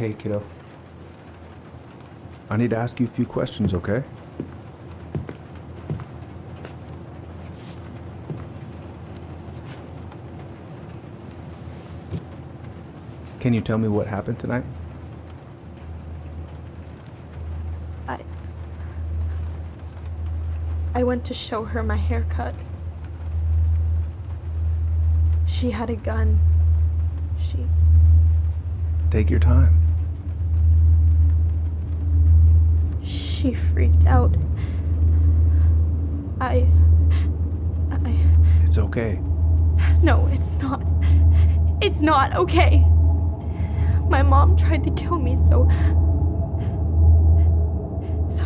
Hey, kiddo. I need to ask you a few questions, okay? Can you tell me what happened tonight? I went to show her my haircut. She had a gun. Take your time. She freaked out. It's okay. No, it's not. It's not okay. My mom tried to kill me, so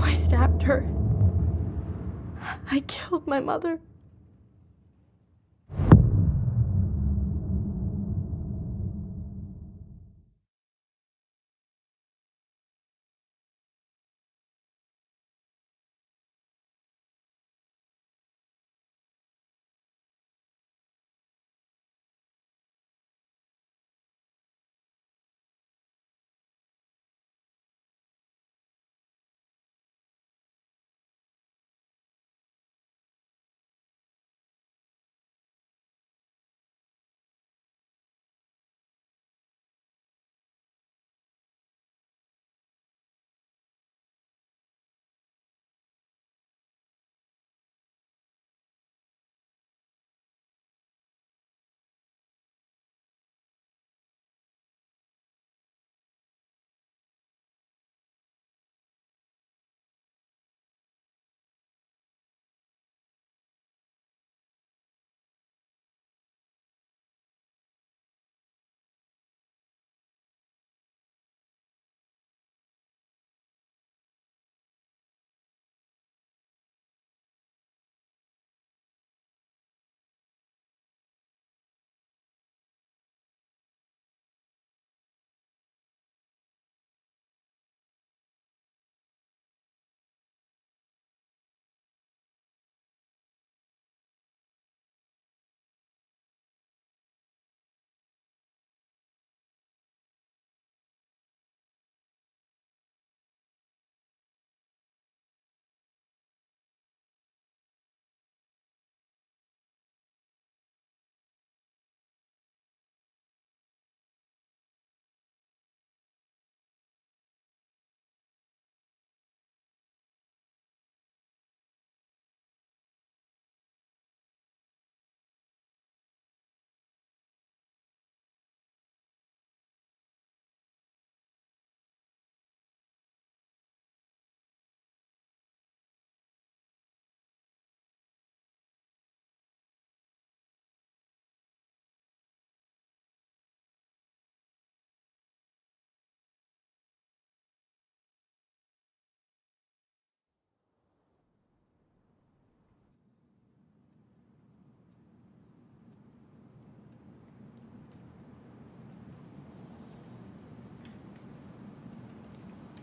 I stabbed her. I killed my mother.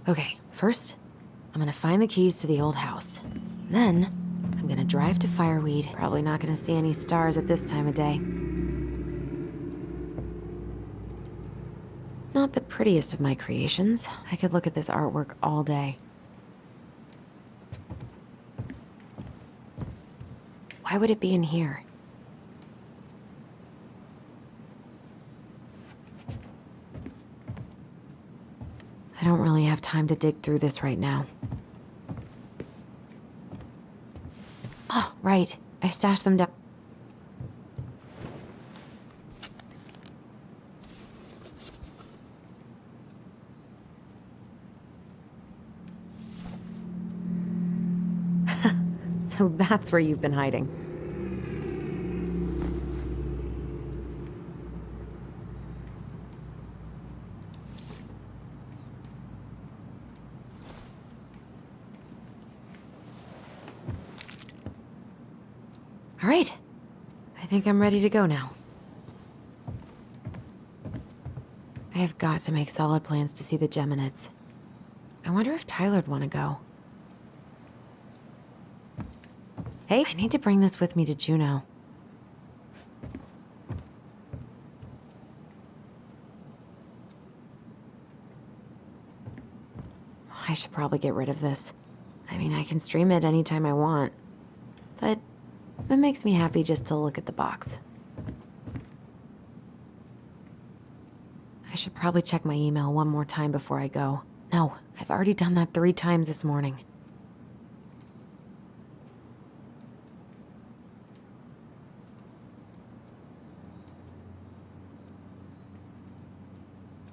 Okay, first, I'm gonna find the keys to the old house. Then, I'm gonna drive to Fireweed. Probably not gonna see any stars at this time of day. Not the prettiest of my creations. I could look at this artwork all day. Why would it be in here? I don't really have time to dig through this right now. Oh, right. I stashed them down. So that's where you've been hiding. All right. I think I'm ready to go now. I have got to make solid plans to see the Geminids. I wonder if Tyler'd want to go. Hey, I need to bring this with me to Juneau. I should probably get rid of this. I mean, I can stream it anytime I want. But it makes me happy just to look at the box. I should probably check my email one more time before I go. No, I've already done that 3 times this morning.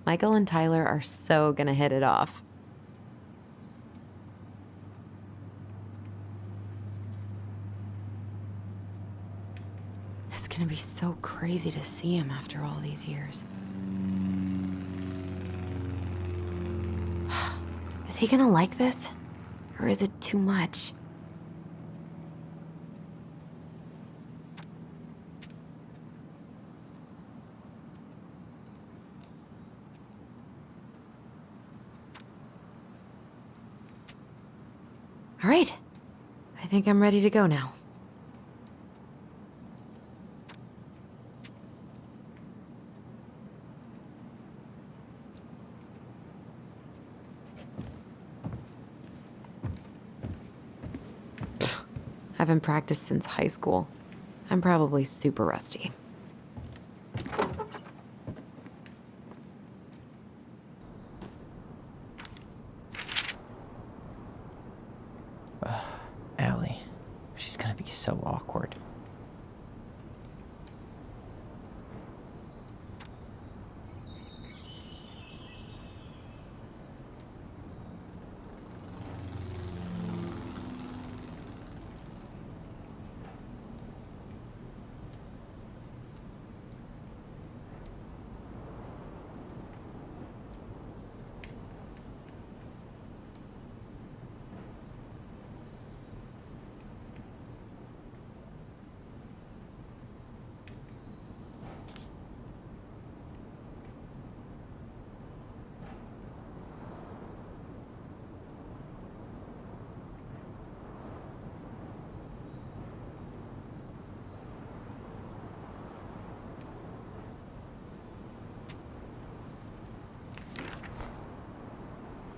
Michael and Tyler are so gonna hit it off. It's gonna be so crazy to see him after all these years. Is he gonna like this? Or is it too much? All right. I think I'm ready to go now. Haven't practiced since high school. I'm probably super rusty. Allie. She's gonna be so awkward.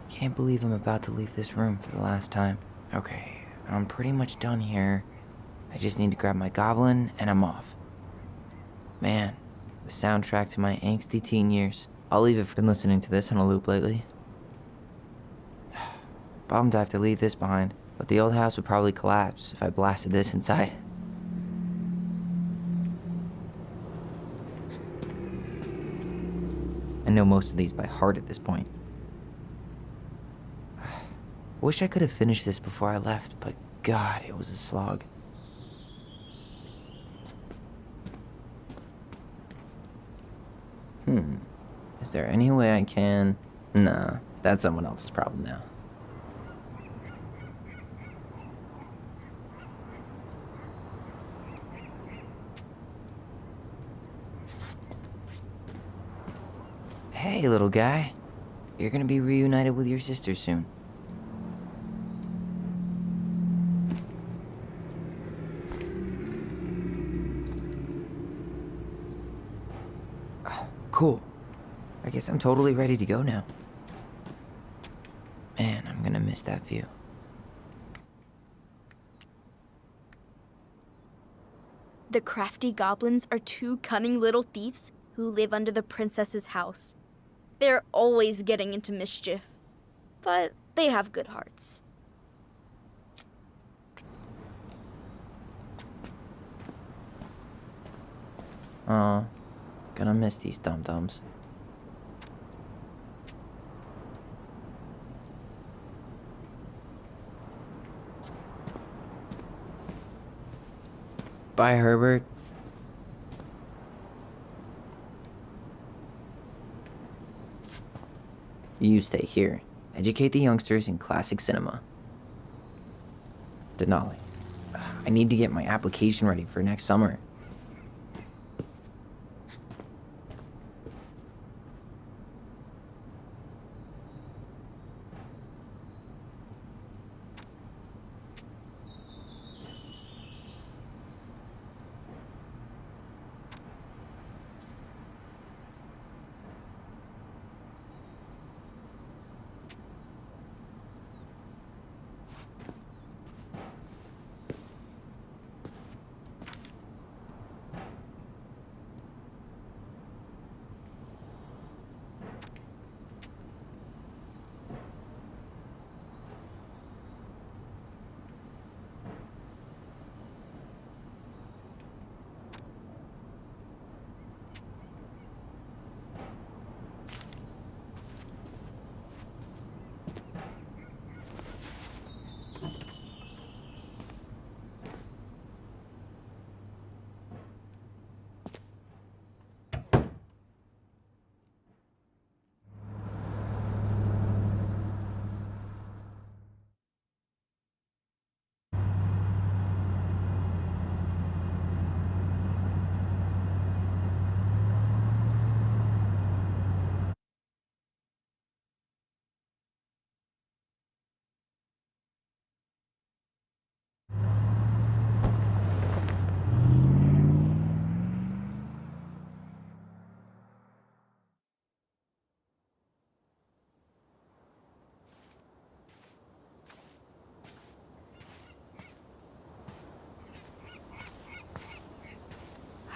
Can't believe I'm about to leave this room for the last time. Okay, I'm pretty much done here. I just need to grab my goblin and I'm off. Man, the soundtrack to my angsty teen years. I'll leave it for listening to this on a loop lately. Bummed I have to leave this behind, but the old house would probably collapse if I blasted this inside. I know most of these by heart at this point. Wish I could have finished this before I left, but God, it was a slog. Is there any way I can... Nah, that's someone else's problem now. Hey, little guy. You're gonna be reunited with your sister soon. Cool. I guess I'm totally ready to go now. Man, I'm gonna miss that view. The crafty goblins are 2 cunning little thieves who live under the princess's house. They're always getting into mischief, but they have good hearts. Aw, gonna miss these dum-dums. Bye, Herbert. You stay here. Educate the youngsters in classic cinema. Denali. I need to get my application ready for next summer.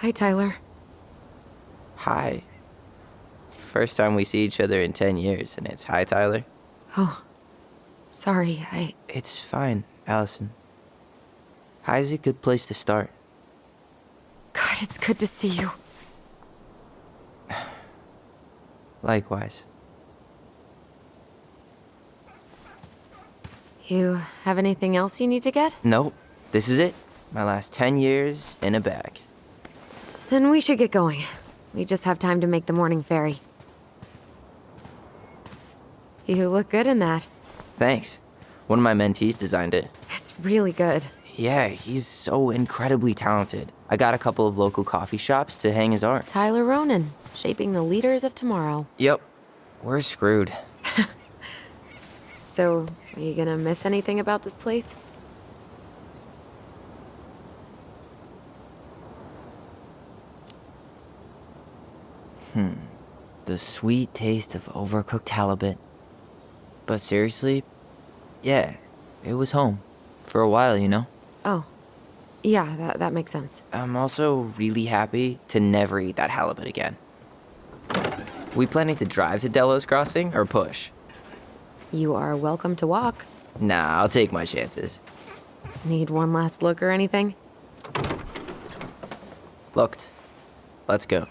Hi, Tyler. Hi. First time we see each other in 10 years, and it's hi, Tyler. Oh, sorry, It's fine, Allison. Hi's a good place to start. God, it's good to see you. Likewise. You have anything else you need to get? Nope, this is it. My last 10 years in a bag. Then we should get going. We just have time to make the morning ferry. You look good in that. Thanks. One of my mentees designed it. It's really good. Yeah, he's so incredibly talented. I got a couple of local coffee shops to hang his art. Tyler Ronan, shaping the leaders of tomorrow. Yep, we're screwed. So, are you gonna miss anything about this place? The sweet taste of overcooked halibut. But seriously, yeah, it was home. For a while, you know? Oh, yeah, that makes sense. I'm also really happy to never eat that halibut again. We planning to drive to Delos Crossing or push? You are welcome to walk. Nah, I'll take my chances. Need one last look or anything? Looked. Let's go.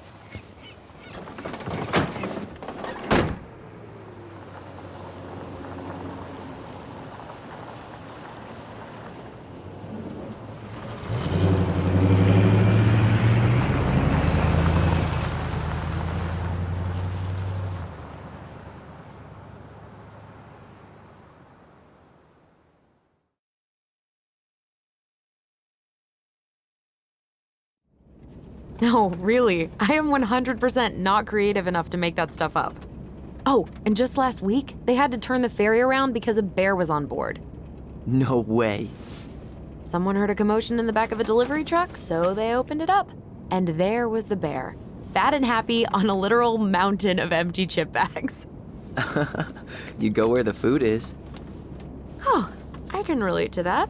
No, really. I am 100% not creative enough to make that stuff up. Oh, and just last week, they had to turn the ferry around because a bear was on board. No way. Someone heard a commotion in the back of a delivery truck, so they opened it up. And there was the bear, fat and happy on a literal mountain of empty chip bags. You go where the food is. Oh, I can relate to that.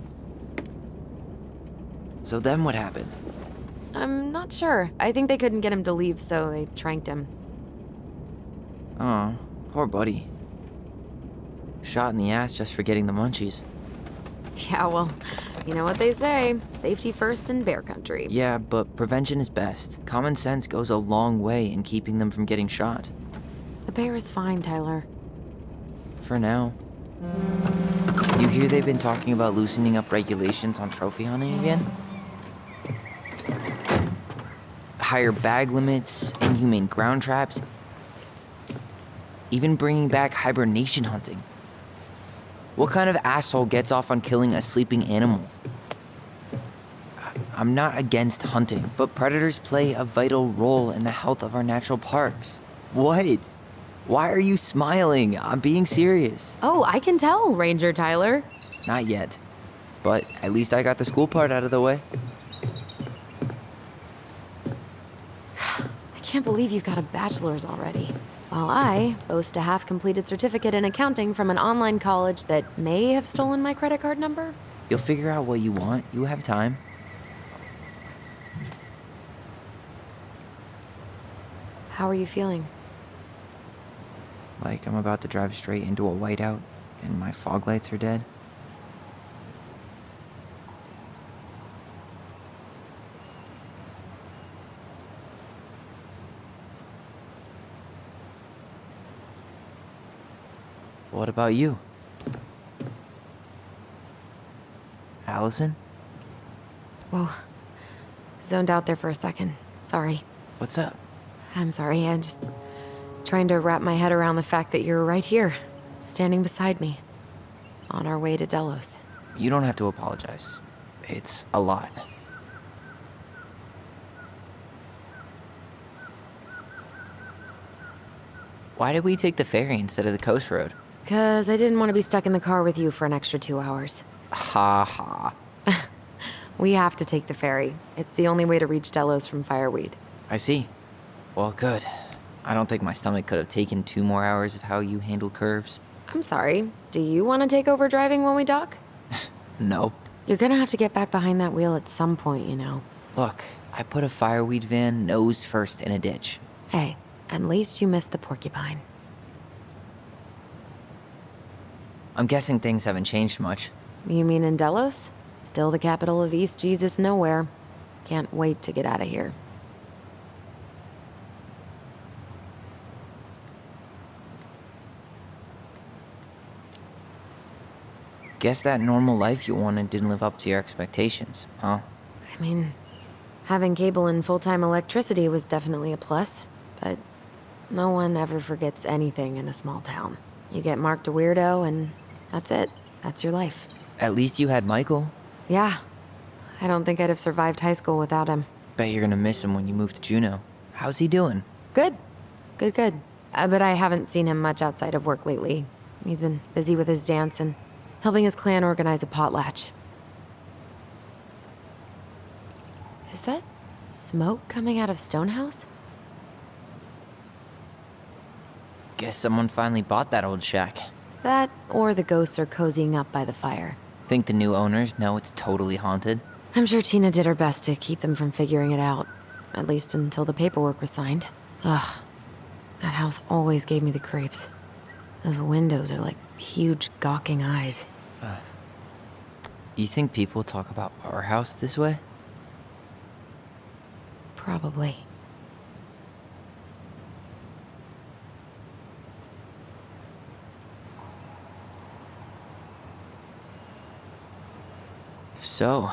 So then what happened? I'm not sure. I think they couldn't get him to leave, so they tranked him. Oh, poor buddy. Shot in the ass just for getting the munchies. Yeah, well, you know what they say. Safety first in bear country. Yeah, but prevention is best. Common sense goes a long way in keeping them from getting shot. The bear is fine, Tyler. For now. You hear they've been talking about loosening up regulations on trophy hunting again? Higher bag limits, inhumane ground traps, even bringing back hibernation hunting. What kind of asshole gets off on killing a sleeping animal? I'm not against hunting, but predators play a vital role in the health of our natural parks. What? Why are you smiling? I'm being serious. Oh, I can tell, Ranger Tyler. Not yet, but at least I got the school part out of the way. I can't believe you've got a bachelor's already. While I boast a half-completed certificate in accounting from an online college that may have stolen my credit card number. You'll figure out what you want. You have time. How are you feeling? Like I'm about to drive straight into a whiteout and my fog lights are dead. What about you? Allison? Whoa. Zoned out there for a second. Sorry. What's up? I'm sorry. I'm just trying to wrap my head around the fact that you're right here, standing beside me, on our way to Delos. You don't have to apologize. It's a lot. Why did we take the ferry instead of the coast road? 'Cause I didn't want to be stuck in the car with you for an extra 2 hours. Ha ha. We have to take the ferry. It's the only way to reach Delos from Fireweed. I see. Well, good. I don't think my stomach could have taken 2 more hours of how you handle curves. I'm sorry. Do you want to take over driving when we dock? No. You're gonna have to get back behind that wheel at some point, you know. Look, I put a fireweed van nose first in a ditch. Hey, at least you missed the porcupine. I'm guessing things haven't changed much. You mean in Delos? Still the capital of East Jesus Nowhere. Can't wait to get out of here. Guess that normal life you wanted didn't live up to your expectations, huh? I mean, having cable and full-time electricity was definitely a plus, but no one ever forgets anything in a small town. You get marked a weirdo and that's it. That's your life. At least you had Michael. Yeah. I don't think I'd have survived high school without him. Bet you're gonna miss him when you move to Juneau. How's he doing? Good. Good. But I haven't seen him much outside of work lately. He's been busy with his dance and helping his clan organize a potlatch. Is that smoke coming out of Stonehouse? Guess someone finally bought that old shack. That, or the ghosts are cozying up by the fire. Think the new owners know it's totally haunted? I'm sure Tina did her best to keep them from figuring it out. At least until the paperwork was signed. Ugh. That house always gave me the creeps. Those windows are like huge gawking eyes. You think people talk about our house this way? Probably. So,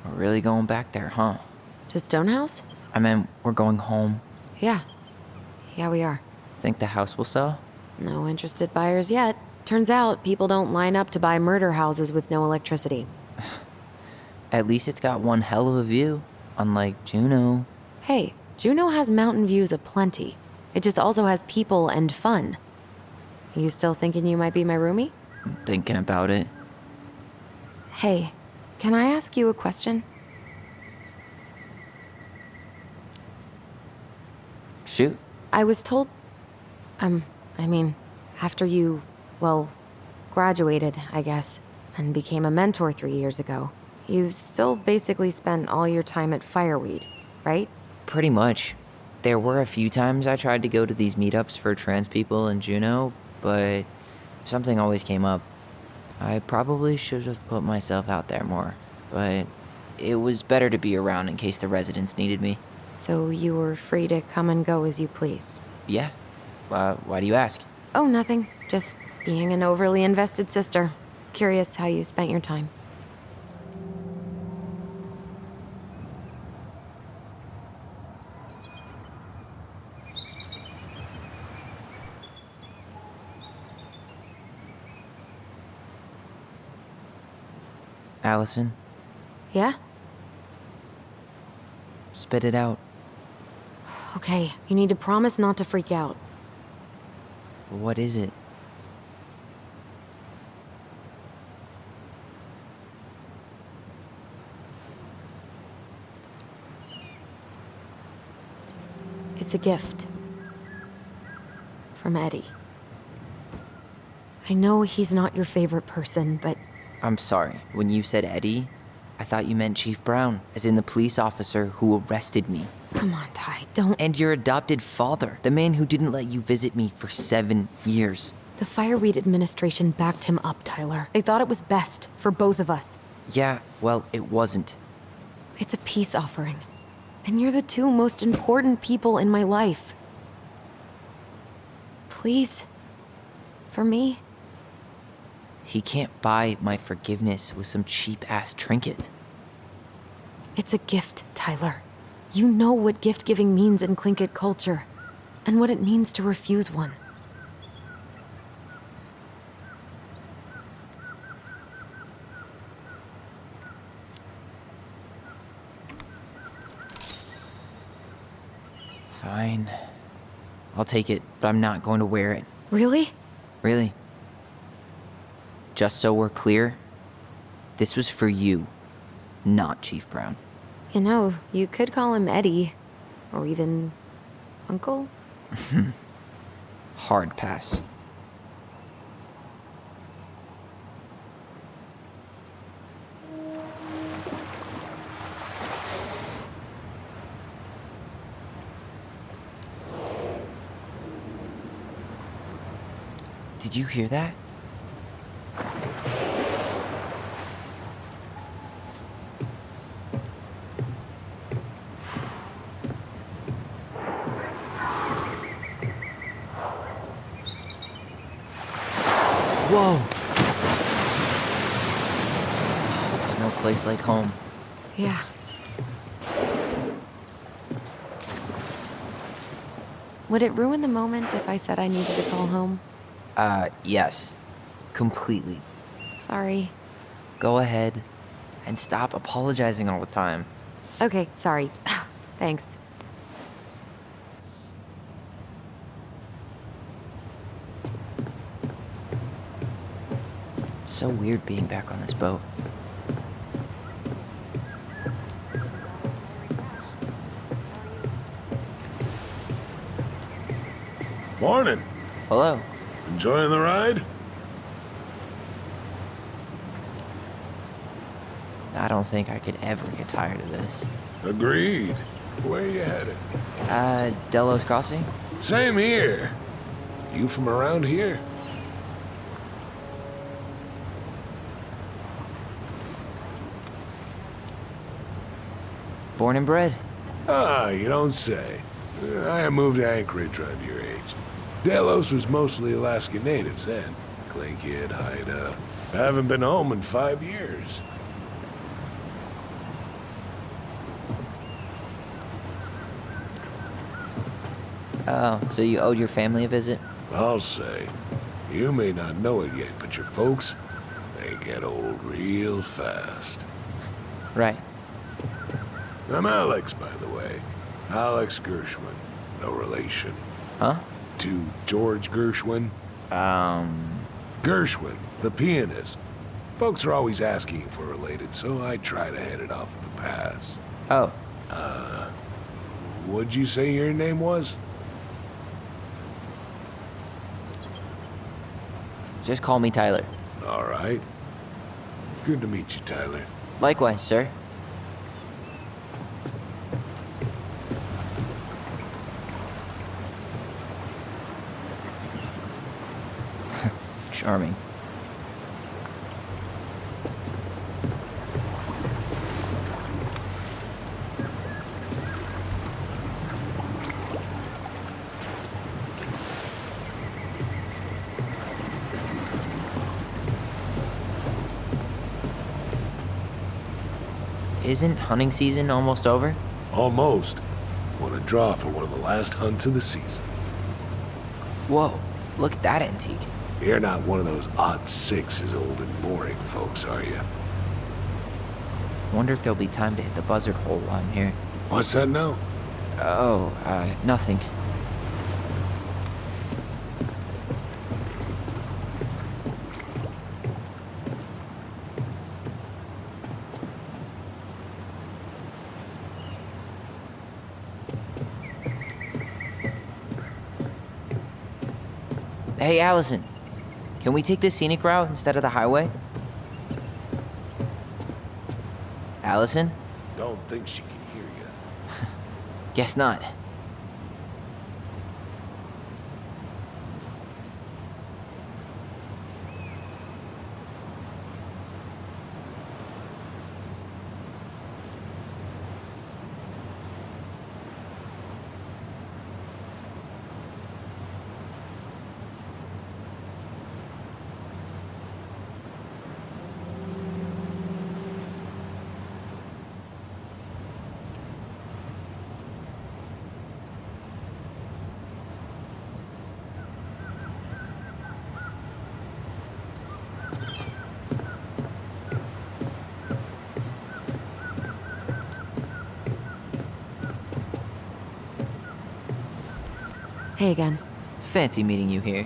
we're really going back there, huh? To Stonehouse? I mean, we're going home. Yeah. Yeah, we are. Think the house will sell? No interested buyers yet. Turns out people don't line up to buy murder houses with no electricity. At least it's got one hell of a view, unlike Juneau. Hey, Juneau has mountain views aplenty. It just also has people and fun. You still thinking you might be my roomie? I'm thinking about it. Hey, can I ask you a question? Shoot. I was told... after you, graduated, I guess, and became a mentor 3 years ago, you still basically spent all your time at Fireweed, right? Pretty much. There were a few times I tried to go to these meetups for trans people in Juneau, but something always came up. I probably should have put myself out there more, but it was better to be around in case the residents needed me. So you were free to come and go as you pleased? Yeah. Why do you ask? Oh, nothing. Just being an overly invested sister. Curious how you spent your time. Allison, Yeah? spit it out. Okay, you need to promise not to freak out. What is it? It's a gift. From Eddie. I know he's not your favorite person, but I'm sorry. When you said Eddie, I thought you meant Chief Brown, as in the police officer who arrested me. come on, Ty, don't... And your adopted father, the man who didn't let you visit me for 7 years. The Fireweed administration backed him up, Tyler. They thought it was best for both of us. Yeah, well, it wasn't. It's a peace offering. And you're the two most important people in my life. Please. For me. He can't buy my forgiveness with some cheap-ass trinket. It's a gift, Tyler. You know what gift-giving means in Tlingit culture, and what it means to refuse one. Fine. I'll take it, but I'm not going to wear it. Really? Really. Just so we're clear, this was for you, not Chief Brown. You know, you could call him Eddie, or even Uncle? Hard pass. Did you hear that? Whoa! There's no place like home. Yeah. Would it ruin the moment if I said I needed to call home? Yes. Completely. Sorry. Go ahead and stop apologizing all the time. Okay, sorry. Thanks. It's so weird being back on this boat. Morning. Hello. Enjoying the ride? I don't think I could ever get tired of this. Agreed. Where you headed? Delos Crossing? Same here. You from around here? Born and bred. Ah, you don't say. I moved to Anchorage around your age. Delos was mostly Alaska natives then. Clay Kid, Haida. I haven't been home in 5 years. Oh, so you owed your family a visit? I'll say. You may not know it yet, but your folks, they get old real fast. Right. I'm Alex, by the way. Alex Gershwin. No relation. Huh? To George Gershwin. Gershwin, the pianist. Folks are always asking if we're related, so I try to head it off at the pass. Oh, What'd you say your name was? just call me Tyler. All right. Good to meet you, Tyler. Likewise, sir. Charming. Isn't hunting season almost over? Almost. Want to draw for one of the last hunts of the season. Whoa, look at that antique. You're not one of those odd sixes old and boring folks, are you? Wonder if there'll be time to hit the buzzard hole while I'm here. What's that now? Oh, nothing. Hey, Allison. Can we take the scenic route instead of the highway? Allison? Don't think she can hear you. Guess not. Hey again. Fancy meeting you here.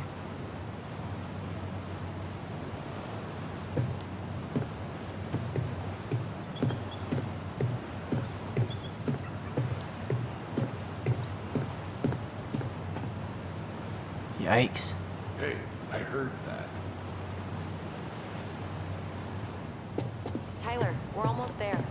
Yikes. Hey, I heard that. Tyler, we're almost there.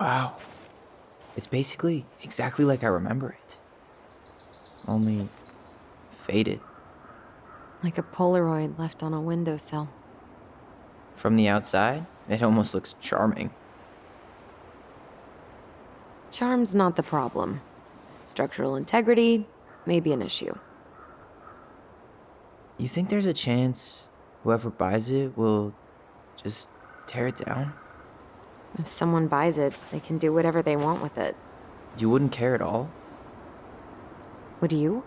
Wow. It's basically exactly like I remember it. Only faded. Like a Polaroid left on a windowsill. From the outside, it almost looks charming. Charm's not the problem. Structural integrity may be an issue. You think there's a chance whoever buys it will just tear it down? If someone buys it, they can do whatever they want with it. You wouldn't care at all? Would you?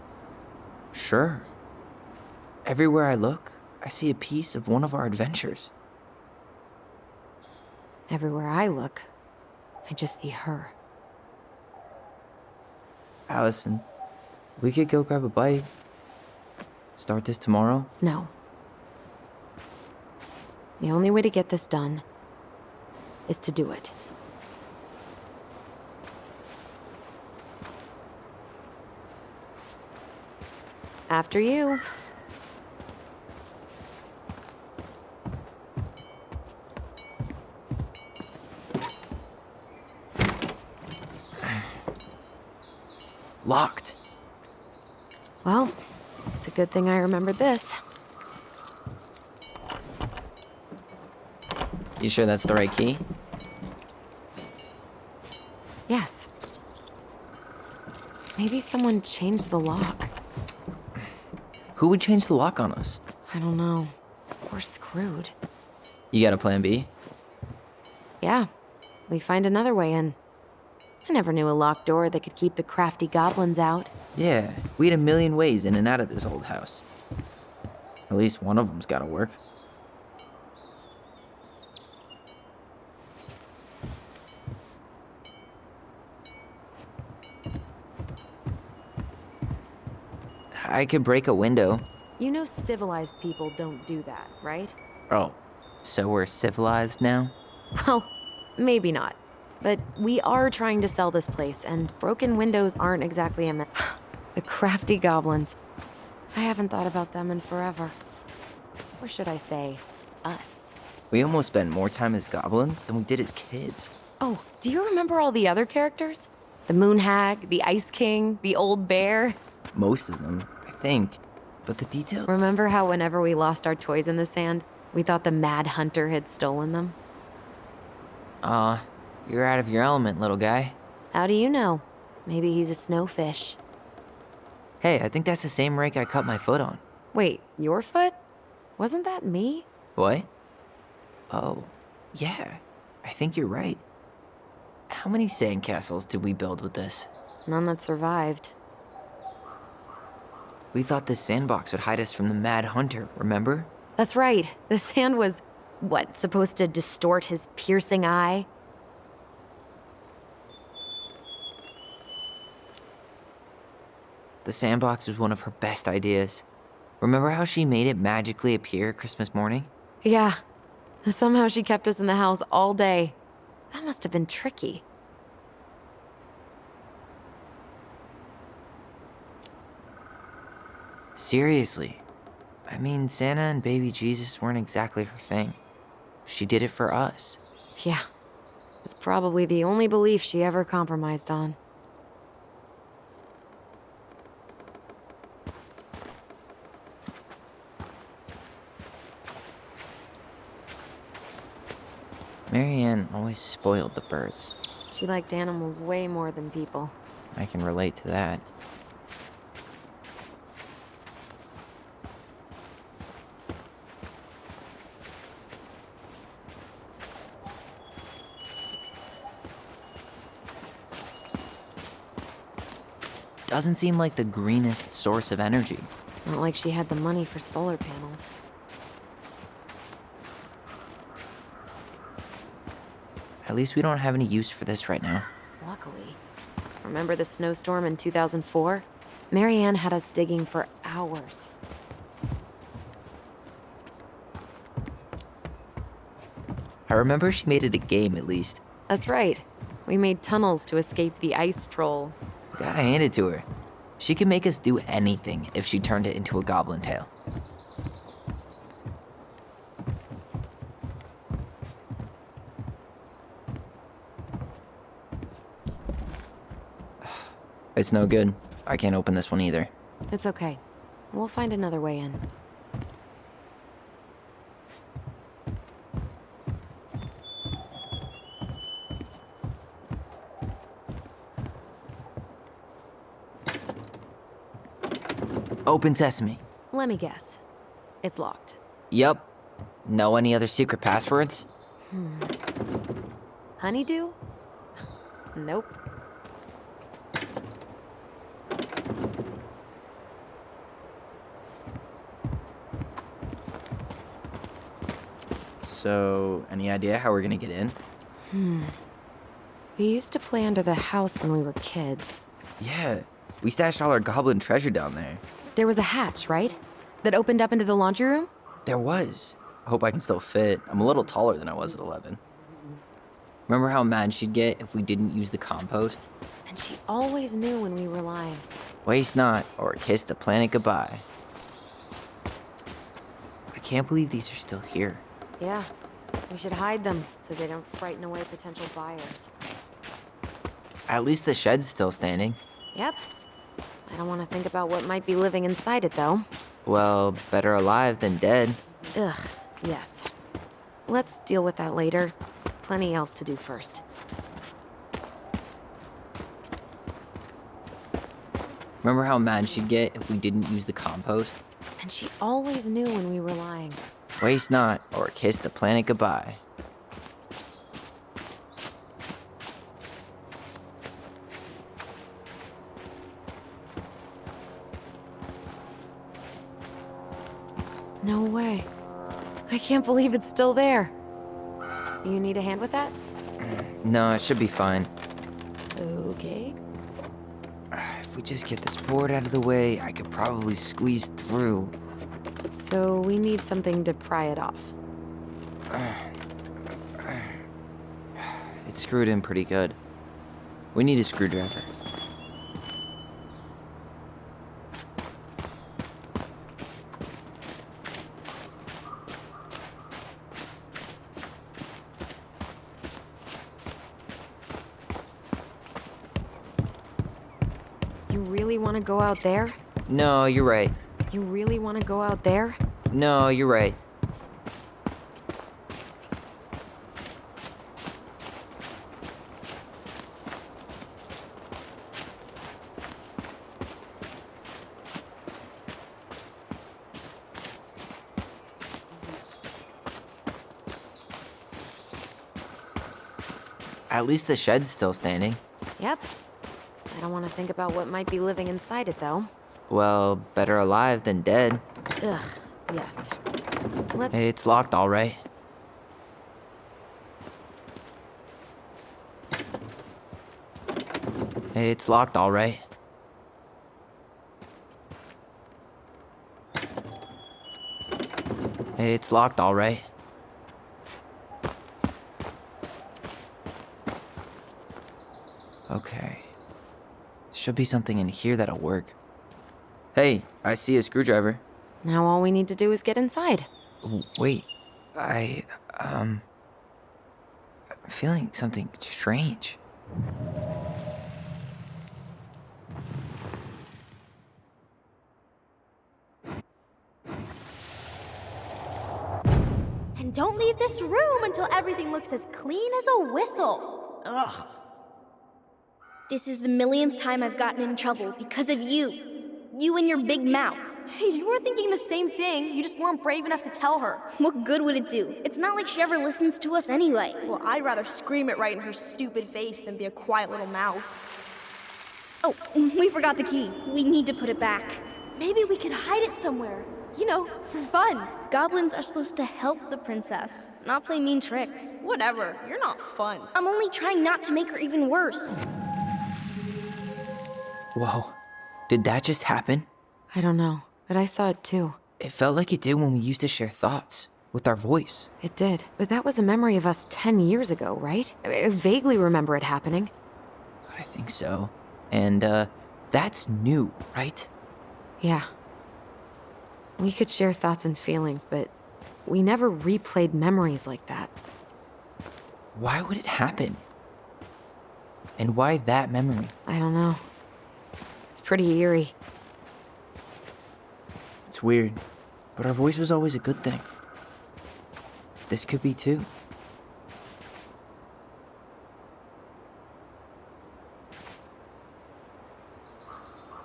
Sure. Everywhere I look, I see a piece of one of our adventures. Everywhere I look, I just see her. Allison, we could go grab a bite. Start this tomorrow? No. The only way to get this done is to do it. After you. Locked. Well, it's a good thing I remembered this. You sure that's the right key? Yes. Maybe someone changed the lock. Who would change the lock on us? I don't know. We're screwed. You got a plan B? Yeah, we find another way in. I never knew a locked door that could keep the crafty goblins out. Yeah, we had a million ways in and out of this old house. At least one of them's gotta work. I could break a window. You know civilized people don't do that, right? Oh, so we're civilized now? Well, maybe not. But we are trying to sell this place, and broken windows aren't exactly a The crafty goblins. I haven't thought about them in forever. Or should I say, us. We almost spent more time as goblins than we did as kids. Oh, do you remember all the other characters? The Moon Hag, the Ice King, the Old Bear? Most of them, I think. But the detail... Remember how whenever we lost our toys in the sand, we thought the Mad Hunter had stolen them? Aw, you're out of your element, little guy. How do you know? Maybe he's a snowfish. Hey, I think that's the same rake I cut my foot on. Wait, your foot? Wasn't that me? What? Oh, yeah. I think you're right. How many sandcastles did we build with this? None that survived. We thought this sandbox would hide us from the Mad Hunter, remember? That's right. The sand was, what, supposed to distort his piercing eye? The sandbox was one of her best ideas. Remember how she made it magically appear Christmas morning? Yeah. Somehow she kept us in the house all day. That must have been tricky. Seriously. I mean, Santa and baby Jesus weren't exactly her thing. She did it for us. Yeah. It's probably the only belief she ever compromised on. Marianne always spoiled the birds. She liked animals way more than people. I can relate to that. Doesn't seem like the greenest source of energy. Not like she had the money for solar panels. At least we don't have any use for this right now. Luckily. Remember the snowstorm in 2004? Marianne had us digging for hours. I remember she made it a game at least. That's right. We made tunnels to escape the ice troll. Gotta hand it to her. She could make us do anything if she turned it into a goblin tale. It's no good. I can't open this one either. It's okay. We'll find another way in. Open sesame. Let me guess. It's locked. Yup. Know any other secret passwords? Honeydew? Nope. So, any idea how we're gonna get in? We used to play under the house when we were kids. Yeah, we stashed all our goblin treasure down there. There was a hatch, right? That opened up into the laundry room? There was. I hope I can still fit. I'm a little taller than I was at 11. Remember how mad she'd get if we didn't use the compost? And she always knew when we were lying. Waste not, or kiss the planet goodbye. I can't believe these are still here. Yeah. We should hide them so they don't frighten away potential buyers. At least the shed's still standing. Yep. I don't want to think about what might be living inside it, though. Well, better alive than dead. Ugh, yes. Let's deal with that later. Plenty else to do first. Remember how mad she'd get if we didn't use the compost? And she always knew when we were lying. Waste not, or kiss the planet goodbye. No way. I can't believe it's still there. You need a hand with that? No, it should be fine. Okay. If we just get this board out of the way, I could probably squeeze through. So we need something to pry it off. It's screwed in pretty good. We need a screwdriver. You really want to go out there? No, you're right. You really want to go out there? No, you're right. At least the shed's still standing. Yep. I don't want to think about what might be living inside it, though. Well, better alive than dead. Ugh, yes. Let Hey, it's locked, all right. Hey, it's locked, all right. Hey, it's locked, all right. Okay. Should be something in here that'll work. Hey, I see a screwdriver. Now all we need to do is get inside. Wait, I'm feeling something strange. And don't leave this room until everything looks as clean as a whistle. Ugh. This is the millionth time I've gotten in trouble because of you. You and your big mouth. Hey, you were thinking the same thing. You just weren't brave enough to tell her. What good would it do? It's not like she ever listens to us anyway. Well, I'd rather scream it right in her stupid face than be a quiet little mouse. Oh, we forgot the key. We need to put it back. Maybe we could hide it somewhere. You know, for fun. Goblins are supposed to help the princess, not play mean tricks. Whatever, you're not fun. I'm only trying not to make her even worse. Whoa, did that just happen? I don't know, but I saw it too. It felt like it did when we used to share thoughts with our voice. It did, but that was a memory of us 10 years ago, right? I vaguely remember it happening. I think so. And, that's new, right? Yeah. We could share thoughts and feelings, but we never replayed memories like that. Why would it happen? And why that memory? I don't know. It's pretty eerie. It's weird, but our voice was always a good thing. This could be too.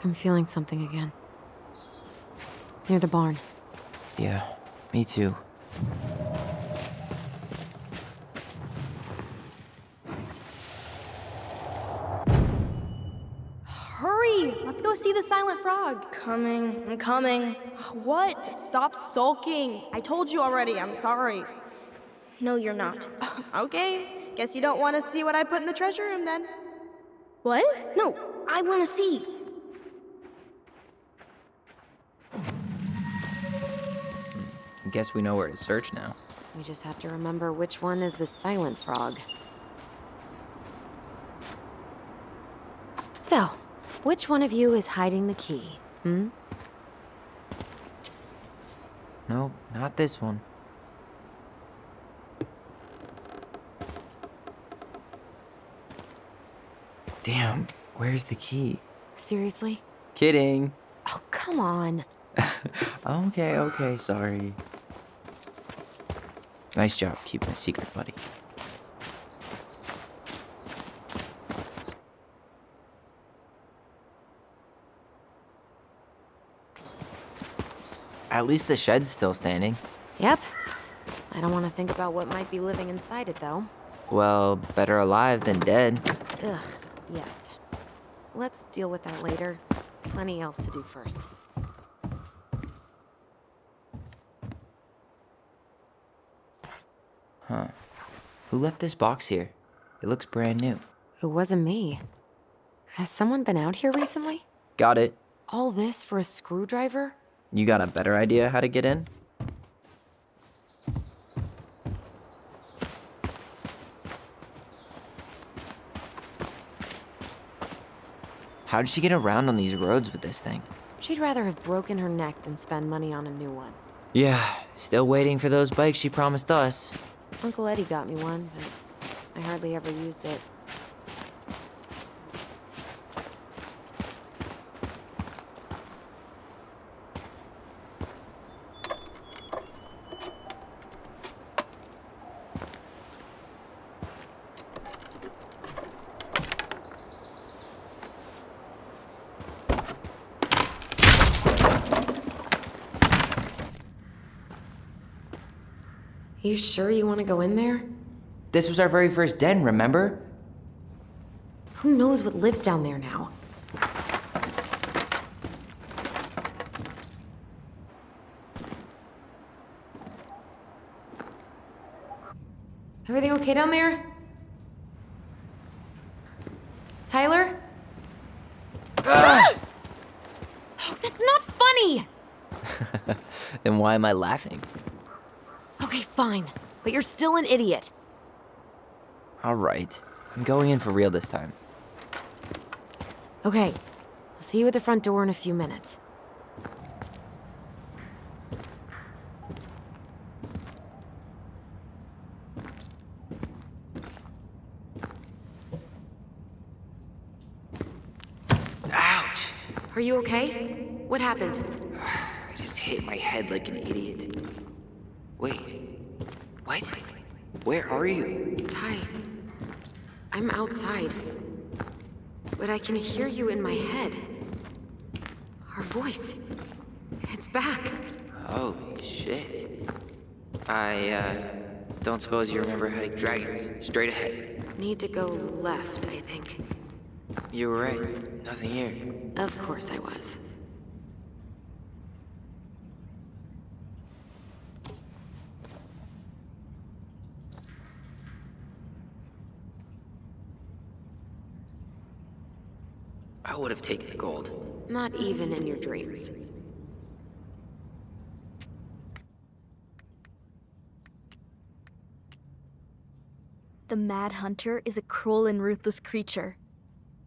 I'm feeling something again. Near the barn. Yeah, me too. Hurry! Let's go see the silent frog. I'm coming. What? Stop sulking. I told you already, I'm sorry. No, you're not. Okay, guess you don't want to see what I put in the treasure room then. What? No, I want to see. I guess we know where to search now. We just have to remember which one is the silent frog. So, which one of you is hiding the key? Nope, not this one. Damn, where's the key? Seriously? Kidding. Oh, come on. Okay, sorry. Nice job keeping a secret, buddy. At least the shed's still standing. Yep. I don't want to think about what might be living inside it, though. Well, better alive than dead. Ugh, yes. Let's deal with that later. Plenty else to do first. Huh. Who left this box here? It looks brand new. It wasn't me. Has someone been out here recently? Got it. All this for a screwdriver? You got a better idea how to get in? How did she get around on these roads with this thing? She'd rather have broken her neck than spend money on a new one. Yeah, still waiting for those bikes she promised us. Uncle Eddie got me one, but I hardly ever used it. You sure you want to go in there? This was our very first den, remember? Who knows what lives down there now? Everything okay down there? Tyler? Ah! Oh, that's not funny! Then why am I laughing? Okay, fine. But you're still an idiot. All right. I'm going in for real this time. Okay. I'll see you at the front door in a few minutes. Ouch! Are you okay? What happened? I just hit my head like an idiot. Wait. What? Where are you? Ty, I'm outside. But I can hear you in my head. Our voice. It's back. Holy shit. I, don't suppose you remember heading dragons. Straight ahead. Need to go left, I think. You were right. Nothing here. Of course I was. I would have taken the gold. Not even in your dreams. The Mad Hunter is a cruel and ruthless creature.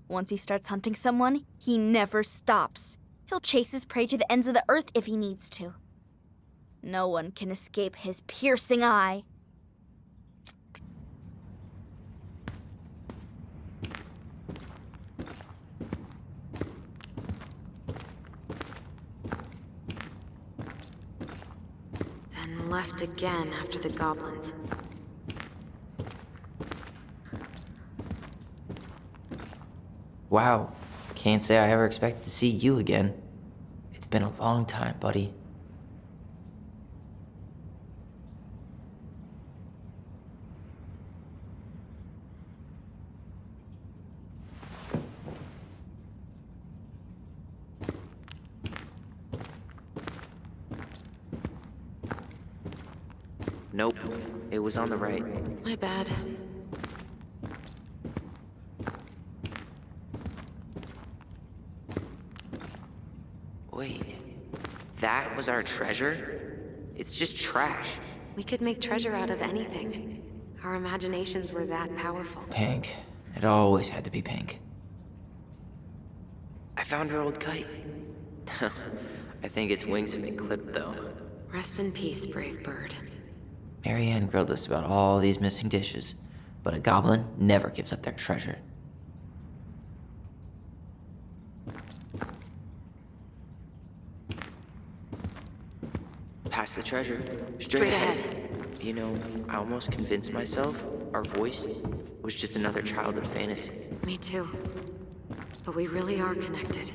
Once he starts hunting someone, he never stops. He'll chase his prey to the ends of the earth if he needs to. No one can escape his piercing eye. And left again after the goblins. Wow, can't say I ever expected to see you again. It's been a long time, buddy. Nope, it was on the right. My bad. Wait, that was our treasure? It's just trash. We could make treasure out of anything. Our imaginations were that powerful. Pink. It always had to be pink. I found her old kite. I think its wings have been clipped, though. Rest in peace, brave bird. Marianne grilled us about all these missing dishes, but a goblin never gives up their treasure. Past the treasure. Straight ahead. You know, I almost convinced myself our voice was just another childhood fantasy. Me too. But we really are connected.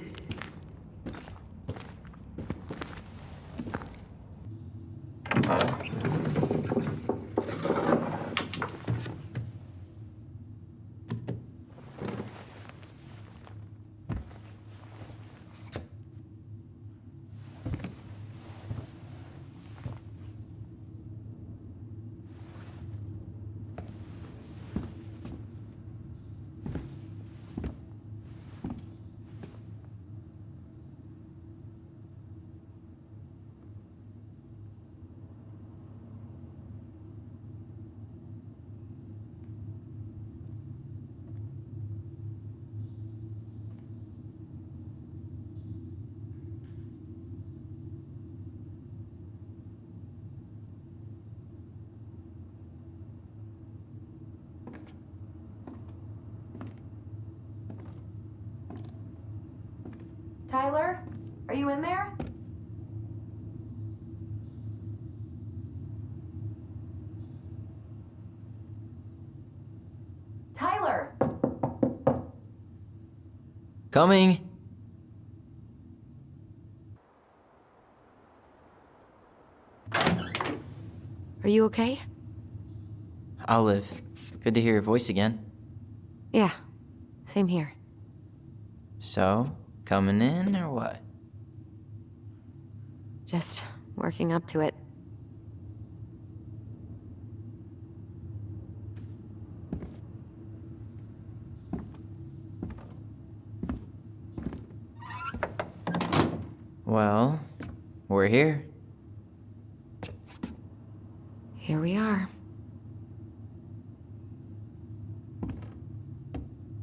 Tyler, are you in there? Tyler! Coming! Are you okay? I'll live. Good to hear your voice again. Yeah, same here. So, coming in or what? Just working up to it. Well, we're here. Here we are.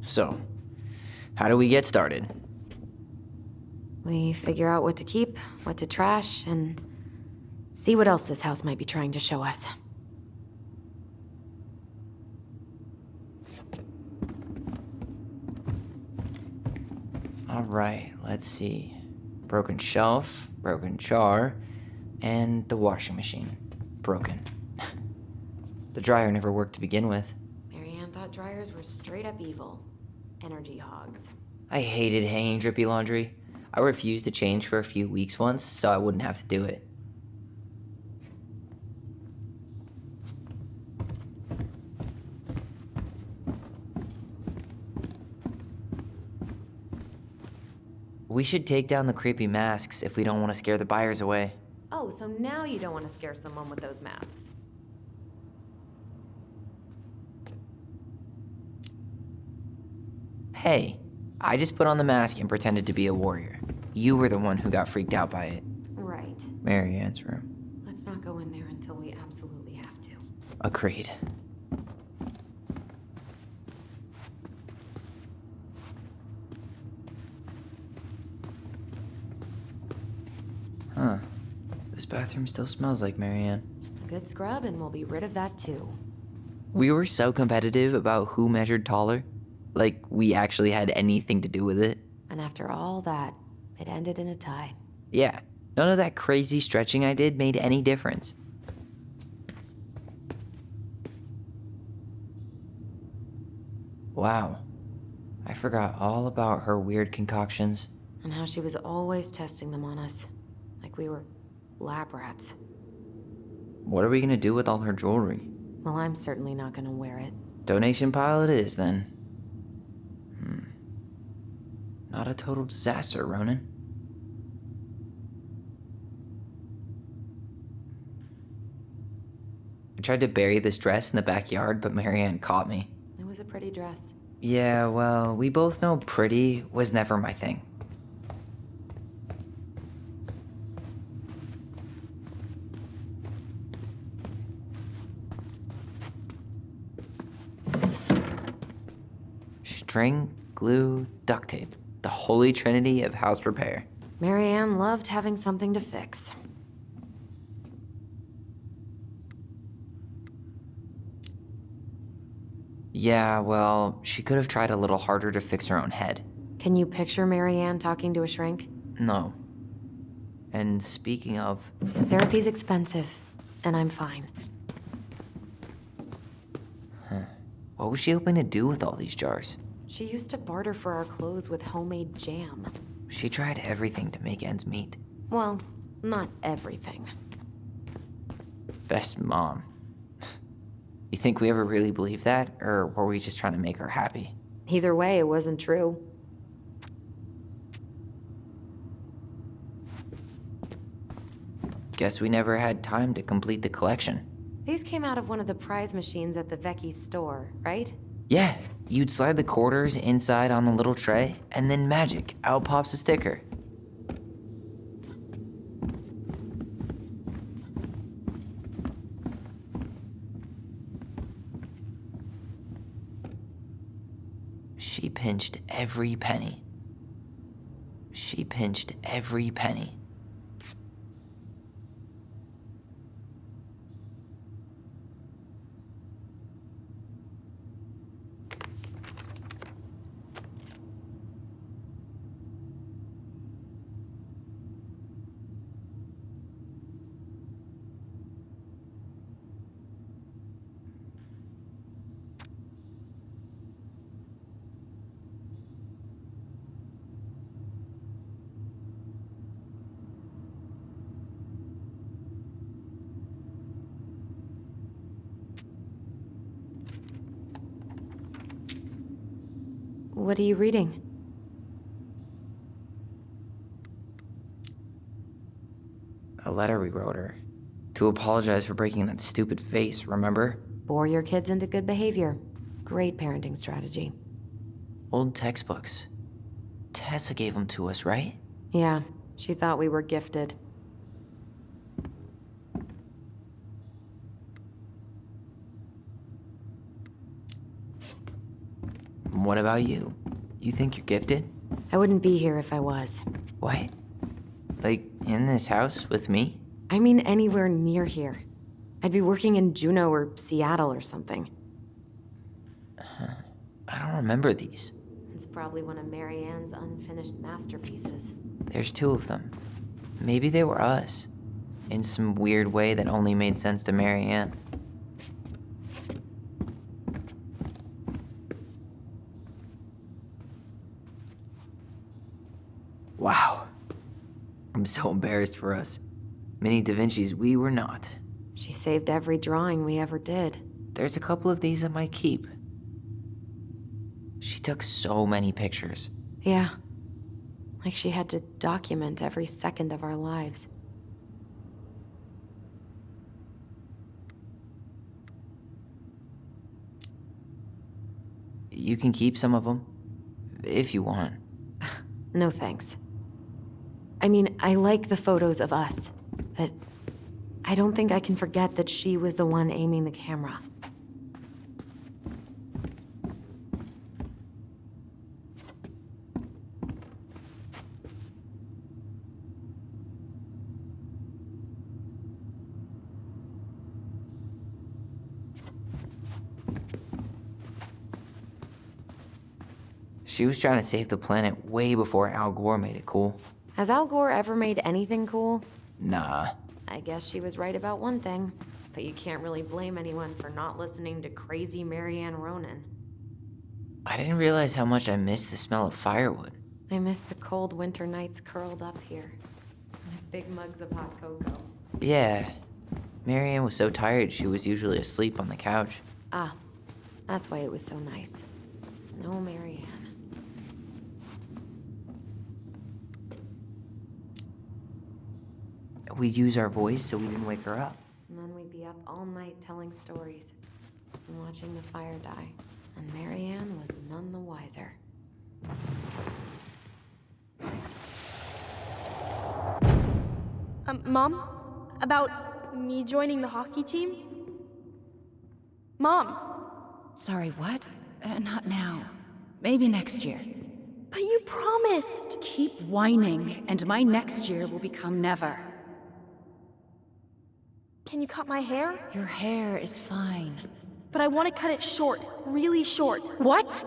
So, how do we get started? We figure out what to keep, what to trash, and see what else this house might be trying to show us. All right, let's see. Broken shelf, broken jar, and the washing machine. Broken. The dryer never worked to begin with. Marianne thought dryers were straight up evil. Energy hogs. I hated hanging drippy laundry. I refused to change for a few weeks once, so I wouldn't have to do it. We should take down the creepy masks if we don't want to scare the buyers away. Oh, so now you don't want to scare someone with those masks. Hey, I just put on the mask and pretended to be a warrior. You were the one who got freaked out by it. Right. Marianne's room. Let's not go in there until we absolutely have to. Agreed. Huh. This bathroom still smells like Marianne. A good scrub and we'll be rid of that too. We were so competitive about who measured taller. Like, we actually had anything to do with it. And after all that, it ended in a tie. Yeah, none of that crazy stretching I did made any difference. Wow. I forgot all about her weird concoctions. And how she was always testing them on us. Like we were lab rats. What are we gonna do with all her jewelry? Well, I'm certainly not gonna wear it. Donation pile it is, then. Not a total disaster, Ronan. I tried to bury this dress in the backyard, but Marianne caught me. It was a pretty dress. Yeah, well, we both know pretty was never my thing. String, glue, duct tape. The holy trinity of house repair. Marianne loved having something to fix. Yeah, well, she could have tried a little harder to fix her own head. Can you picture Marianne talking to a shrink? No. And speaking of... Therapy's expensive, and I'm fine. What was she hoping to do with all these jars? She used to barter for our clothes with homemade jam. She tried everything to make ends meet. Well, not everything. Best mom. You think we ever really believed that, or were we just trying to make her happy? Either way, it wasn't true. Guess we never had time to complete the collection. These came out of one of the prize machines at the Vecchi's store, right? Yeah, you'd slide the quarters inside on the little tray, and then magic, out pops a sticker. She pinched every penny. She pinched every penny. What are you reading? A letter we wrote her. To apologize for breaking that stupid vase, remember? Bore your kids into good behavior. Great parenting strategy. Old textbooks. Tessa gave them to us, right? Yeah, she thought we were gifted. What about you? You think you're gifted? I wouldn't be here if I was. What? Like, in this house with me? I mean anywhere near here. I'd be working in Juneau or Seattle or something. I don't remember these. It's probably one of Marianne's unfinished masterpieces. There's 2 of them. Maybe they were us. In some weird way that only made sense to Marianne. Wow. I'm so embarrassed for us. Mini Da Vinci's we were not. She saved every drawing we ever did. There's a couple of these I might keep. She took so many pictures. Yeah. Like she had to document every second of our lives. You can keep some of them, if you want. No thanks. I mean, I like the photos of us, but I don't think I can forget that she was the one aiming the camera. She was trying to save the planet way before Al Gore made it cool. Has Al Gore ever made anything cool? Nah. I guess she was right about one thing, but you can't really blame anyone for not listening to crazy Marianne Ronan. I didn't realize how much I missed the smell of firewood. I miss the cold winter nights curled up here. With big mugs of hot cocoa. Yeah. Marianne was so tired she was usually asleep on the couch. Ah, that's why it was so nice. No Marianne. We'd use our voice so we didn't wake her up. And then we'd be up all night telling stories and watching the fire die. And Marianne was none the wiser. Mom? About me joining the hockey team? Mom! Sorry, what? Not now. Maybe next year. But you promised! Keep whining, and my next year will become never. Can you cut my hair? Your hair is fine. But I want to cut it short, really short. What?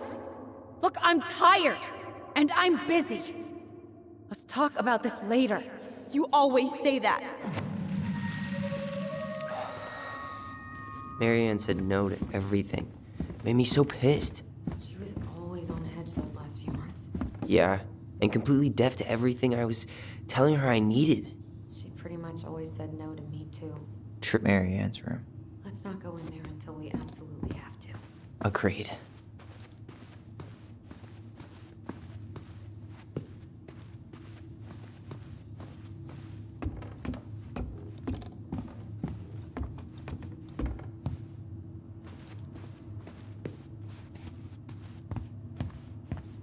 Look, I'm tired, and I'm busy. Let's talk about this later. You always say that. Marianne said no to everything. Made me so pissed. She was always on edge those last few months. Yeah, and completely deaf to everything I was telling her I needed. She pretty much always said no to me too. Trip Marianne's room. Let's not go in there until we absolutely have to. Agreed.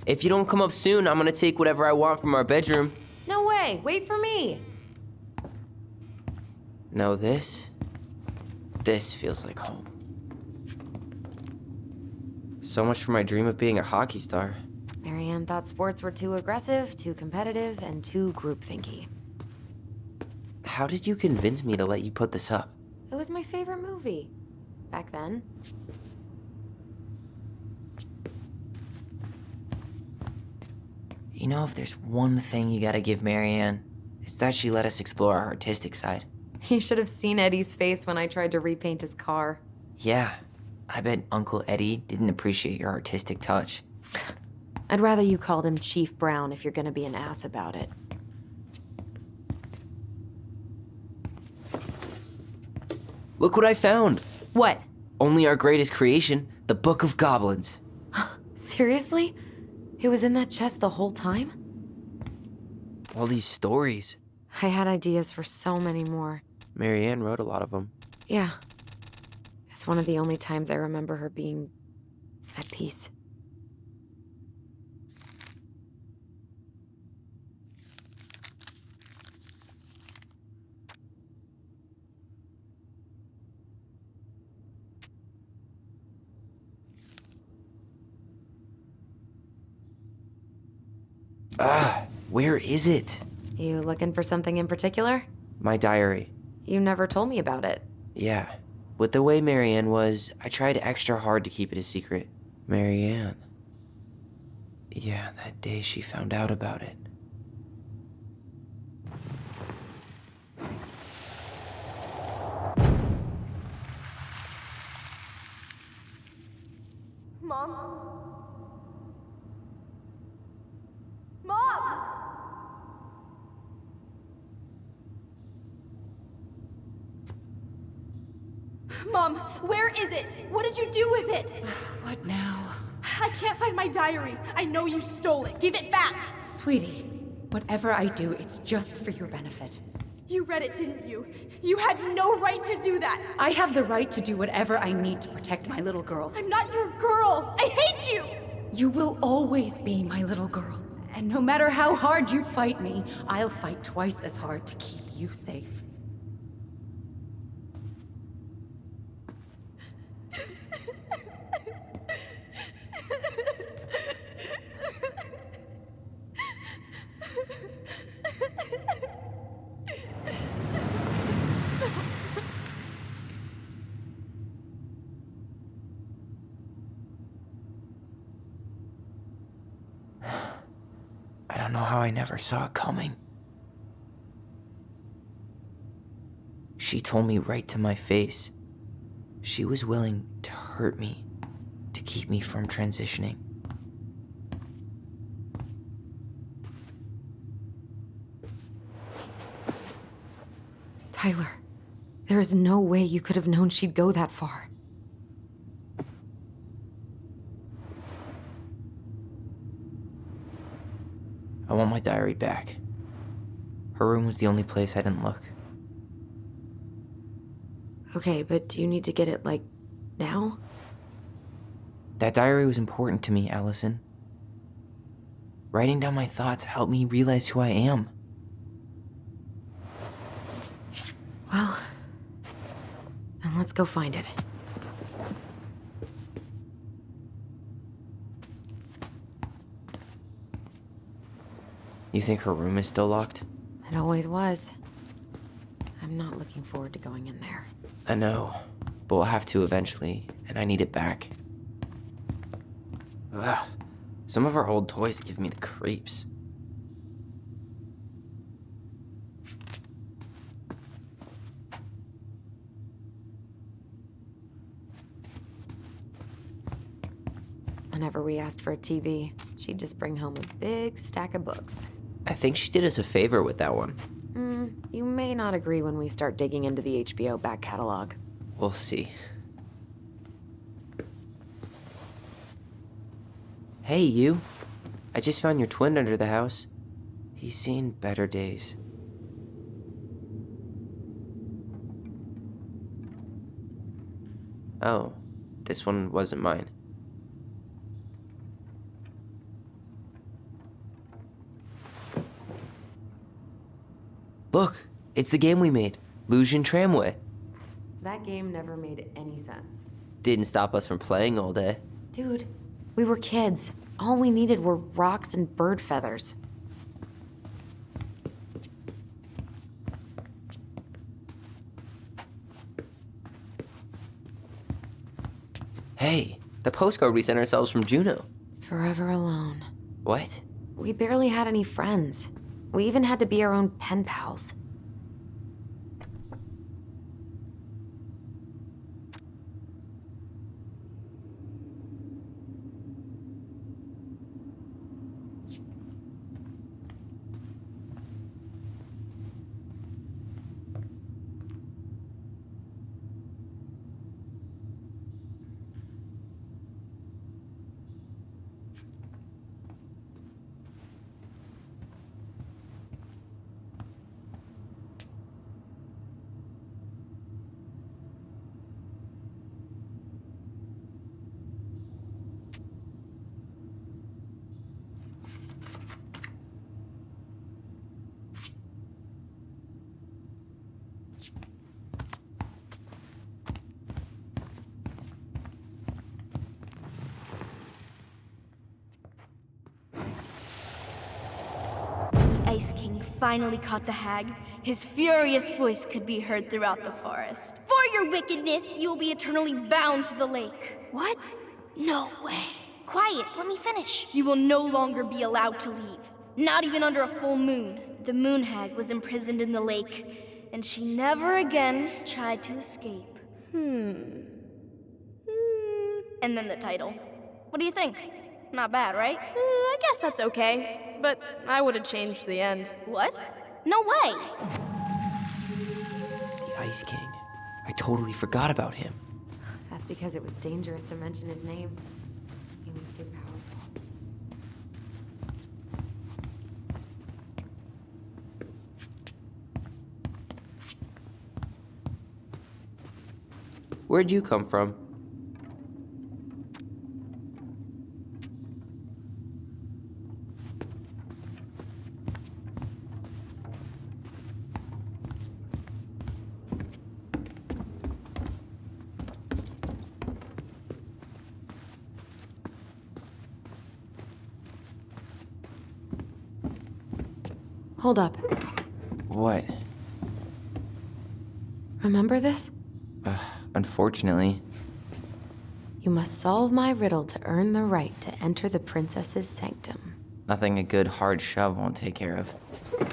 If you don't come up soon, I'm gonna take whatever I want from our bedroom. No way! Wait for me! No, this feels like home. So much for my dream of being a hockey star. Marianne thought sports were too aggressive, too competitive, and too groupthinky. How did you convince me to let you put this up? It was my favorite movie. Back then. You know, if there's one thing you gotta give Marianne, it's that she let us explore our artistic side. You should have seen Eddie's face when I tried to repaint his car. Yeah, I bet Uncle Eddie didn't appreciate your artistic touch. I'd rather you called him Chief Brown if you're gonna be an ass about it. Look what I found! What? Only our greatest creation, the Book of Goblins. Seriously? It was in that chest the whole time? All these stories. I had ideas for so many more. Marianne wrote a lot of them. Yeah. It's one of the only times I remember her being at peace. Where is it? You looking for something in particular? My diary. You never told me about it. Yeah. With the way Marianne was, I tried extra hard to keep it a secret. Marianne. Yeah, that day she found out about it. Mom? Mom! Mom, where is it? What did you do with it? What now? I can't find my diary. I know you stole it. Give it back. Sweetie, whatever I do, it's just for your benefit. You read it, didn't you? You had no right to do that. I have the right to do whatever I need to protect my little girl. I'm not your girl. I hate you. You will always be my little girl. And no matter how hard you fight me, I'll fight twice as hard to keep you safe. I don't know how I never saw it coming. She told me right to my face. She was willing to hurt me, to keep me from transitioning. Tyler, there is no way you could have known she'd go that far. I want my diary back. Her room was the only place I didn't look. Okay, but do you need to get it, like, now? That diary was important to me, Allison. Writing down my thoughts helped me realize who I am. Well, then let's go find it. You think her room is still locked? It always was. I'm not looking forward to going in there. I know, but we'll have to eventually, and I need it back. Ugh. Some of our old toys give me the creeps. Whenever we asked for a TV, she'd just bring home a big stack of books. I think she did us a favor with that one. You may not agree when we start digging into the HBO back catalog. We'll see. Hey, you. I just found your twin under the house. He's seen better days. Oh, this one wasn't mine. Look, it's the game we made, Lusion Tramway. That game never made any sense. Didn't stop us from playing all day. Dude, we were kids. All we needed were rocks and bird feathers. Hey, the postcard we sent ourselves from Juneau. Forever alone. What? We barely had any friends. We even had to be our own pen pals. Ice King finally caught the hag. His furious voice could be heard throughout the forest. For your wickedness, you will be eternally bound to the lake. What? No way. Quiet, let me finish. You will no longer be allowed to leave. Not even under a full moon. The moon hag was imprisoned in the lake, and she never again tried to escape. And then the title. What do you think? Not bad, right? I guess that's okay, but I would have changed the end. What? No way! The Ice King. I totally forgot about him. That's because it was dangerous to mention his name. He was too powerful. Where'd you come from? Hold up. What? Remember this? Unfortunately. You must solve my riddle to earn the right to enter the princess's sanctum. Nothing a good hard shove won't take care of.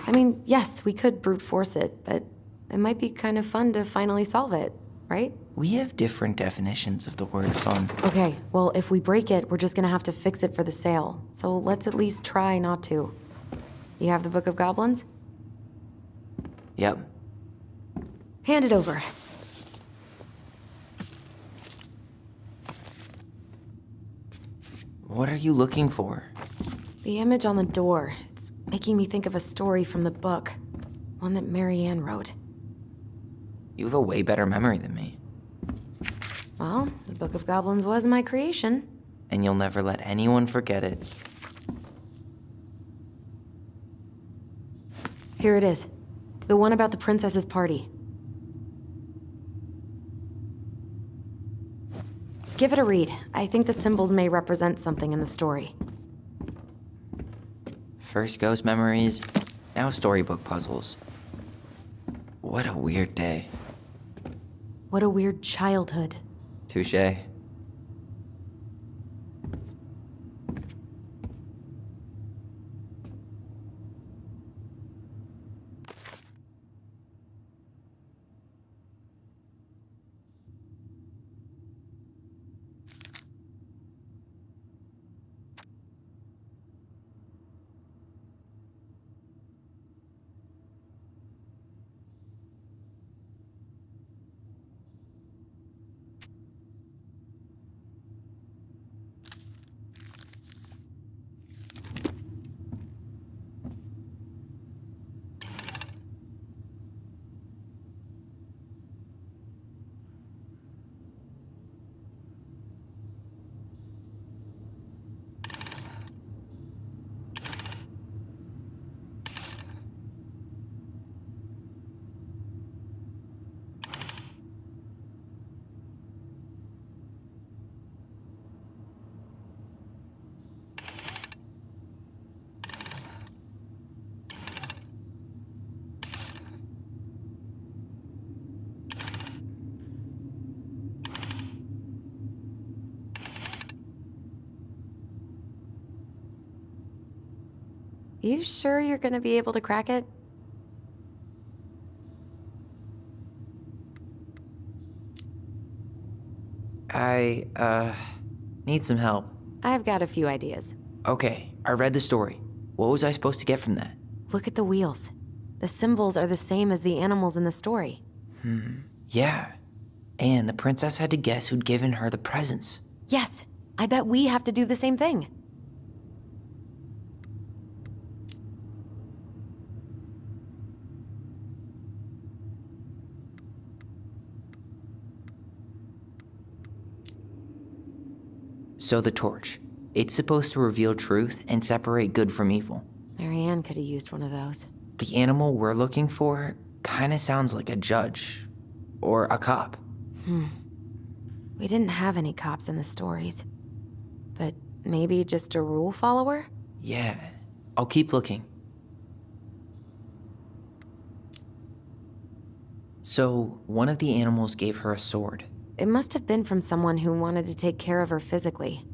I mean, yes, we could brute force it, but it might be kind of fun to finally solve it, right? We have different definitions of the word fun. Okay, well, if we break it, we're just gonna have to fix it for the sale. So let's at least try not to. You have the Book of Goblins? Yep. Hand it over. What are you looking for? The image on the door. It's making me think of a story from the book. One that Marianne wrote. You have a way better memory than me. Well, the Book of Goblins was my creation. And you'll never let anyone forget it. Here it is. The one about the princess's party. Give it a read. I think the symbols may represent something in the story. First ghost memories, now storybook puzzles. What a weird day. What a weird childhood. Touché. You sure you're gonna be able to crack it? I need some help. I've got a few ideas. Okay, I read the story. What was I supposed to get from that? Look at the wheels. The symbols are the same as the animals in the story. Yeah. And the princess had to guess who'd given her the presents. Yes, I bet we have to do the same thing. So the torch. It's supposed to reveal truth and separate good from evil. Marianne could have used one of those. The animal we're looking for kinda sounds like a judge. Or a cop. We didn't have any cops in the stories. But maybe just a rule follower? Yeah. I'll keep looking. So, one of the animals gave her a sword. It must have been from someone who wanted to take care of her physically.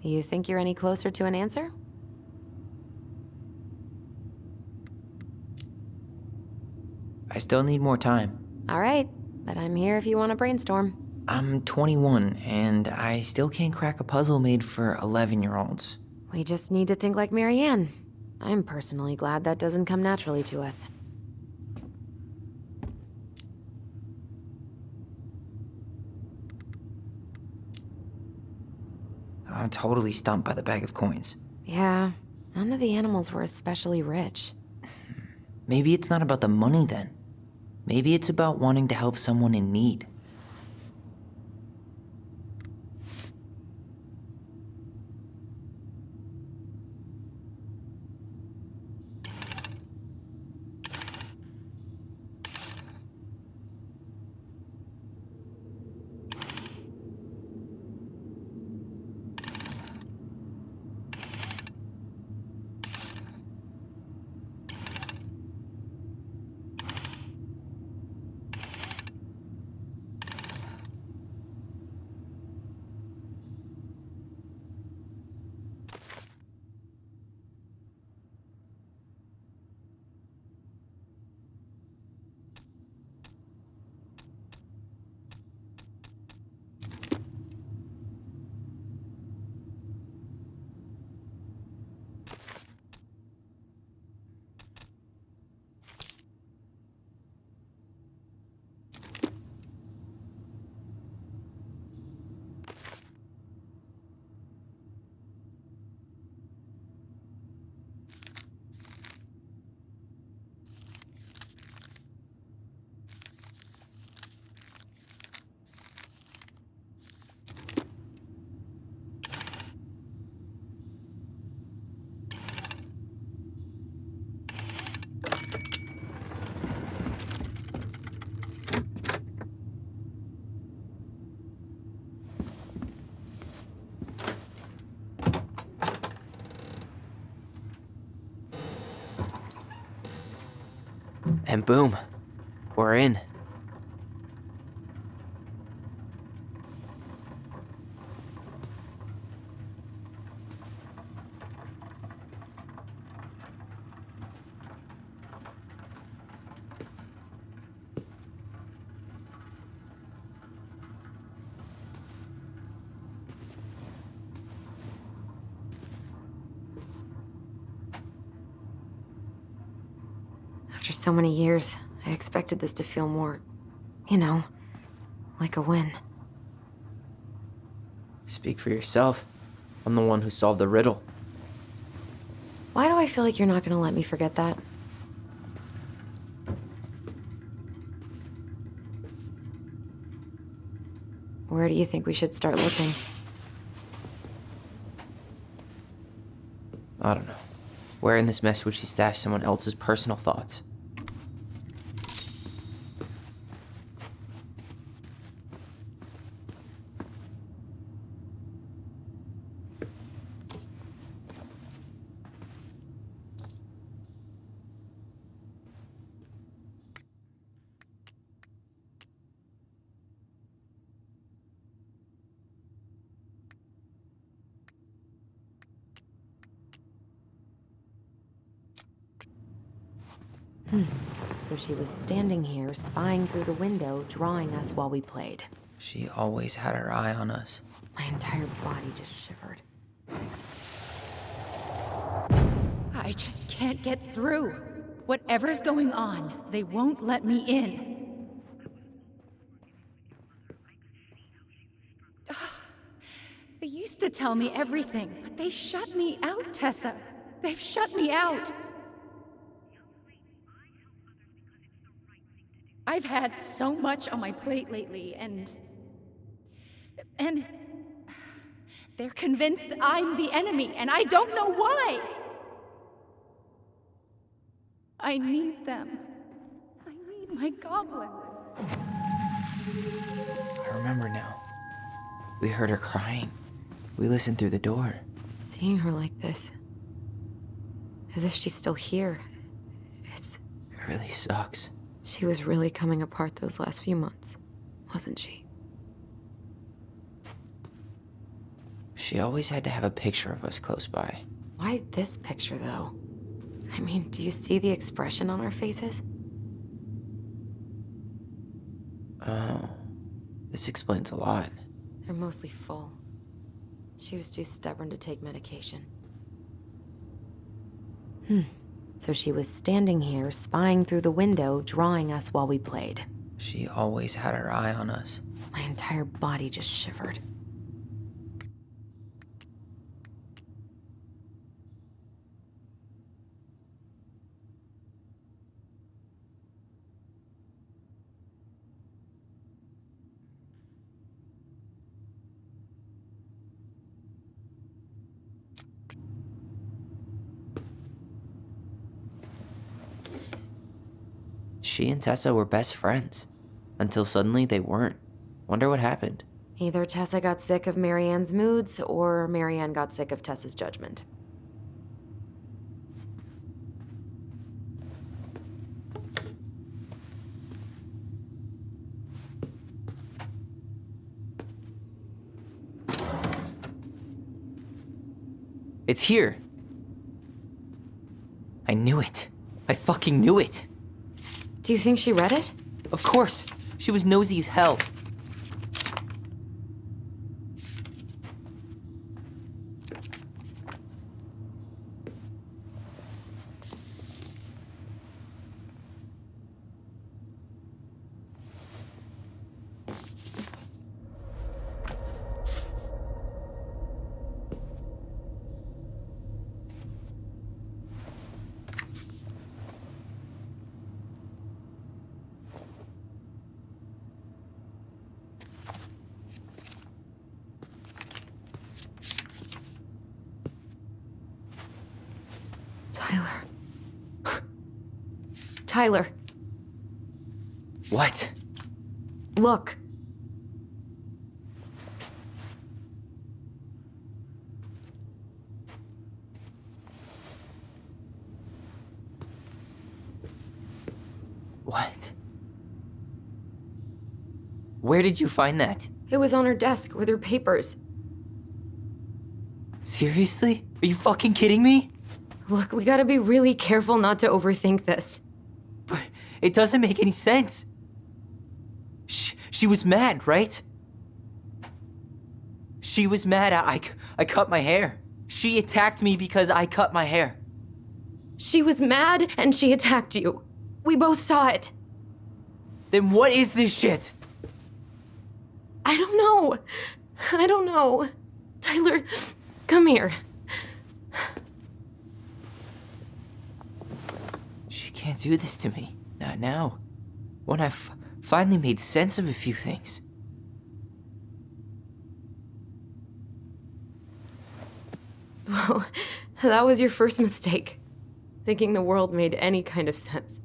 You think you're any closer to an answer? I still need more time. All right, but I'm here if you want to brainstorm. I'm 21, and I still can't crack a puzzle made for 11-year-olds. We just need to think like Marianne. I'm personally glad that doesn't come naturally to us. I'm totally stumped by the bag of coins. Yeah, none of the animals were especially rich. Maybe it's not about the money then. Maybe it's about wanting to help someone in need. And boom, we're in. After so many years, I expected this to feel more, you know, like a win. Speak for yourself. I'm the one who solved the riddle. Why do I feel like you're not gonna let me forget that? Where do you think we should start looking? I don't know. Where in this mess would she stash someone else's personal thoughts? So she was standing here, spying through the window, drawing us while we played. She always had her eye on us. My entire body just shivered. I just can't get through. Whatever's going on, they won't let me in. Ugh. They used to tell me everything, but they shut me out, Tessa. They've shut me out. I've had so much on my plate lately, and they're convinced I'm the enemy, and I don't know why. I need them. I need my goblins. I remember now. We heard her crying. We listened through the door. Seeing her like this, as if she's still here, It really sucks. she was really coming apart those last few months, wasn't she? She always had to have a picture of us close by. Why this picture, though? I mean, do you see the expression on our faces? Oh, this explains a lot. They're mostly full. She was too stubborn to take medication. So she was standing here, spying through the window, drawing us while we played. She always had her eye on us. My entire body just shivered. She and Tessa were best friends. Until suddenly they weren't. Wonder what happened. Either Tessa got sick of Marianne's moods, or Marianne got sick of Tessa's judgment. It's here! I knew it. I fucking knew it! Do you think she read it? Of course! She was nosy as hell. Tyler. Tyler, What? look. What? Where did you find that? It was on her desk with her papers. Seriously? Are you fucking kidding me? Look, we gotta be really careful not to overthink this. But it doesn't make any sense. She was mad, right? She was mad I cut my hair. She attacked me because I cut my hair. She was mad and she attacked you. We both saw it. Then what is this shit? I don't know. I don't know. Tyler, come here. She can't do this to me. Not now. When I've finally made sense of a few things. Well, that was your first mistake. Thinking the world made any kind of sense.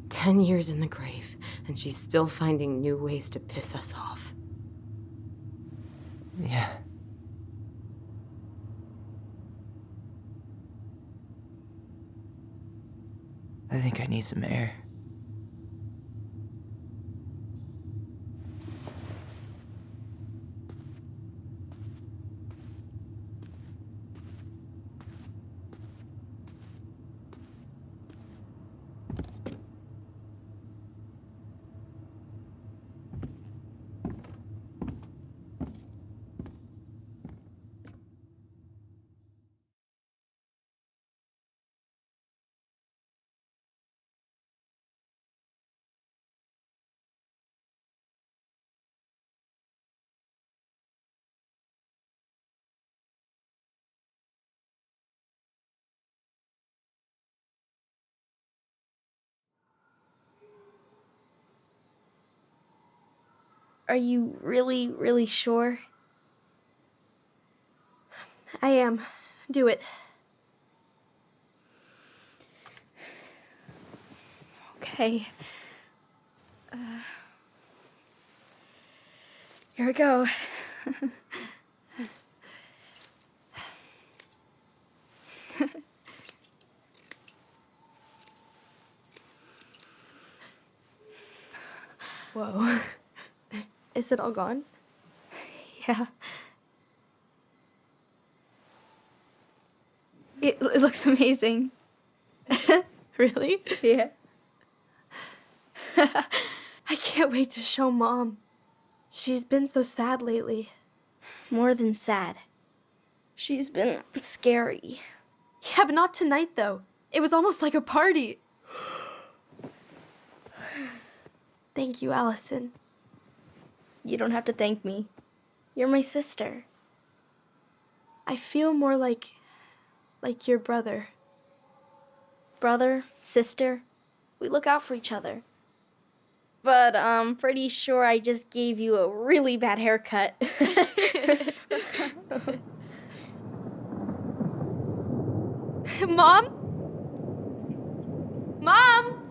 "10 years in the grave, and she's still finding new ways to piss us off." Yeah. I think I need some air. Are you really, really sure? I am. Do it. Okay. Here we go. Whoa. Is it all gone? Yeah. It looks amazing. Really? Yeah. I can't wait to show Mom. She's been so sad lately. More than sad. She's been scary. Yeah, but not tonight, though. It was almost like a party. Thank you, Allison. You don't have to thank me. You're my sister. I feel more like your brother. Brother, sister, we look out for each other. But I'm pretty sure I just gave you a really bad haircut. Mom? Mom?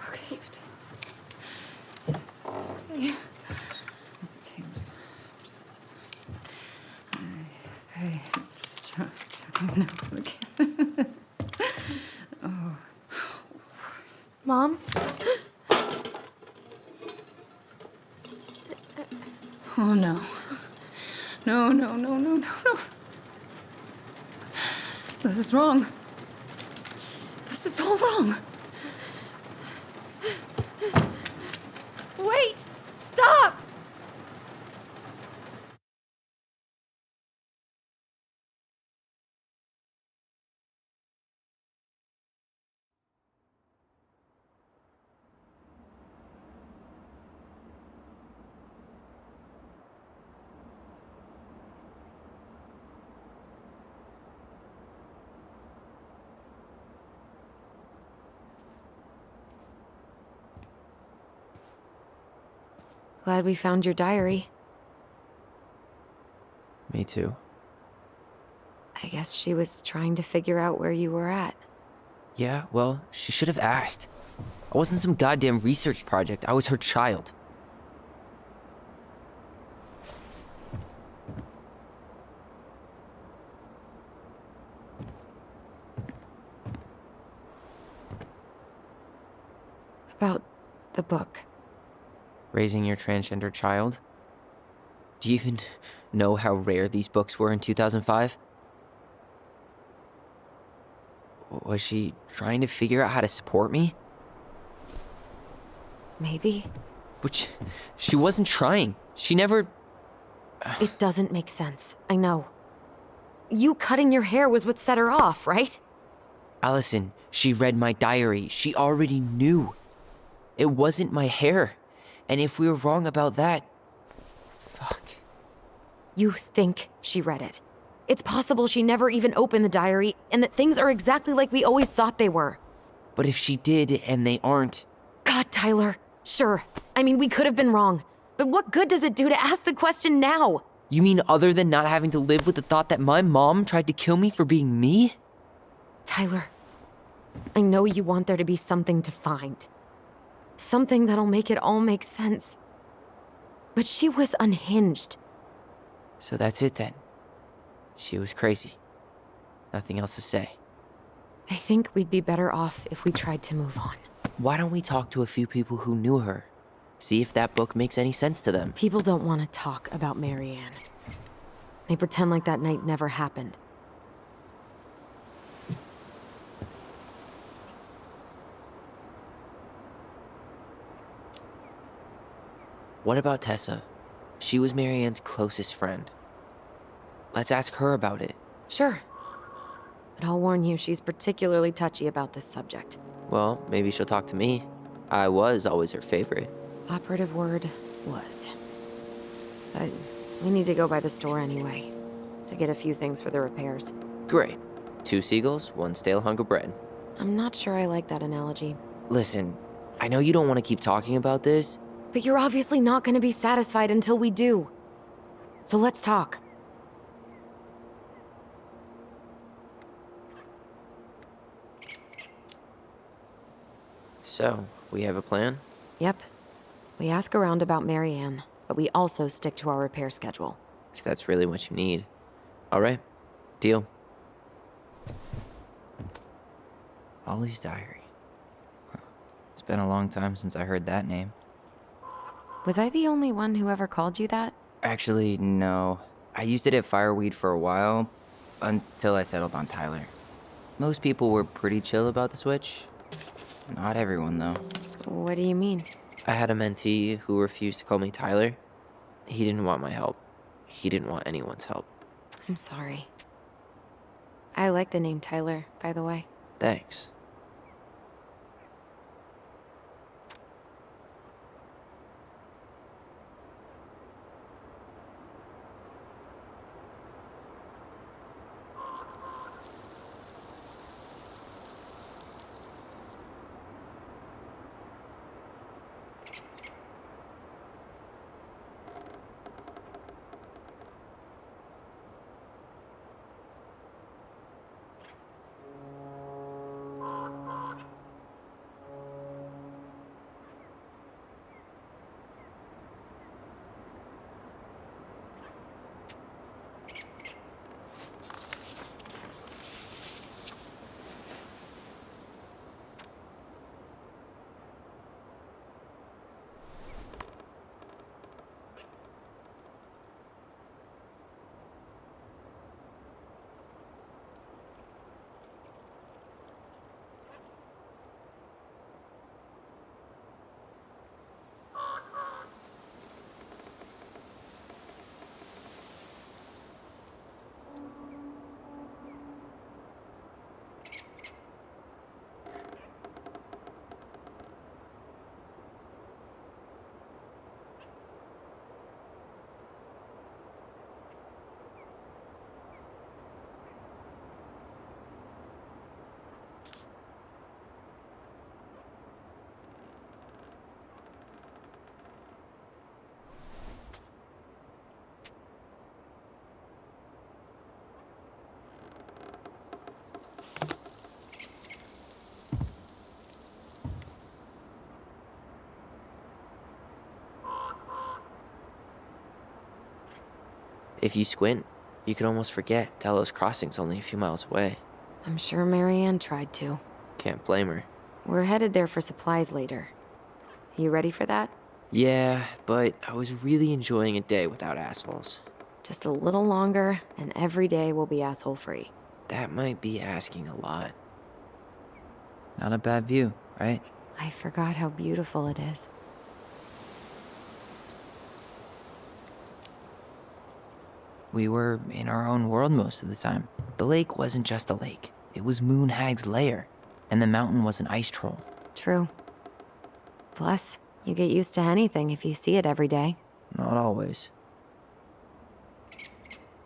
Okay, but it's okay. It's okay. I'm just no, okay. Oh. Mom? Oh no. No, no, no, no, no, no. This is wrong. This This is all wrong. Wait! Stop! Glad we found your diary. Me too. I guess she was trying to figure out where you were at. Yeah, well, she should have asked. I wasn't some goddamn research project. I was her child. About the book. Raising your transgender child? Do you even know how rare these books were in 2005? Was she trying to figure out how to support me? Maybe. Which, she wasn't trying. She never... It doesn't make sense. I know. You cutting your hair was what set her off, right? Allison, she read my diary. She already knew. It wasn't my hair. And if we were wrong about that... Fuck. You think she read it. It's possible she never even opened the diary, and that things are exactly like we always thought they were. But if she did, and they aren't... God, Tyler. Sure. I mean, we could have been wrong. But what good does it do to ask the question now? You mean other than not having to live with the thought that my mom tried to kill me for being me? Tyler, I know you want there to be something to find. Something that'll make it all make sense. But she was unhinged. So that's it then. She was crazy. Nothing else to say. I think we'd be better off if we tried to move on. Why don't we talk to a few people who knew her? See if that book makes any sense to them. People don't want to talk about Marianne. They pretend like that night never happened. What about Tessa? She was Marianne's closest friend. Let's ask her about it. Sure. But I'll warn you, she's particularly touchy about this subject. Well, maybe she'll talk to me. I was always her favorite. Operative word was. But we need to go by the store anyway, to get a few things for the repairs. Great. 2 seagulls, 1 stale hunk of bread. I'm not sure I like that analogy. Listen, I know you don't want to keep talking about this. But you're obviously not going to be satisfied until we do. So let's talk. So, we have a plan? Yep. We ask around about Marianne, but we also stick to our repair schedule. If that's really what you need. Alright, deal. Ollie's diary. Huh. It's been a long time since I heard that name. Was I the only one who ever called you that? Actually, no. I used it at Fireweed for a while, until I settled on Tyler. Most people were pretty chill about the switch. Not everyone, though. What do you mean? I had a mentee who refused to call me Tyler. He didn't want my help. He didn't want anyone's help. I'm sorry. I like the name Tyler, by the way. Thanks. If you squint, you could almost forget Delos Crossing's only a few miles away. I'm sure Marianne tried to. Can't blame her. We're headed there for supplies later. You ready for that? Yeah, but I was really enjoying a day without assholes. Just a little longer, and every day will be asshole-free. That might be asking a lot. Not a bad view, right? I forgot how beautiful it is. We were in our own world most of the time. The lake wasn't just a lake. It was Moon Hag's lair, and the mountain was an ice troll. True. Plus, you get used to anything if you see it every day. Not always.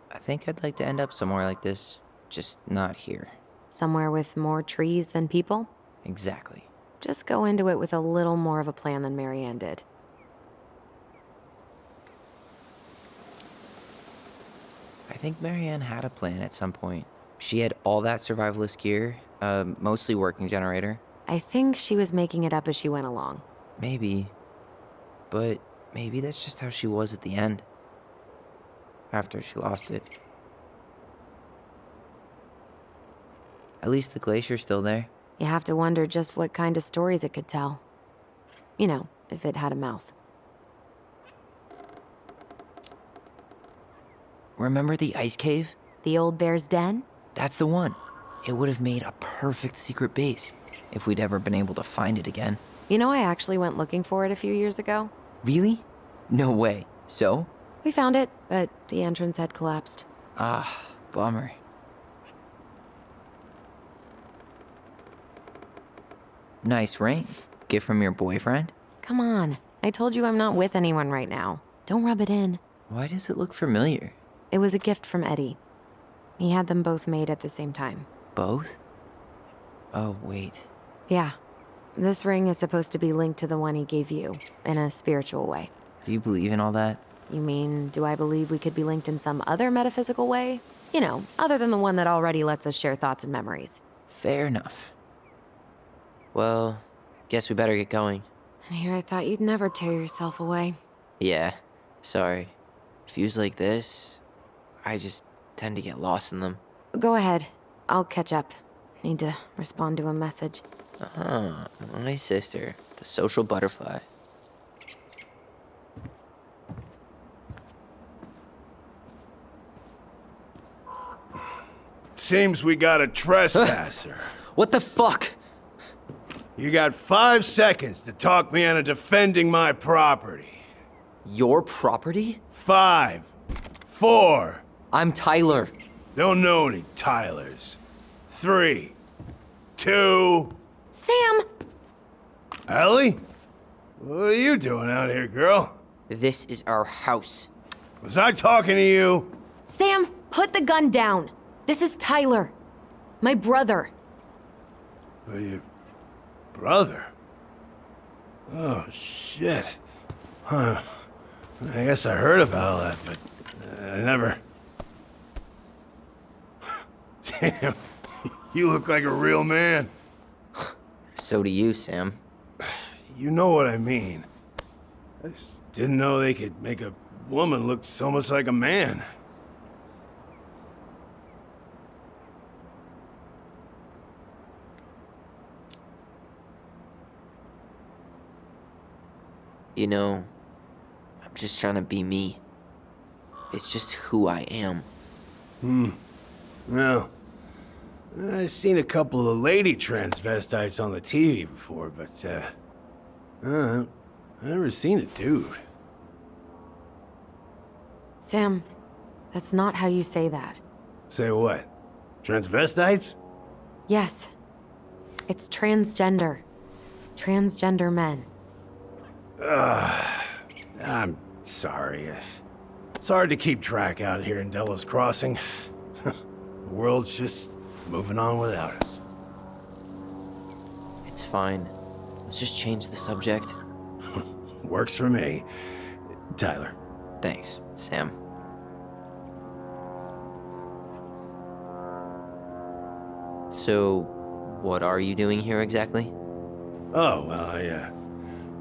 I think I'd like to end up somewhere like this, just not here. Somewhere with more trees than people? Exactly. Just go into it with a little more of a plan than Marianne did. I think Marianne had a plan at some point. She had all that survivalist gear, mostly working generator. I think she was making it up as she went along. Maybe. But maybe that's just how she was at the end. After she lost it. At least the glacier's still there. You have to wonder just what kind of stories it could tell. You know, if it had a mouth. Remember the ice cave? The old bear's den? That's the one. It would have made a perfect secret base if we'd ever been able to find it again. You know, I actually went looking for it a few years ago. Really? No way. So? We found it, but the entrance had collapsed. Ah, bummer. Nice ring. Gift from your boyfriend? Come on. I told you I'm not with anyone right now. Don't rub it in. Why does it look familiar? It was a gift from Eddie. He had them both made at the same time. Both? Oh, wait. Yeah. This ring is supposed to be linked to the one he gave you, in a spiritual way. Do you believe in all that? You mean, do I believe we could be linked in some other metaphysical way? You know, other than the one that already lets us share thoughts and memories. Fair enough. Well, guess we better get going. And here I thought you'd never tear yourself away. Yeah, sorry. Views like this, I just tend to get lost in them. Go ahead. I'll catch up. Need to respond to a message. Ah, my sister, the social butterfly. Seems we got a trespasser. What the fuck? You got 5 seconds to talk me into defending my property. Your property? 5, 4. I'm Tyler. Don't know any Tylers. 3, 2. Sam! Ellie? What are you doing out here, girl? This is our house. Was I talking to you? Sam, put the gun down. This is Tyler. My brother. Well, your brother? Oh, shit. Huh. I guess I heard about all that, but I never... Damn, you look like a real man. So do you, Sam. You know what I mean. I just didn't know they could make a woman look so much like a man. You know, I'm just trying to be me. It's just who I am. Well, I've seen a couple of lady transvestites on the TV before, but, I've never seen a dude. Sam, that's not how you say that. Say what? Transvestites? Yes. It's transgender. Transgender men. I'm sorry. It's hard to keep track out here in Delos Crossing. The world's just moving on without us. It's fine. Let's just change the subject. Works for me. Tyler. Thanks, Sam. So, what are you doing here exactly? Oh, well,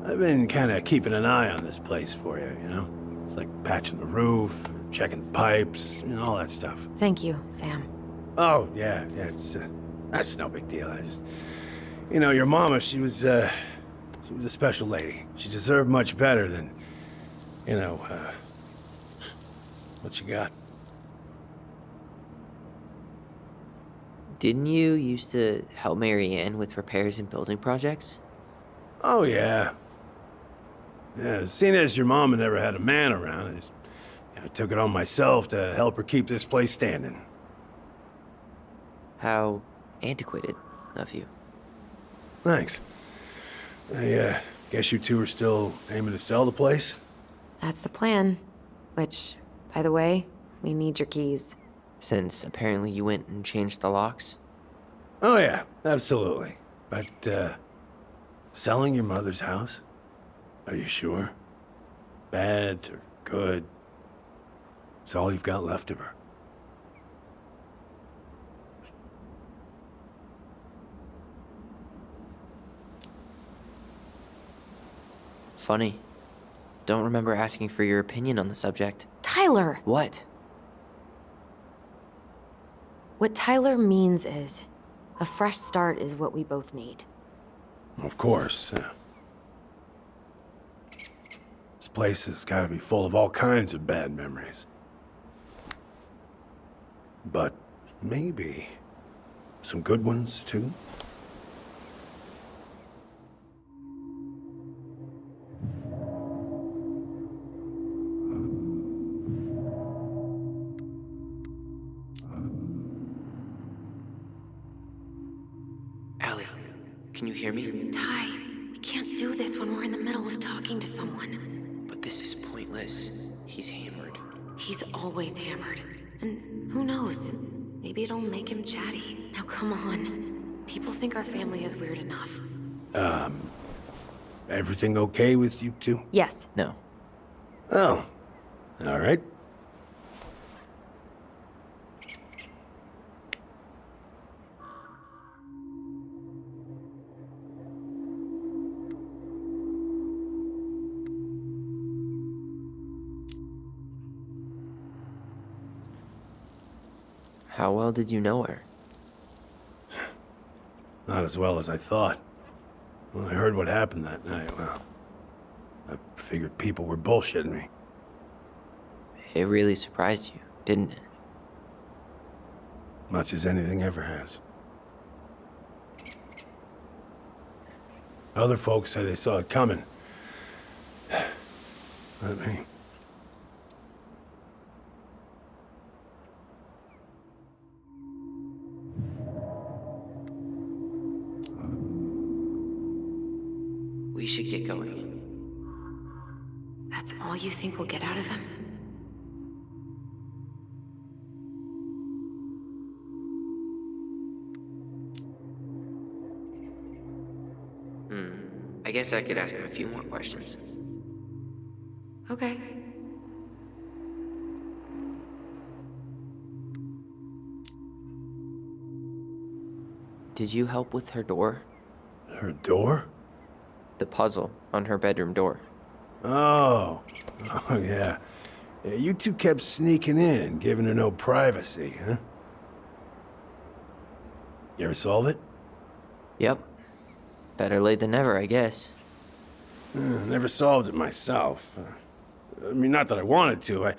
I've been kind of keeping an eye on this place for you, you know? It's like patching the roof, checking the pipes, all that stuff. Thank you, Sam. Oh, yeah, that's no big deal. Your mama, she was a special lady. She deserved much better than, what you got. Didn't you used to help Mary Ann with repairs and building projects? Oh, yeah. Yeah, seeing as your mama never had a man around, I took it on myself to help her keep this place standing. How antiquated of you. Thanks. I guess you two are still aiming to sell the place? That's the plan. Which, by the way, we need your keys. Since apparently you went and changed the locks? Oh, yeah, absolutely. But, selling your mother's house? Are you sure? Bad or good? It's all you've got left of her. Funny. Don't remember asking for your opinion on the subject. Tyler! What? What Tyler means is, a fresh start is what we both need. Of course. This place has got to be full of all kinds of bad memories. But maybe some good ones, too? Allie, can you hear me? Ty, we can't do this when we're in the middle of talking to someone. But this is pointless. He's hammered. He's always hammered. And who knows? Maybe it'll make him chatty. Now come on. People think our family is weird enough. Everything okay with you two? Yes. No. Oh, all right. How well did you know her? Not as well as I thought. When I heard what happened that night, well, I figured people were bullshitting me. It really surprised you, didn't it? Much as anything ever has. Other folks say they saw it coming. Not me. We should get going. That's all you think we'll get out of him? I guess I could ask him a few more questions. Okay. Did you help with her door? Her door? The puzzle on her bedroom door. Oh. Oh, yeah. Yeah, you two kept sneaking in, giving her no privacy, huh? You ever solve it? Yep. Better late than never, I guess. Never solved it myself. I mean, not that I wanted to.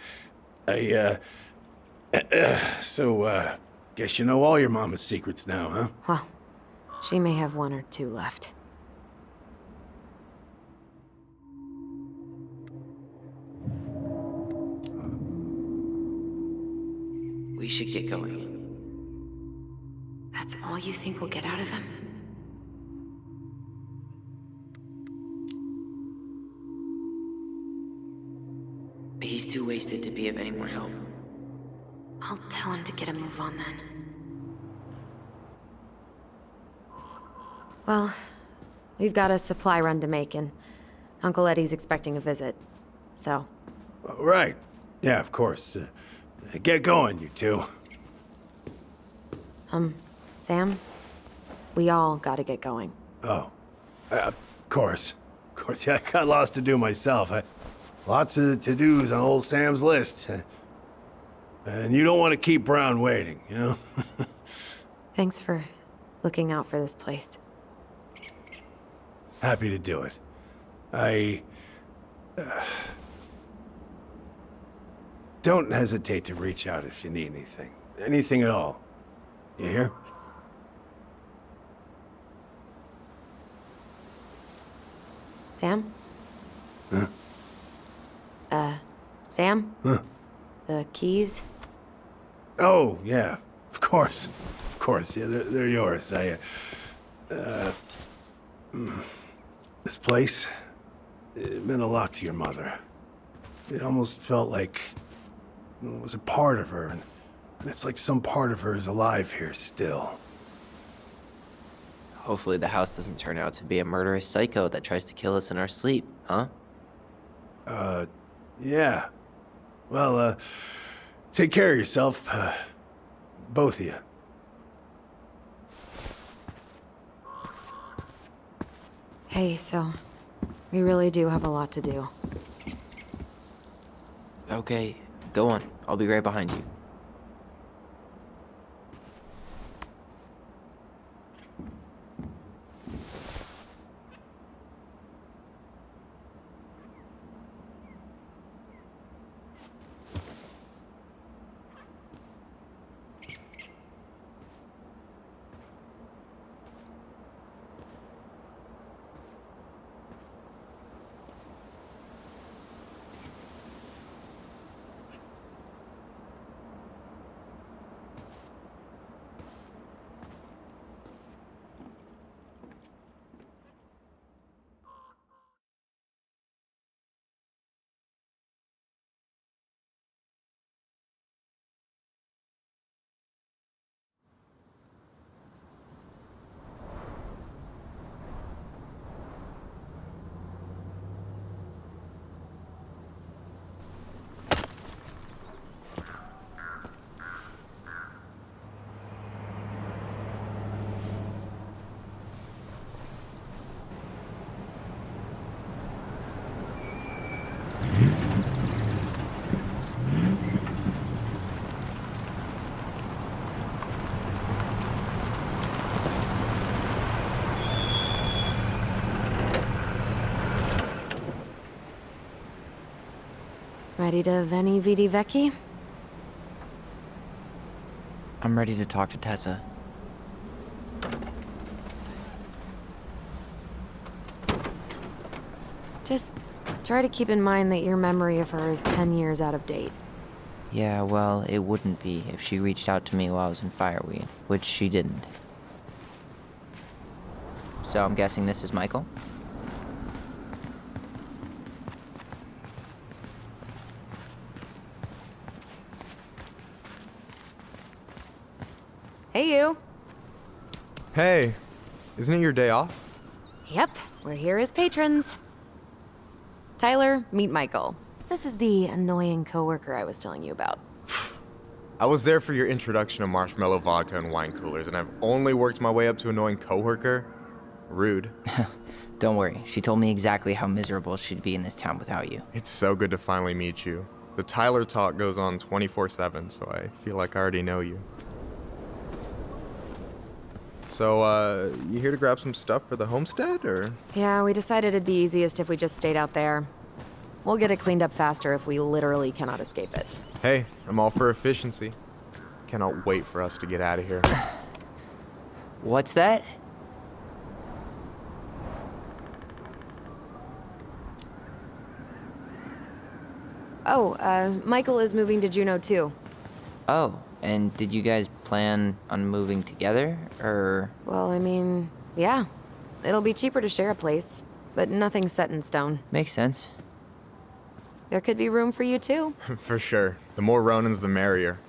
So, guess you know all your mama's secrets now, huh? Well, she may have one or two left. We should get going. That's all you think we'll get out of him? He's too wasted to be of any more help. I'll tell him to get a move on then. Well, we've got a supply run to make, and Uncle Eddie's expecting a visit. So, Right. Yeah, of course. Get going, you two. Sam, we all gotta get going. Oh. Of course. Of course, yeah, I got lots to do myself. Lots of to-dos on old Sam's list. And you don't want to keep Brown waiting, you know? Thanks for looking out for this place. Happy to do it. Don't hesitate to reach out if you need anything. Anything at all. You hear? Sam? Huh? Sam? Huh? The keys? Oh, yeah. Of course. Of course. Yeah, they're yours. This place, it meant a lot to your mother. It almost felt like it was a part of her, and it's like some part of her is alive here still. Hopefully the house doesn't turn out to be a murderous psycho that tries to kill us in our sleep, huh? Yeah. Well, take care of yourself. Both of you. Hey, so we really do have a lot to do. Okay, go on. I'll be right behind you. Ready to Veni Vidi Vici? I'm ready to talk to Tessa. Just try to keep in mind that your memory of her is 10 years out of date. Yeah, well, it wouldn't be if she reached out to me while I was in Fireweed, which she didn't. So I'm guessing this is Michael? Hey, you. Hey, isn't it your day off? Yep, we're here as patrons. Tyler, meet Michael. This is the annoying coworker I was telling you about. I was there for your introduction to marshmallow vodka and wine coolers, and I've only worked my way up to annoying coworker. Rude. Don't worry, she told me exactly how miserable she'd be in this town without you. It's so good to finally meet you. The Tyler talk goes on 24/7, so I feel like I already know you. So, you here to grab some stuff for the homestead, or? Yeah, we decided it'd be easiest if we just stayed out there. We'll get it cleaned up faster if we literally cannot escape it. Hey, I'm all for efficiency. Cannot wait for us to get out of here. What's that? Oh, Michael is moving to Juneau too. Oh, and did you guys plan on moving together, or? Well, I mean, yeah. It'll be cheaper to share a place, but nothing's set in stone. Makes sense. There could be room for you too. For sure. The more Ronins, the merrier.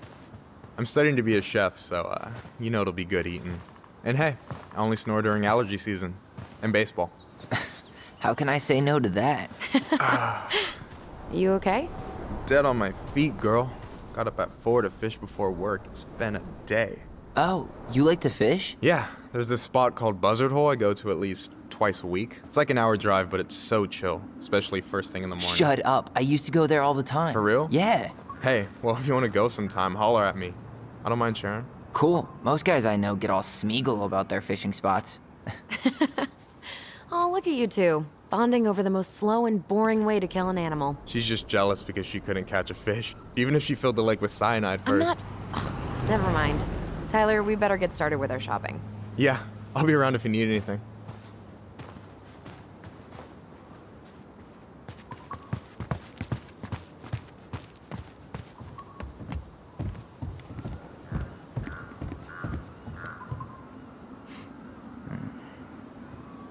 I'm studying to be a chef, so, you know it'll be good eating. And hey, I only snore during allergy season. And baseball. How can I say no to that? You okay? Dead on my feet, girl. Got up at 4 to fish before work. It's been a day. Oh, you like to fish? Yeah, there's this spot called Buzzard Hole I go to at least twice a week. It's like an hour drive, but it's so chill, especially first thing in the morning. Shut up. I used to go there all the time. For real? Yeah. Hey, well, if you want to go sometime, holler at me. I don't mind sharing. Cool. Most guys I know get all Smeagol about their fishing spots. Oh, look at you two, bonding over the most slow and boring way to kill an animal. She's just jealous because she couldn't catch a fish, even if she filled the lake with cyanide I'm first. not... Ugh, never mind. Tyler, we better get started with our shopping. Yeah, I'll be around if you need anything.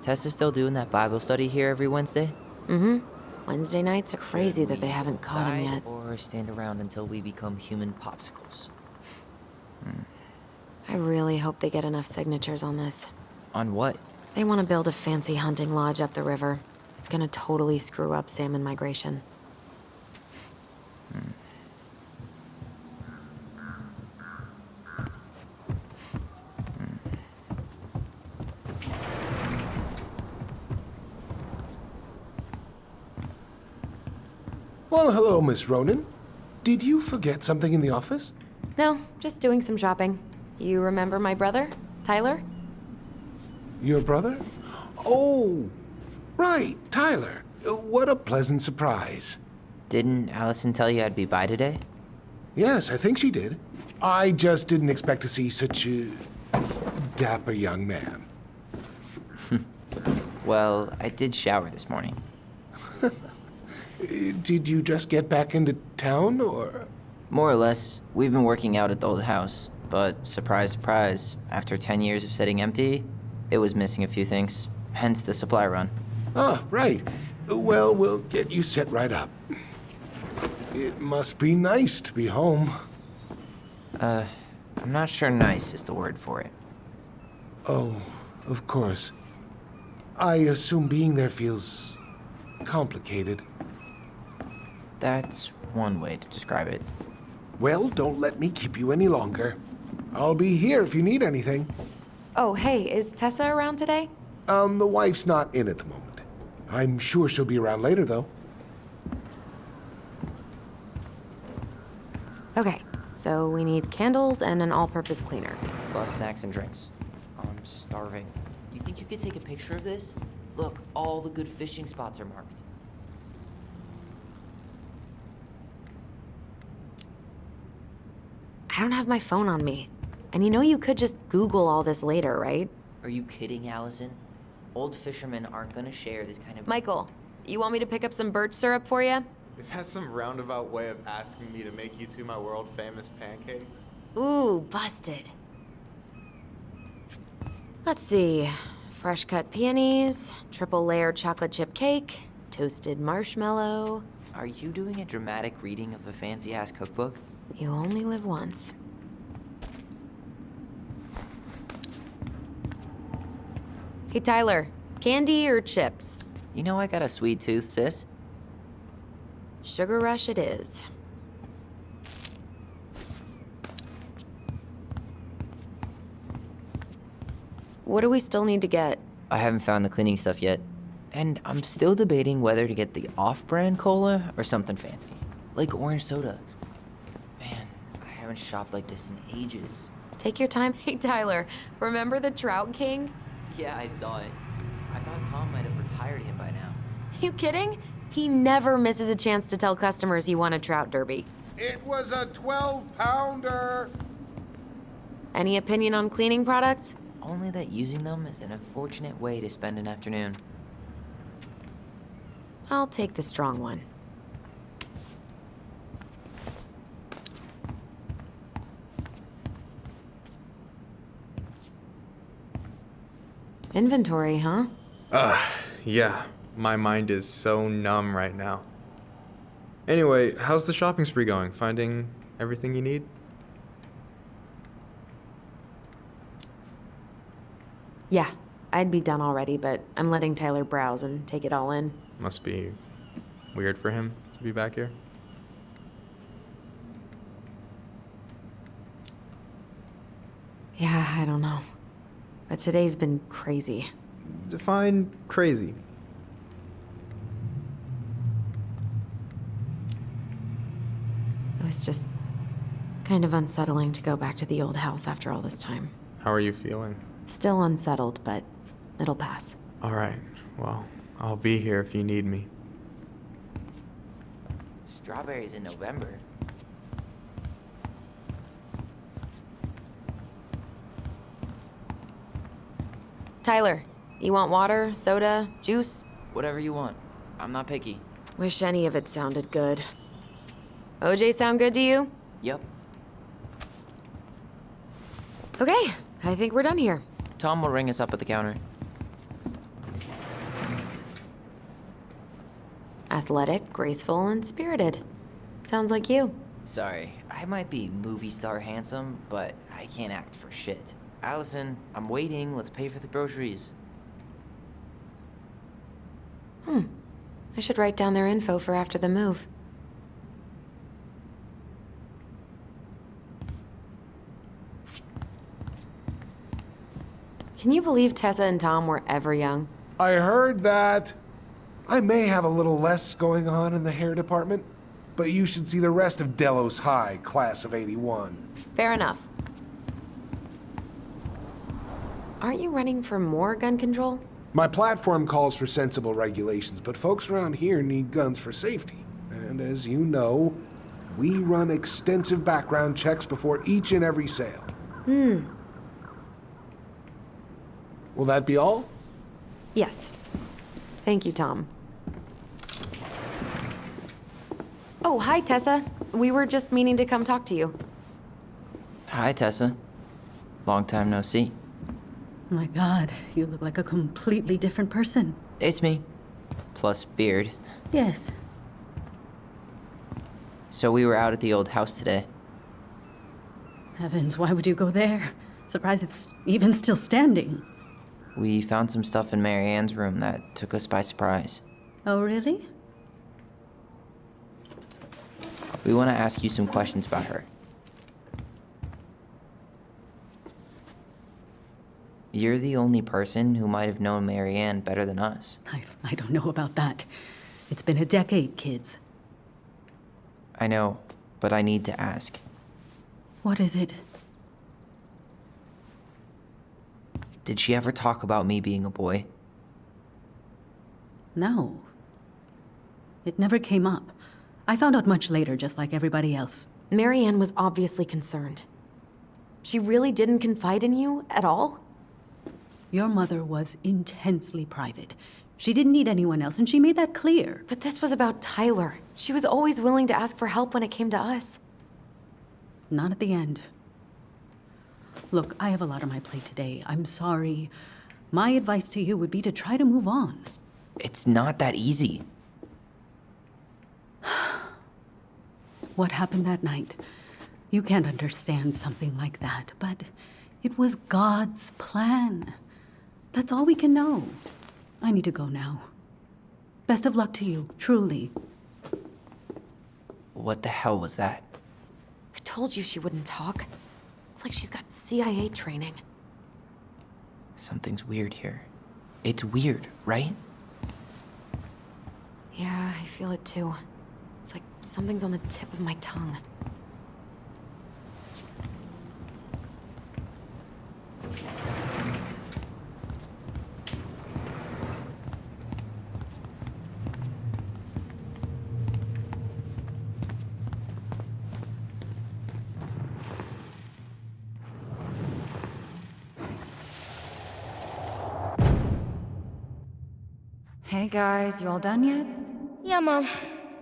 Tessa's still doing that Bible study here every Wednesday? Mm-hmm. Wednesday nights are crazy that they haven't caught him yet. Or stand around until we become human popsicles. I really hope they get enough signatures on this. On what? They want to build a fancy hunting lodge up the river. It's gonna totally screw up salmon migration. Well, hello, Miss Ronan. Did you forget something in the office? No, just doing some shopping. You remember my brother, Tyler? Your brother? Oh, right, Tyler. What a pleasant surprise. Didn't Allison tell you I'd be by today? Yes, I think she did. I just didn't expect to see such a dapper young man. Well, I did shower this morning. Did you just get back into town, or? More or less. We've been working out at the old house. But surprise, surprise, after 10 years of sitting empty, it was missing a few things. Hence the supply run. Ah, right. Well, we'll get you set right up. It must be nice to be home. I'm not sure nice is the word for it. Oh, of course. I assume being there feels complicated. That's one way to describe it. Well, don't let me keep you any longer. I'll be here if you need anything. Oh, hey, is Tessa around today? The wife's not in at the moment. I'm sure she'll be around later, though. Okay, so we need candles and an all-purpose cleaner. Plus snacks and drinks. I'm starving. You think you could take a picture of this? Look, all the good fishing spots are marked. I don't have my phone on me. And you know you could just Google all this later, right? Are you kidding, Allison? Old fishermen aren't gonna share this kind of... Michael, you want me to pick up some birch syrup for you? Is that some roundabout way of asking me to make you two my world-famous pancakes? Ooh, busted. Let's see. Fresh cut peonies, triple layered chocolate chip cake, toasted marshmallow. Are you doing a dramatic reading of a fancy-ass cookbook? You only live once. Hey, Tyler, candy or chips? You know I got a sweet tooth, sis. Sugar Rush it is. What do we still need to get? I haven't found the cleaning stuff yet. And I'm still debating whether to get the off-brand cola or something fancy. Like orange soda. Man, I haven't shopped like this in ages. Take your time. Hey, Tyler, remember the Trout King? Yeah, I saw it. I thought Tom might have retired him by now. You kidding? He never misses a chance to tell customers he won a trout derby. It was a 12-pounder. Any opinion on cleaning products? Only that using them is an unfortunate way to spend an afternoon. I'll take the strong one. Inventory, huh? Yeah. My mind is so numb right now. Anyway, how's the shopping spree going? Finding everything you need? Yeah, I'd be done already, but I'm letting Tyler browse and take it all in. Must be weird for him to be back here. I don't know. But today's been crazy. Define crazy. It was just kind of unsettling to go back to the old house after all this time. How are you feeling? Still unsettled, but it'll pass. All right. Well, I'll be here if you need me. Strawberries in November. Tyler, you want water, soda, juice? Whatever you want. I'm not picky. Wish any of it sounded good. OJ sound good to you? Yep. Okay, I think we're done here. Tom will ring us up at the counter. Athletic, graceful, and spirited. Sounds like you. Sorry, I might be movie star handsome, but I can't act for shit. Allison, I'm waiting. Let's pay for the groceries. I should write down their info for after the move. Can you believe Tessa and Tom were ever young? I heard that. I may have a little less going on in the hair department, but you should see the rest of Delos High, class of '81. Fair enough. Aren't you running for more gun control? My platform calls for sensible regulations, but folks around here need guns for safety. And as you know, we run extensive background checks before each and every sale. Will that be all? Yes. Thank you, Tom. Oh, hi, Tessa. We were just meaning to come talk to you. Hi, Tessa. Long time no see. My God, you look like a completely different person. It's me. Plus beard. Yes. So we were out at the old house today. Heavens, why would you go there? Surprised it's even still standing. We found some stuff in Mary Ann's room that took us by surprise. Oh, really? We want to ask you some questions about her. You're the only person who might have known Mary Ann better than us. I don't know about that. It's been a decade, kids. I know, but I need to ask. What is it? Did she ever talk about me being a boy? No. It never came up. I found out much later, just like everybody else. Mary Ann was obviously concerned. She really didn't confide in you at all? Your mother was intensely private. She didn't need anyone else, and she made that clear. But this was about Tyler. She was always willing to ask for help when it came to us. Not at the end. Look, I have a lot on my plate today. I'm sorry. My advice to you would be to try to move on. It's not that easy. What happened that night? You can't understand something like that, but it was God's plan. That's all we can know. I need to go now. Best of luck to you, truly. What the hell was that? I told you she wouldn't talk. It's like she's got CIA training. Something's weird here. It's weird, right? Yeah, I feel it too. It's like something's on the tip of my tongue. Hey guys, you all done yet? Yeah, Mom.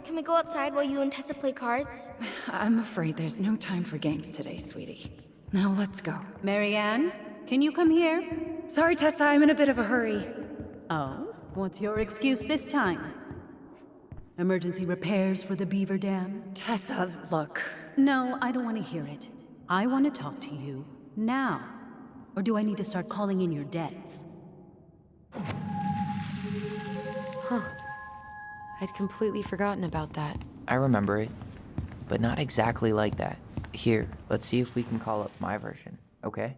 Can we go outside while you and Tessa play cards? I'm afraid there's no time for games today, sweetie. Now let's go. Mary Ann, can you come here? Sorry, Tessa, I'm in a bit of a hurry. Oh, what's your excuse this time? Emergency repairs for the beaver dam? Tessa, look. No, I don't want to hear it. I want to talk to you now. Or do I need to start calling in your debts? Huh. I'd completely forgotten about that. I remember it, but not exactly like that. Here, let's see if we can call up my version, okay?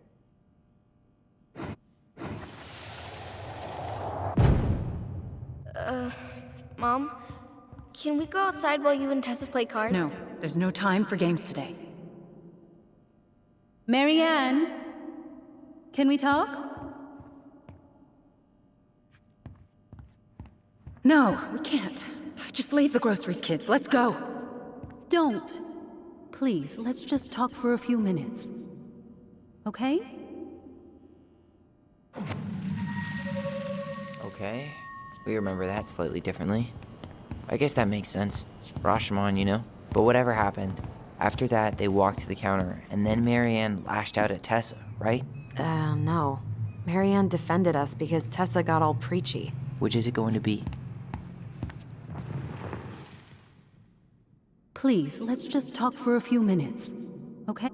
Mom? Can we go outside while you and Tessa play cards? No, there's no time for games today. Marianne, can we talk? No, we can't. Just leave the groceries, kids. Let's go. Don't. Please, let's just talk for a few minutes. Okay? Okay. We remember that slightly differently. I guess that makes sense. Rashomon, you know? But whatever happened, after that, they walked to the counter, and then Marianne lashed out at Tessa, right? No. Marianne defended us because Tessa got all preachy. Which is it going to be? Please, let's just talk for a few minutes. Okay?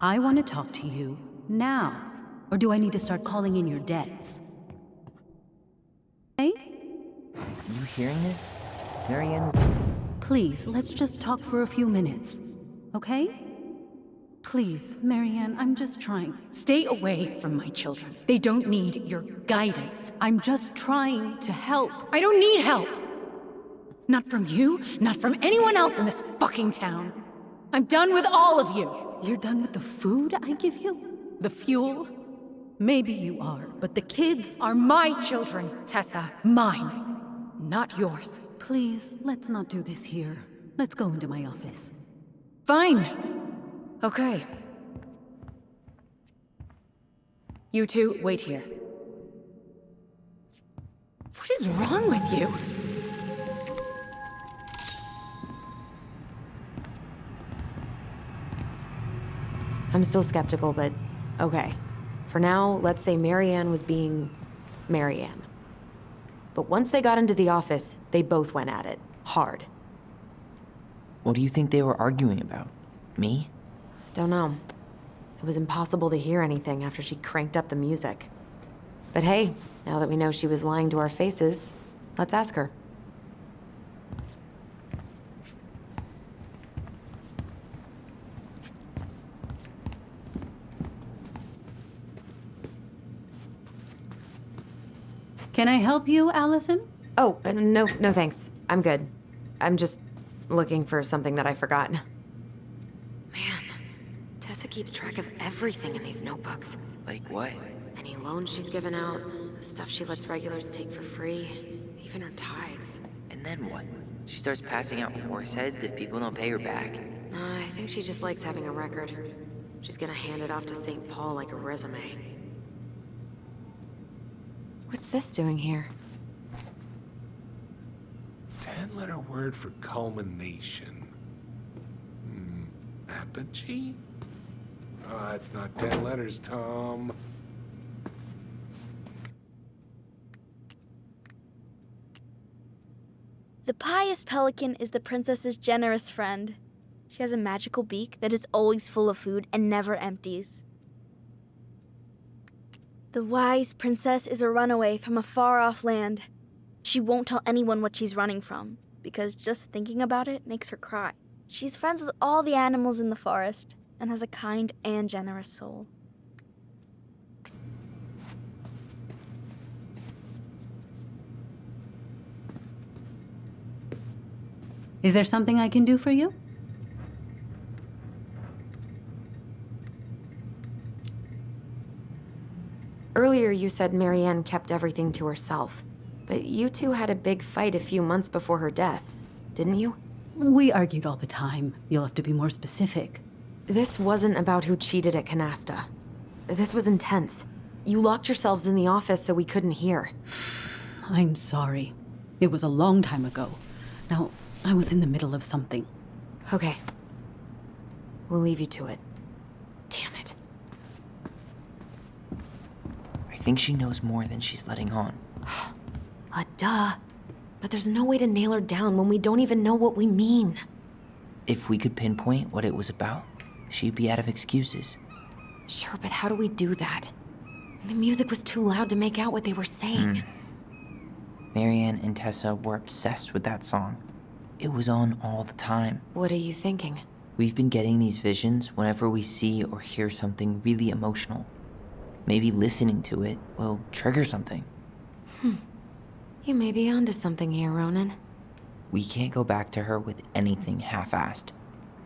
I want to talk to you now. Or do I need to start calling in your debts? Hey? You hearing this? Marianne? Please, let's just talk for a few minutes. Okay? Please, Marianne, I'm just trying. Stay away from my children. They don't need your guidance. I'm just trying to help. I don't need help! Not from you, not from anyone else in this fucking town. I'm done with all of you! You're done with the food I give you? The fuel? Maybe you are, but the kids Are my children, Tessa. Mine. Not yours. Please, let's not do this here. Let's go into my office. Fine. Okay. You two, wait here. What is wrong with you? I'm still skeptical, but okay. For now, let's say Marianne was being Marianne. But once they got into the office, they both went at it. Hard. What do you think they were arguing about? Me? Don't know. It was impossible to hear anything after she cranked up the music. But hey, now that we know she was lying to our faces, let's ask her. Can I help you, Allison? Oh, no thanks. I'm good. I'm just looking for something that I forgot. Man, Tessa keeps track of everything in these notebooks. Like what? Any loans she's given out, the stuff she lets regulars take for free, even her tithes. And then what? She starts passing out horse heads if people don't pay her back. I think she just likes having a record. She's gonna hand it off to St. Paul like a resume. What's this doing here? 10-letter word for culmination. Apogee? Oh, it's not 10 letters, Tom. The pious pelican is the princess's generous friend. She has a magical beak that is always full of food and never empties. The wise princess is a runaway from a far-off land. She won't tell anyone what she's running from, because just thinking about it makes her cry. She's friends with all the animals in the forest, and has a kind and generous soul. Is there something I can do for you? Earlier you said Marianne kept everything to herself. But you two had a big fight a few months before her death, didn't you? We argued all the time. You'll have to be more specific. This wasn't about who cheated at Canasta. This was intense. You locked yourselves in the office so we couldn't hear. I'm sorry. It was a long time ago. Now, I was in the middle of something. Okay. We'll leave you to it. Damn it. I think she knows more than she's letting on. Duh. But there's no way to nail her down when we don't even know what we mean. If we could pinpoint what it was about, she'd be out of excuses. Sure, but how do we do that? The music was too loud to make out what they were saying. Marianne and Tessa were obsessed with that song. It was on all the time. What are you thinking? We've been getting these visions whenever we see or hear something really emotional. Maybe listening to it will trigger something. You may be onto something here, Ronan. We can't go back to her with anything half-assed.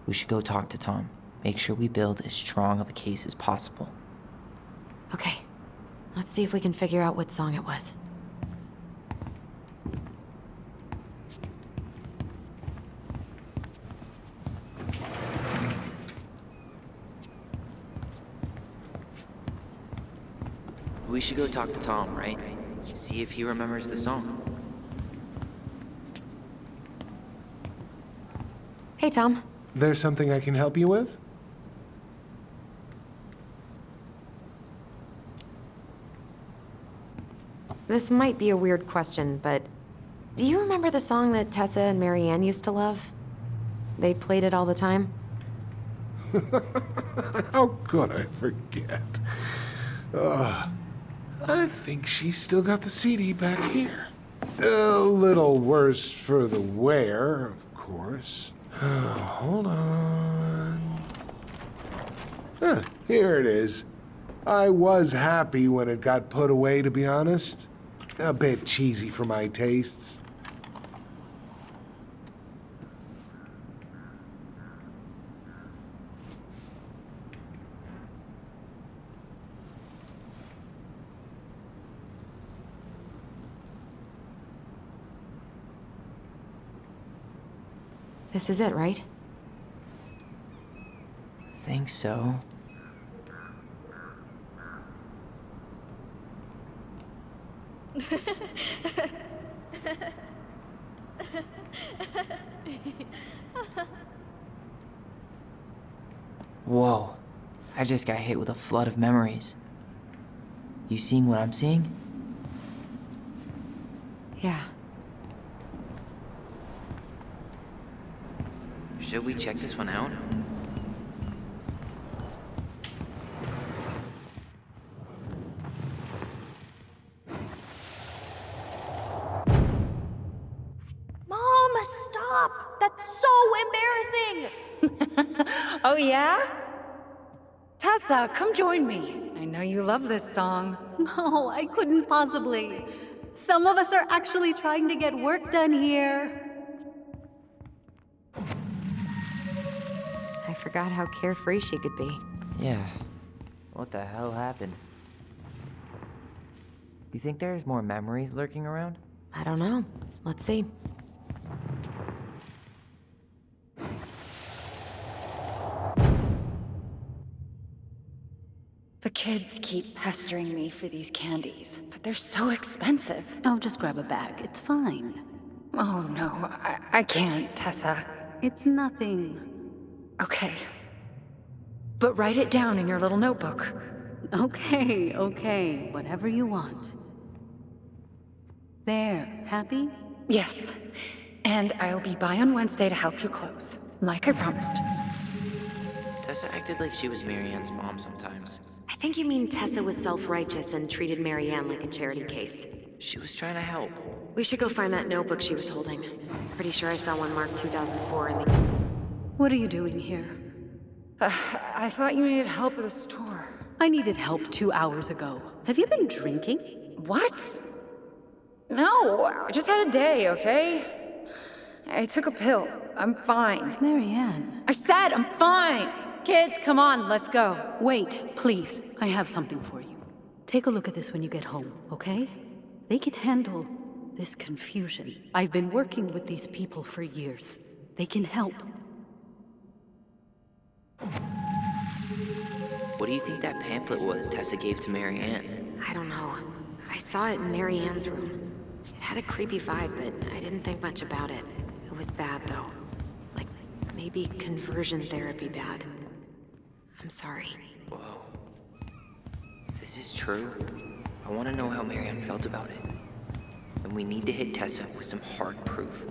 We should go talk to Tom. Make sure we build as strong of a case as possible. Okay, let's see if we can figure out what song it was. We should go talk to Tom, right? See if he remembers the song. Hey, Tom. There's something I can help you with? This might be a weird question, but do you remember the song that Tessa and Marianne used to love? They played it all the time. How could I forget? I think she's still got the CD back here. A little worse for the wear, of course. Hold on. Here it is. I was happy when it got put away, to be honest. A bit cheesy for my tastes. This is it, right? Think so. Whoa. I just got hit with a flood of memories. You seeing what I'm seeing? Yeah. Should we check this one out? Mom, stop! That's so embarrassing! Oh, yeah? Tessa, come join me. I know you love this song. No, I couldn't possibly. Some of us are actually trying to get work done here. I forgot how carefree she could be. Yeah. What the hell happened? You think there's more memories lurking around? I don't know. Let's see. The kids keep pestering me for these candies, but they're so expensive. I'll just grab a bag. It's fine. Oh no, I can't, Tessa. It's nothing. Okay. But write it down in your little notebook. Okay, okay. Whatever you want. There. Happy? Yes. And I'll be by on Wednesday to help you close, like I promised. Tessa acted like she was Marianne's mom sometimes. I think you mean Tessa was self-righteous and treated Marianne like a charity case. She was trying to help. We should go find that notebook she was holding. Pretty sure I saw one marked 2004 in the... What are you doing here? I thought you needed help with the store. I needed help 2 hours ago. Have you been drinking? What? No, I just had a day, okay? I took a pill. I'm fine. Marianne. I said I'm fine! Kids, come on, let's go. Wait, please. I have something for you. Take a look at this when you get home, okay? They can handle this confusion. I've been working with these people for years. They can help. What do you think that pamphlet was Tessa gave to Marianne? I don't know. I saw it in Marianne's room. It had a creepy vibe, but I didn't think much about it. It was bad, though. Like, maybe conversion therapy bad. I'm sorry. Whoa. If this is true, I want to know how Marianne felt about it. And we need to hit Tessa with some hard proof.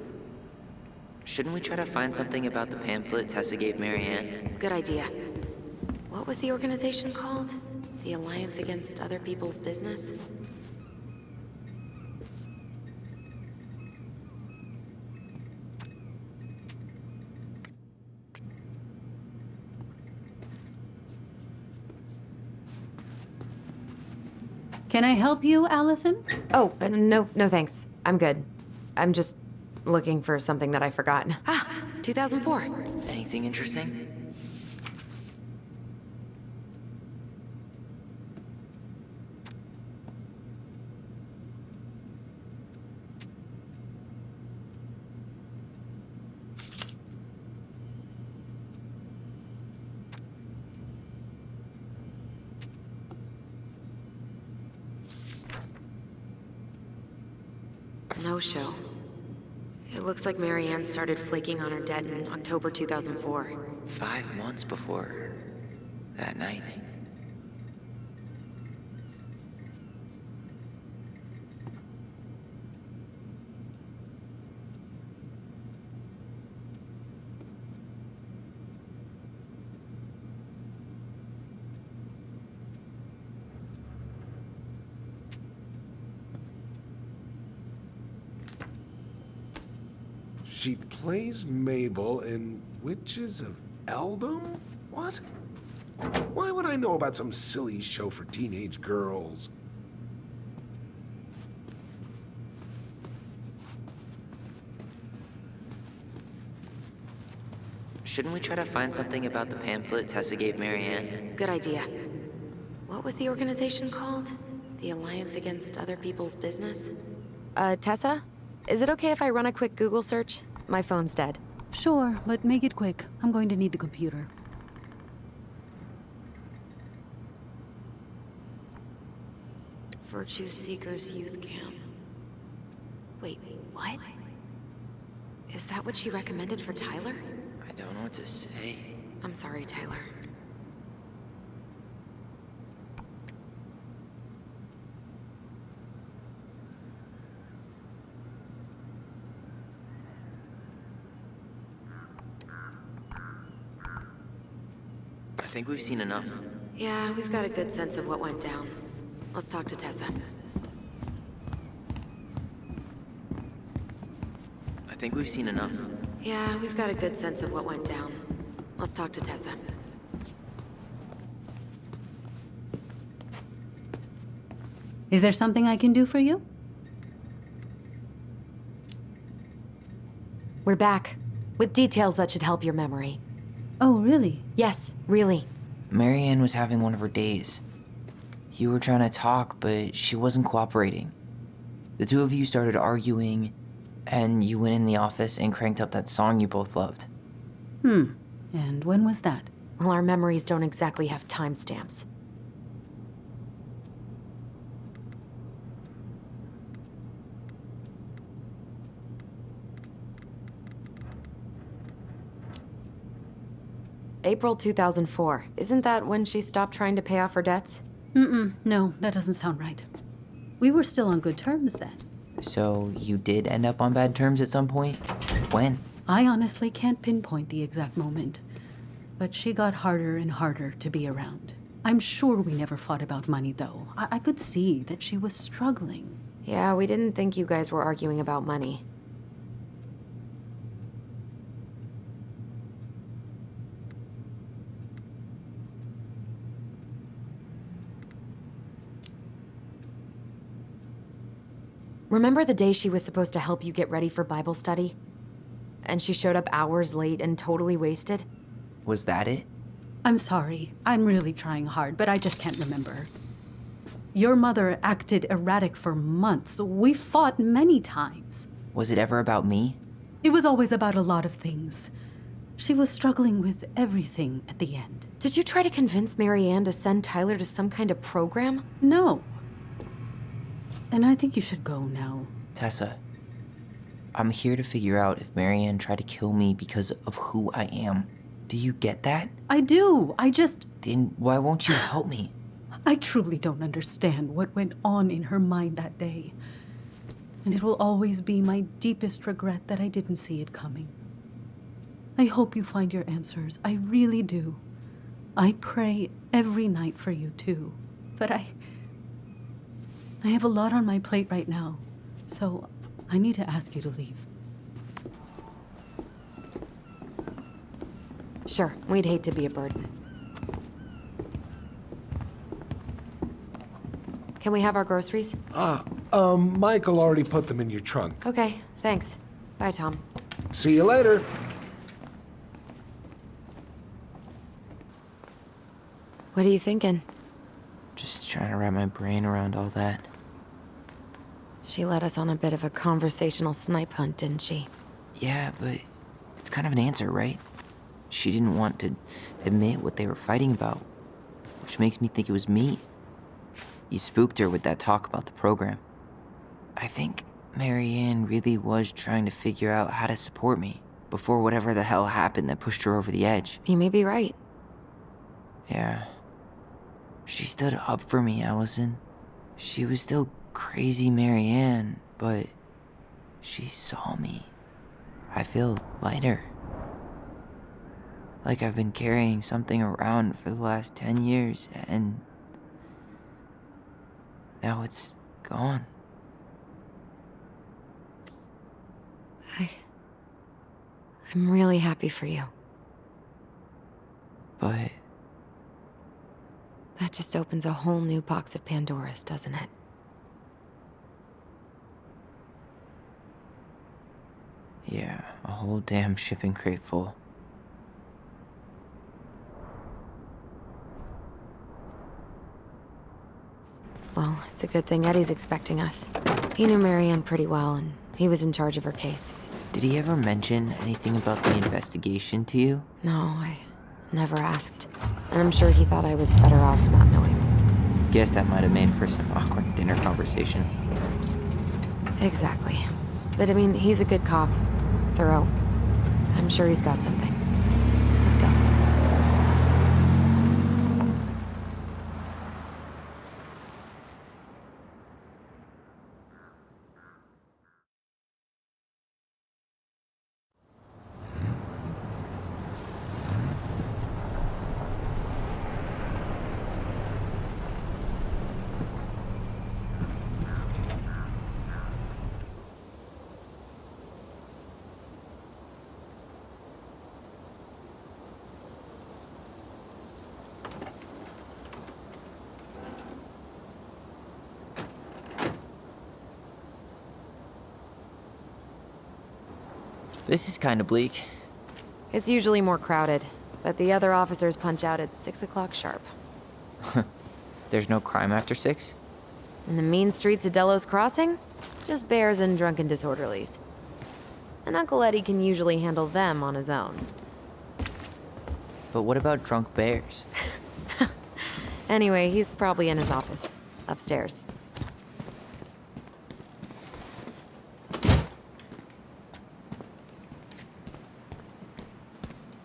Shouldn't we try to find something about the pamphlet Tessa gave Marianne? Good idea. What was the organization called? The Alliance Against Other People's Business? Can I help you, Allison? Oh, no thanks. I'm good. I'm just looking for something that I forgot. Ah, 2004. Anything interesting? No show. It looks like Marianne started flaking on her debt in October 2004. 5 months before that night. She plays Mabel in Witches of Eldom? What? Why would I know about some silly show for teenage girls? Shouldn't we try to find something about the pamphlet Tessa gave Marianne? Good idea. What was the organization called? The Alliance Against Other People's Business? Tessa? Is it okay if I run a quick Google search? My phone's dead. Sure, but make it quick. I'm going to need the computer. Virtue Seekers Youth Camp. Wait, what? Is that what she recommended for Tyler? I don't know what to say. I'm sorry, Tyler. I think we've seen enough. Yeah, we've got a good sense of what went down. Let's talk to Tessa. I think we've seen enough. Yeah, we've got a good sense of what went down. Let's talk to Tessa. Is there something I can do for you? We're back, with details that should help your memory. Oh, really? Yes, really. Marianne was having one of her days. You were trying to talk, but she wasn't cooperating. The two of you started arguing, and you went in the office and cranked up that song you both loved. And when was that? Well, our memories don't exactly have timestamps. April 2004. Isn't that when she stopped trying to pay off her debts? No, that doesn't sound right. We were still on good terms then. So you did end up on bad terms at some point? When? I honestly can't pinpoint the exact moment. But she got harder and harder to be around. I'm sure we never fought about money, though. I could see that she was struggling. Yeah, we didn't think you guys were arguing about money. Remember the day she was supposed to help you get ready for Bible study? And she showed up hours late and totally wasted? Was that it? I'm sorry. I'm really trying hard, but I just can't remember. Your mother acted erratic for months. We fought many times. Was it ever about me? It was always about a lot of things. She was struggling with everything at the end. Did you try to convince Marianne to send Tyler to some kind of program? No. And I think you should go now. Tessa, I'm here to figure out if Marianne tried to kill me because of who I am. Do you get that? I do. Then why won't you help me? I truly don't understand what went on in her mind that day. And it will always be my deepest regret that I didn't see it coming. I hope you find your answers. I really do. I pray every night for you too. But I have a lot on my plate right now, so I need to ask you to leave. Sure, we'd hate to be a burden. Can we have our groceries? Michael already put them in your trunk. Okay, thanks. Bye, Tom. See you later. What are you thinking? Just trying to wrap my brain around all that. She led us on a bit of a conversational snipe hunt, didn't she? Yeah, but it's kind of an answer, right? She didn't want to admit what they were fighting about, which makes me think it was me. You spooked her with that talk about the program. I think Marianne really was trying to figure out how to support me before whatever the hell happened that pushed her over the edge. You may be right. Yeah. She stood up for me, Allison. She was still crazy Marianne, but she saw me. I feel lighter. Like I've been carrying something around for the last 10 years, and now it's gone. I'm really happy for you. But That just opens a whole new box of Pandora's, doesn't it? yeah, a whole damn shipping crate full. Well, it's a good thing Eddie's expecting us. He knew Marianne pretty well, and he was in charge of her case. Did he ever mention anything about the investigation to you? No, I never asked. And I'm sure he thought I was better off not knowing. Guess that might have made for some awkward dinner conversation. Exactly. But I mean, he's a good cop. Thorough. I'm sure he's got something. Let's go. This is kind of bleak. It's usually more crowded, but the other officers punch out at 6 o'clock sharp. There's no crime after 6? In the mean streets of Delos Crossing, just bears and drunken disorderlies. And Uncle Eddie can usually handle them on his own. But what about drunk bears? Anyway, he's probably in his office, upstairs.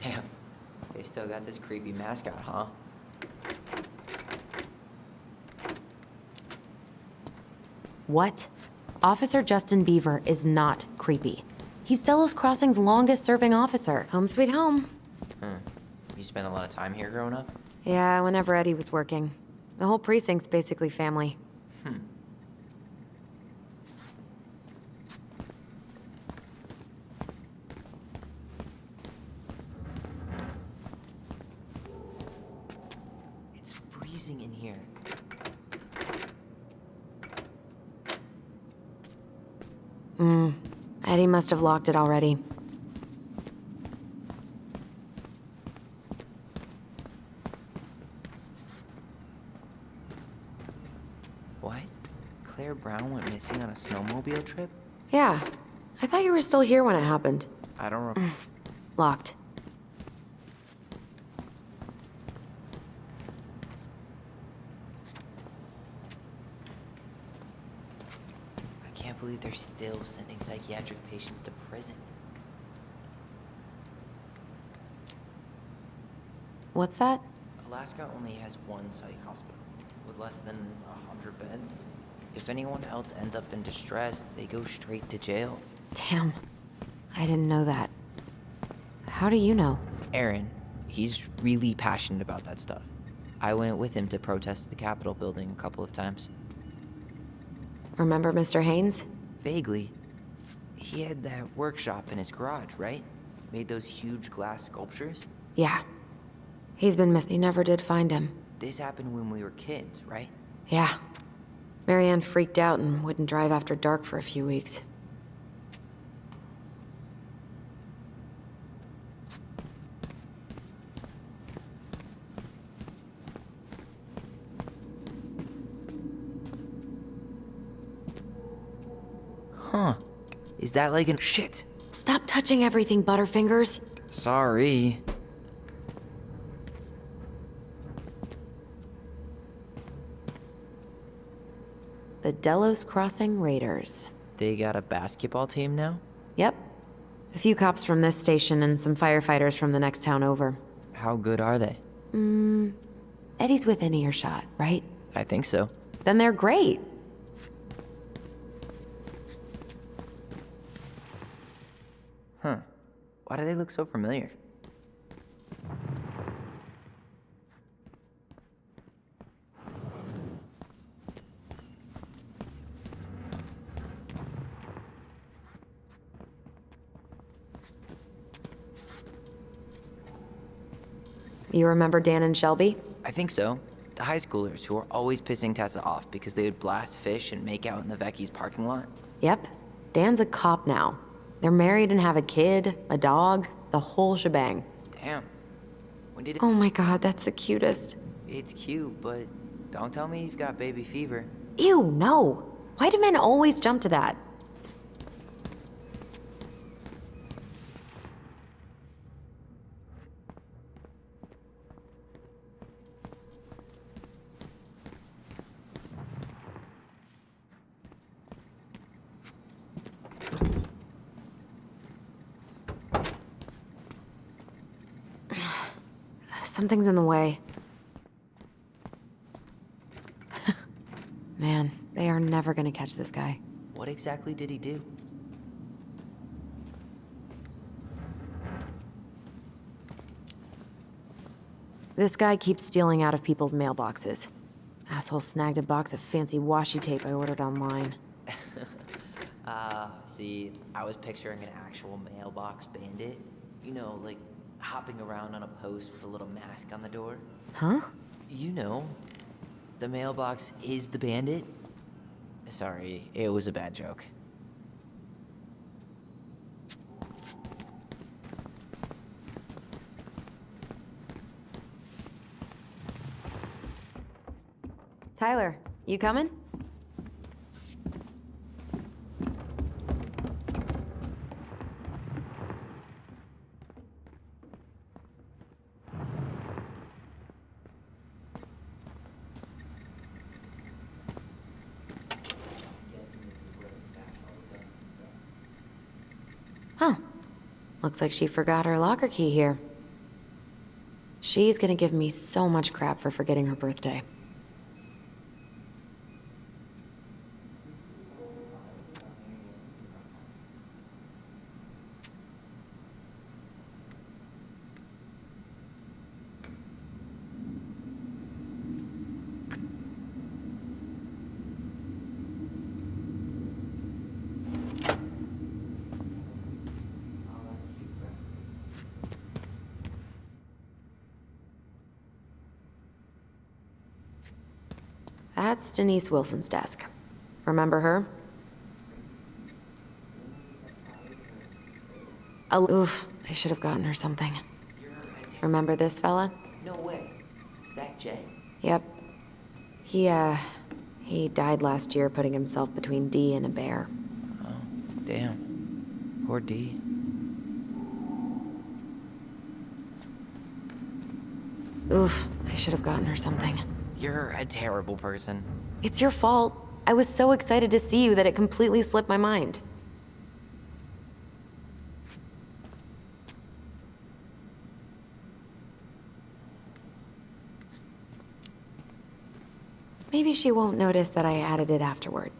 Damn, they still got this creepy mascot, huh? What? Officer Justin Beaver is not creepy. He's Delos Crossing's longest-serving officer. Home sweet home. You spent a lot of time here growing up? Yeah, whenever Eddie was working. The whole precinct's basically family. It's freezing in here. Eddie must have locked it already. What? Claire Brown went missing on a snowmobile trip? Yeah. I thought you were still here when it happened. I don't remember. Locked. I can't believe they're still sending psychiatric patients to prison. What's that? Alaska only has one psych hospital, with less than 100 beds. If anyone else ends up in distress, they go straight to jail. Damn. I didn't know that. How do you know? Aaron, he's really passionate about that stuff. I went with him to protest the Capitol building a couple of times. Remember Mr. Haynes? Vaguely. He had that workshop in his garage, right? Made those huge glass sculptures? Yeah. He's been missing. They never did find him. This happened when we were kids, right? Yeah. Marianne freaked out and wouldn't drive after dark for a few weeks. Huh. Is that like an... Shit! Stop touching everything, Butterfingers. Sorry. The Delos Crossing Raiders. They got a basketball team now? Yep. A few cops from this station and some firefighters from the next town over. How good are they? Eddie's within earshot, right? I think so. Then they're great. Huh. Why do they look so familiar? You remember Dan and Shelby? I think so. The high schoolers who were always pissing Tessa off because they would blast fish and make out in the Vecchi's parking lot. Yep. Dan's a cop now. They're married and have a kid, a dog, the whole shebang. Damn. When did it... Oh my god, that's the cutest. It's cute, but don't tell me you've got baby fever. Ew, no. Why do men always jump to that? Something's in the way. Man, they are never gonna catch this guy. What exactly did he do? This guy keeps stealing out of people's mailboxes. Asshole snagged a box of fancy washi tape I ordered online. See, I was picturing an actual mailbox bandit. You know, like hopping around on a post with a little mask on the door. Huh? You know, the mailbox is the bandit. Sorry, it was a bad joke. Tyler, you coming? Huh. Looks like she forgot her locker key here. She's gonna give me so much crap for forgetting her birthday. That's Denise Wilson's desk. Remember her? Oof, I should have gotten her something. Remember this fella? No way. Is that Jay? Yep. He died last year putting himself between Dee and a bear. Oh, damn. Poor D. Oof, I should have gotten her something. You're a terrible person. It's your fault. I was so excited to see you that it completely slipped my mind. Maybe she won't notice that I added it afterward.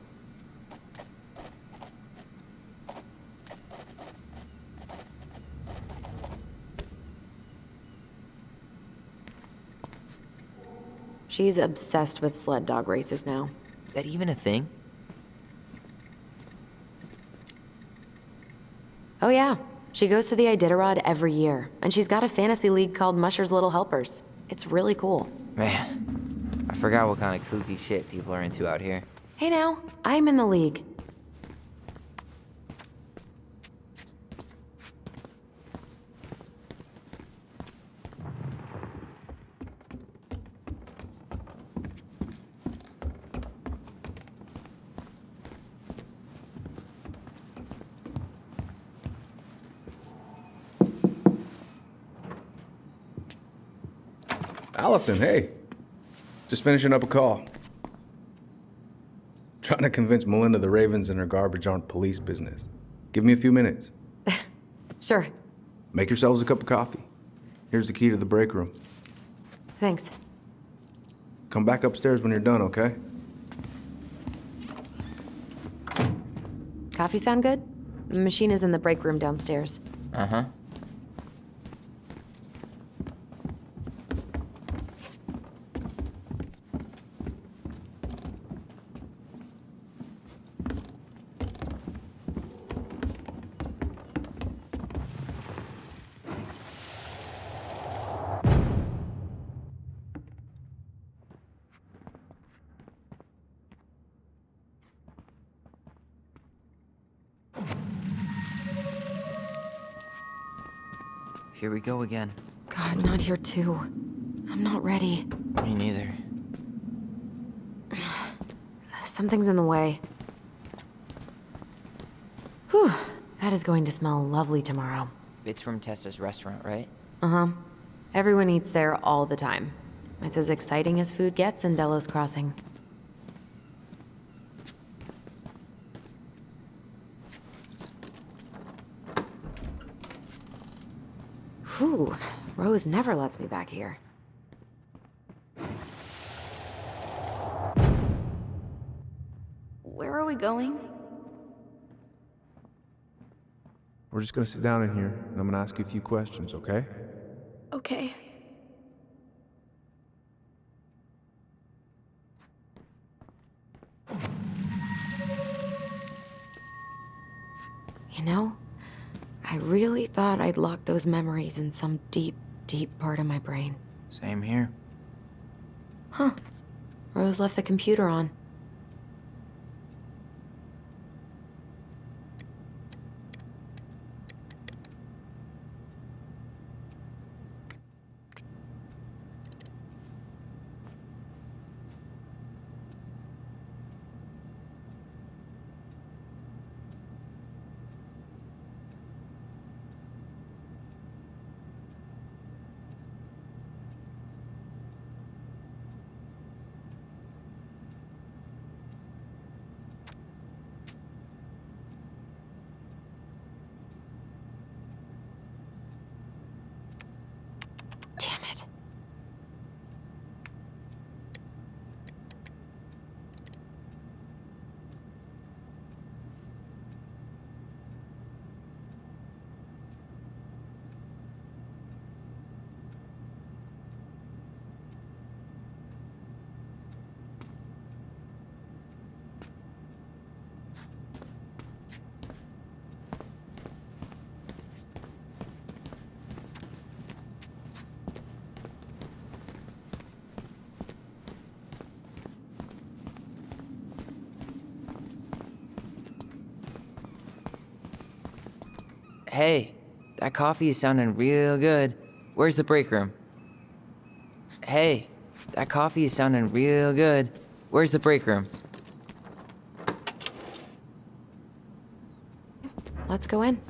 She's obsessed with sled dog races now. Is that even a thing? Oh yeah, she goes to the Iditarod every year, and she's got a fantasy league called Musher's Little Helpers. It's really cool. Man, I forgot what kind of kooky shit people are into out here. Hey now, I'm in the league. Allison, hey. Just finishing up a call. Trying to convince Melinda the Ravens and her garbage aren't police business. Give me a few minutes. Sure. Make yourselves a cup of coffee. Here's the key to the break room. Thanks. Come back upstairs when you're done, okay? Coffee sound good? The machine is in the break room downstairs. Uh-huh. Here we go again. God, not here too. I'm not ready. Me neither. Something's in the way. Whew, that is going to smell lovely tomorrow. It's from Tessa's restaurant, right? Uh-huh. Everyone eats there all the time. It's as exciting as food gets in Delos Crossing. Whew, Rose never lets me back here. Where are we going? We're just gonna sit down in here, and I'm gonna ask you a few questions, okay? Okay. You know, I really thought I'd locked those memories in some deep, deep part of my brain. Same here. Huh. Rose left the computer on. Damn it. Hey, that coffee is sounding real good. Where's the break room? Hey, that coffee is sounding real good. Where's the break room? Let's go in.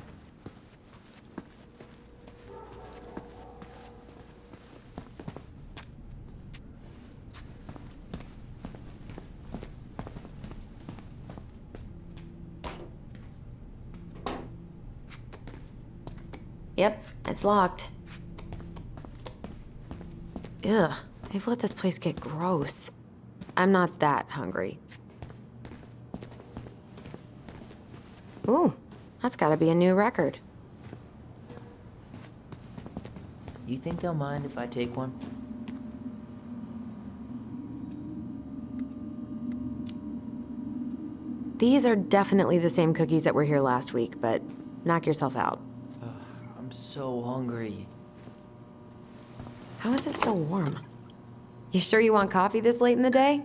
Yep, it's locked. Ugh, they've let this place get gross. I'm not that hungry. Ooh, that's gotta be a new record. You think they'll mind if I take one? These are definitely the same cookies that were here last week, but knock yourself out. I'm so hungry. How is it still warm? You sure you want coffee this late in the day?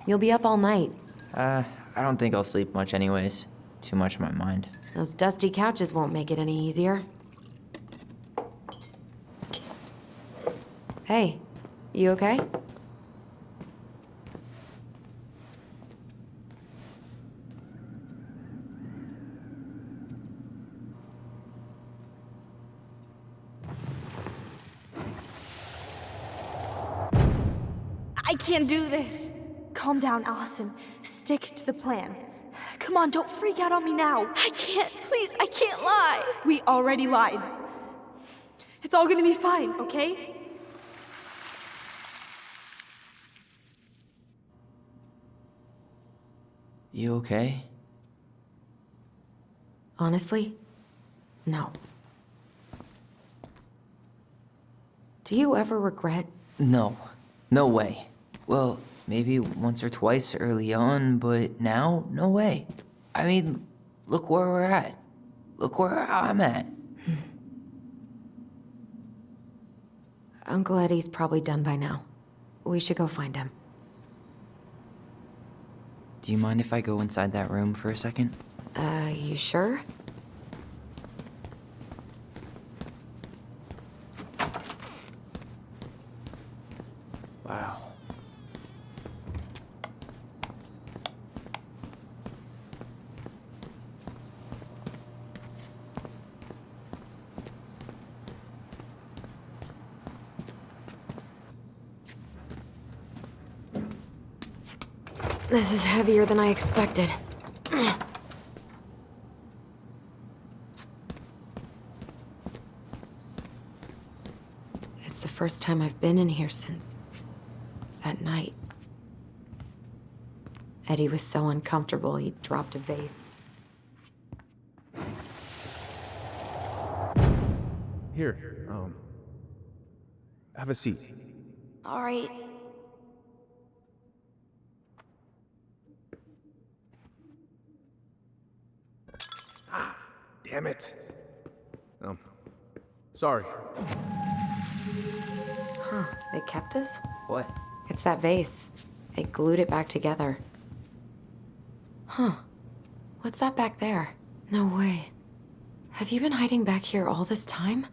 You'll be up all night. I don't think I'll sleep much anyways. Too much on my mind. Those dusty couches won't make it any easier. Hey, you okay? I can't do this. Calm down, Allison. Stick to the plan. Come on, don't freak out on me now. I can't. Please, I can't lie. We already lied. It's all gonna be fine, okay? You okay? Honestly, no. Do you ever regret? No. No way. Well, maybe once or twice early on, but now, no way. I mean, look where we're at. Look where I'm at. Uncle Eddie's probably done by now. We should go find him. Do you mind if I go inside that room for a second? You sure? Wow. This is heavier than I expected. It's the first time I've been in here since that night. Eddie was so uncomfortable, he dropped a vase. Here, have a seat. All right. Damn it. Sorry. Huh, they kept this? What? It's that vase. They glued it back together. Huh. What's that back there? No way. Have you been hiding back here all this time?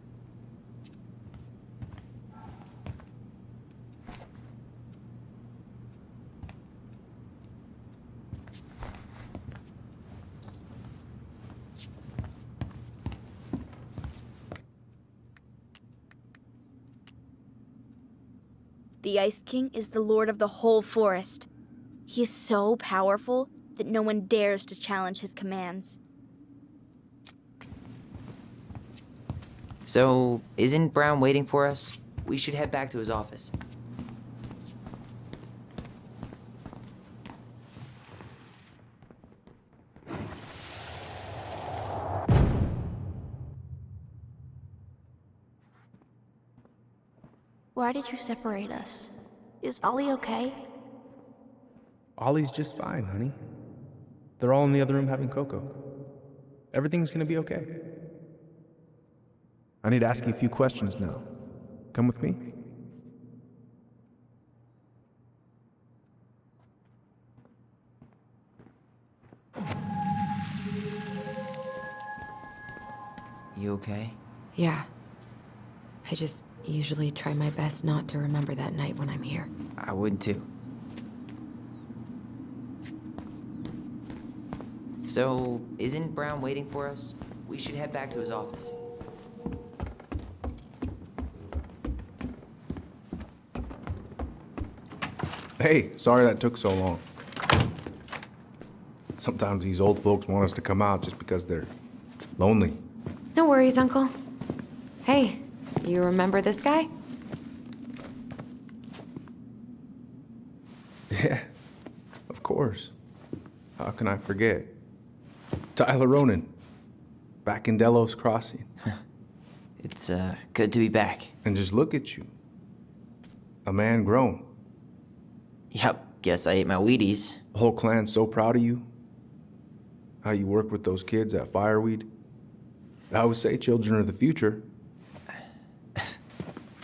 The Ice King is the lord of the whole forest. He is so powerful that no one dares to challenge his commands. So, isn't Brown waiting for us? We should head back to his office. Why did you separate us? Is Ollie okay? Ollie's just fine, honey. They're all in the other room having cocoa. Everything's gonna be okay. I need to ask you a few questions now. Come with me? You okay? Yeah. I just usually try my best not to remember that night when I'm here. I would too. So, isn't Brown waiting for us? We should head back to his office. Hey, sorry that took so long. Sometimes these old folks want us to come out just because they're lonely. No worries, Uncle. Hey, you remember this guy? Yeah, of course. How can I forget? Tyler Ronan, back in Delos Crossing. It's, good to be back. And just look at you. A man grown. Yep, guess I ate my Wheaties. The whole clan's so proud of you. How you work with those kids at Fireweed. I always say children are the future.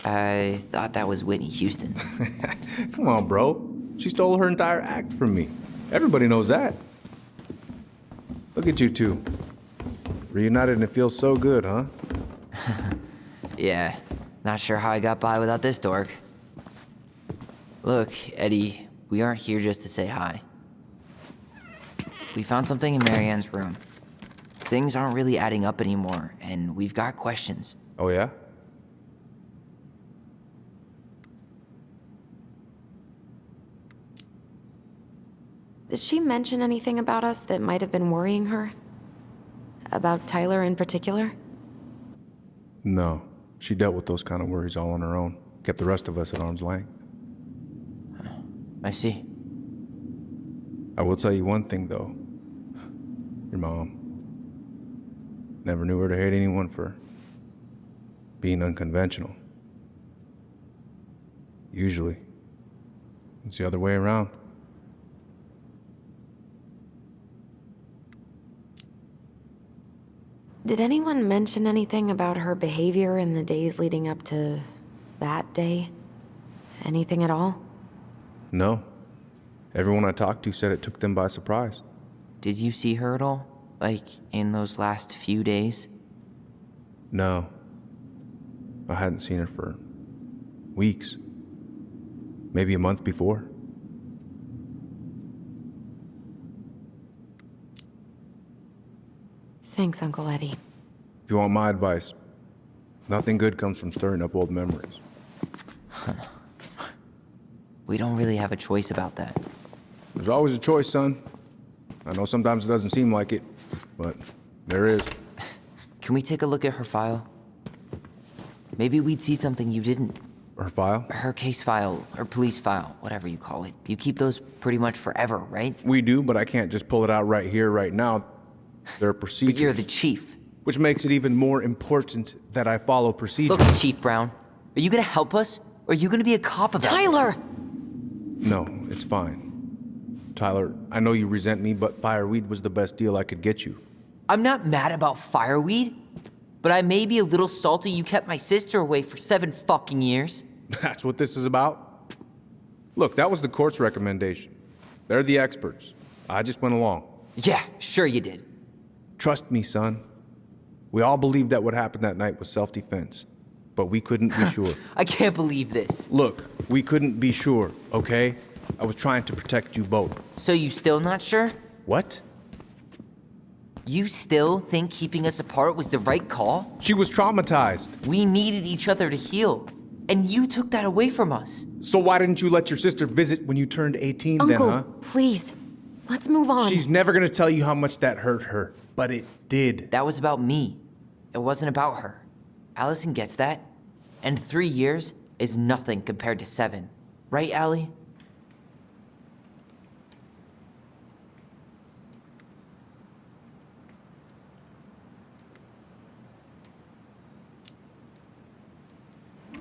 I thought that was Whitney Houston. Come on, bro. She stole her entire act from me. Everybody knows that. Look at you two. Reunited and it feels so good, huh? Yeah, not sure how I got by without this dork. Look, Eddie, we aren't here just to say hi. We found something in Marianne's room. Things aren't really adding up anymore, and we've got questions. Oh, yeah? Did she mention anything about us that might have been worrying her? About Tyler in particular? No. She dealt with those kind of worries all on her own. Kept the rest of us at arm's length. I see. I will tell you one thing, though. Your mom. Never knew her to hate anyone for being unconventional. Usually, it's the other way around. Did anyone mention anything about her behavior in the days leading up to that day? Anything at all? No. Everyone I talked to said it took them by surprise. Did you see her at all? Like, in those last few days? No. I hadn't seen her for weeks. Maybe a month before. Thanks, Uncle Eddie. If you want my advice, nothing good comes from stirring up old memories. We don't really have a choice about that. There's always a choice, son. I know sometimes it doesn't seem like it, but there is. Can we take a look at her file? Maybe we'd see something you didn't. Her file? Her case file, or police file, whatever you call it. You keep those pretty much forever, right? We do, but I can't just pull it out right here, right now. There are procedures. But you're the chief. Which makes it even more important that I follow procedures. Look, Chief Brown, are you gonna help us? Or are you gonna be a cop about Tyler! this? No, it's fine. Tyler, I know you resent me, but fireweed was the best deal I could get you. I'm not mad about fireweed, but I may be a little salty you kept my sister away for 7 fucking years. That's what this is about? Look, that was the court's recommendation. They're the experts. I just went along. Yeah, sure you did. Trust me, son. We all believed that what happened that night was self-defense, but we couldn't be sure. I can't believe this. Look, we couldn't be sure, okay? I was trying to protect you both. So you still not sure? What? You still think keeping us apart was the right call? She was traumatized. We needed each other to heal, and you took that away from us. So why didn't you let your sister visit when you turned 18 Uncle, then, huh? please. Let's move on. She's never gonna tell you how much that hurt her, but it did. That was about me. It wasn't about her. Allison gets that. And 3 years is nothing compared to 7. Right, Allie?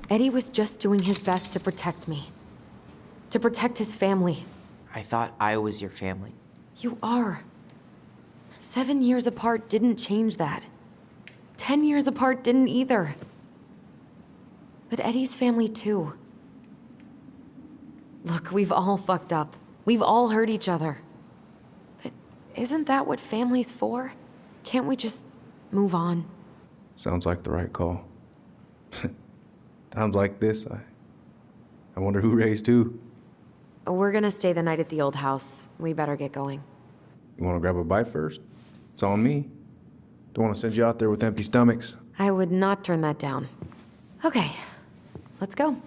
Eddie was just doing his best to protect me. To protect his family. I thought I was your family. You are. 7 years apart didn't change that. 10 years apart didn't either. But Eddie's family too. Look, we've all fucked up. We've all hurt each other. But isn't that what family's for? Can't we just move on? Sounds like the right call. Times like this, I wonder who raised who. We're gonna stay the night at the old house. We better get going. You wanna grab a bite first? It's on me. Don't wanna send you out there with empty stomachs. I would not turn that down. Okay, let's go.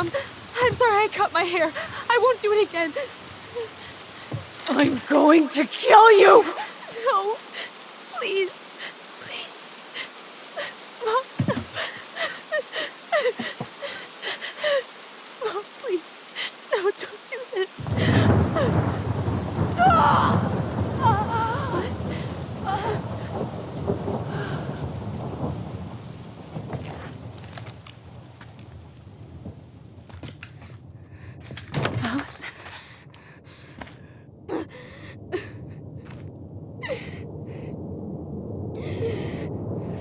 Mom, I'm sorry I cut my hair. I won't do it again. I'm going to kill you! No, please, please. Mom, no. Mom, please. No, don't do this. Allison.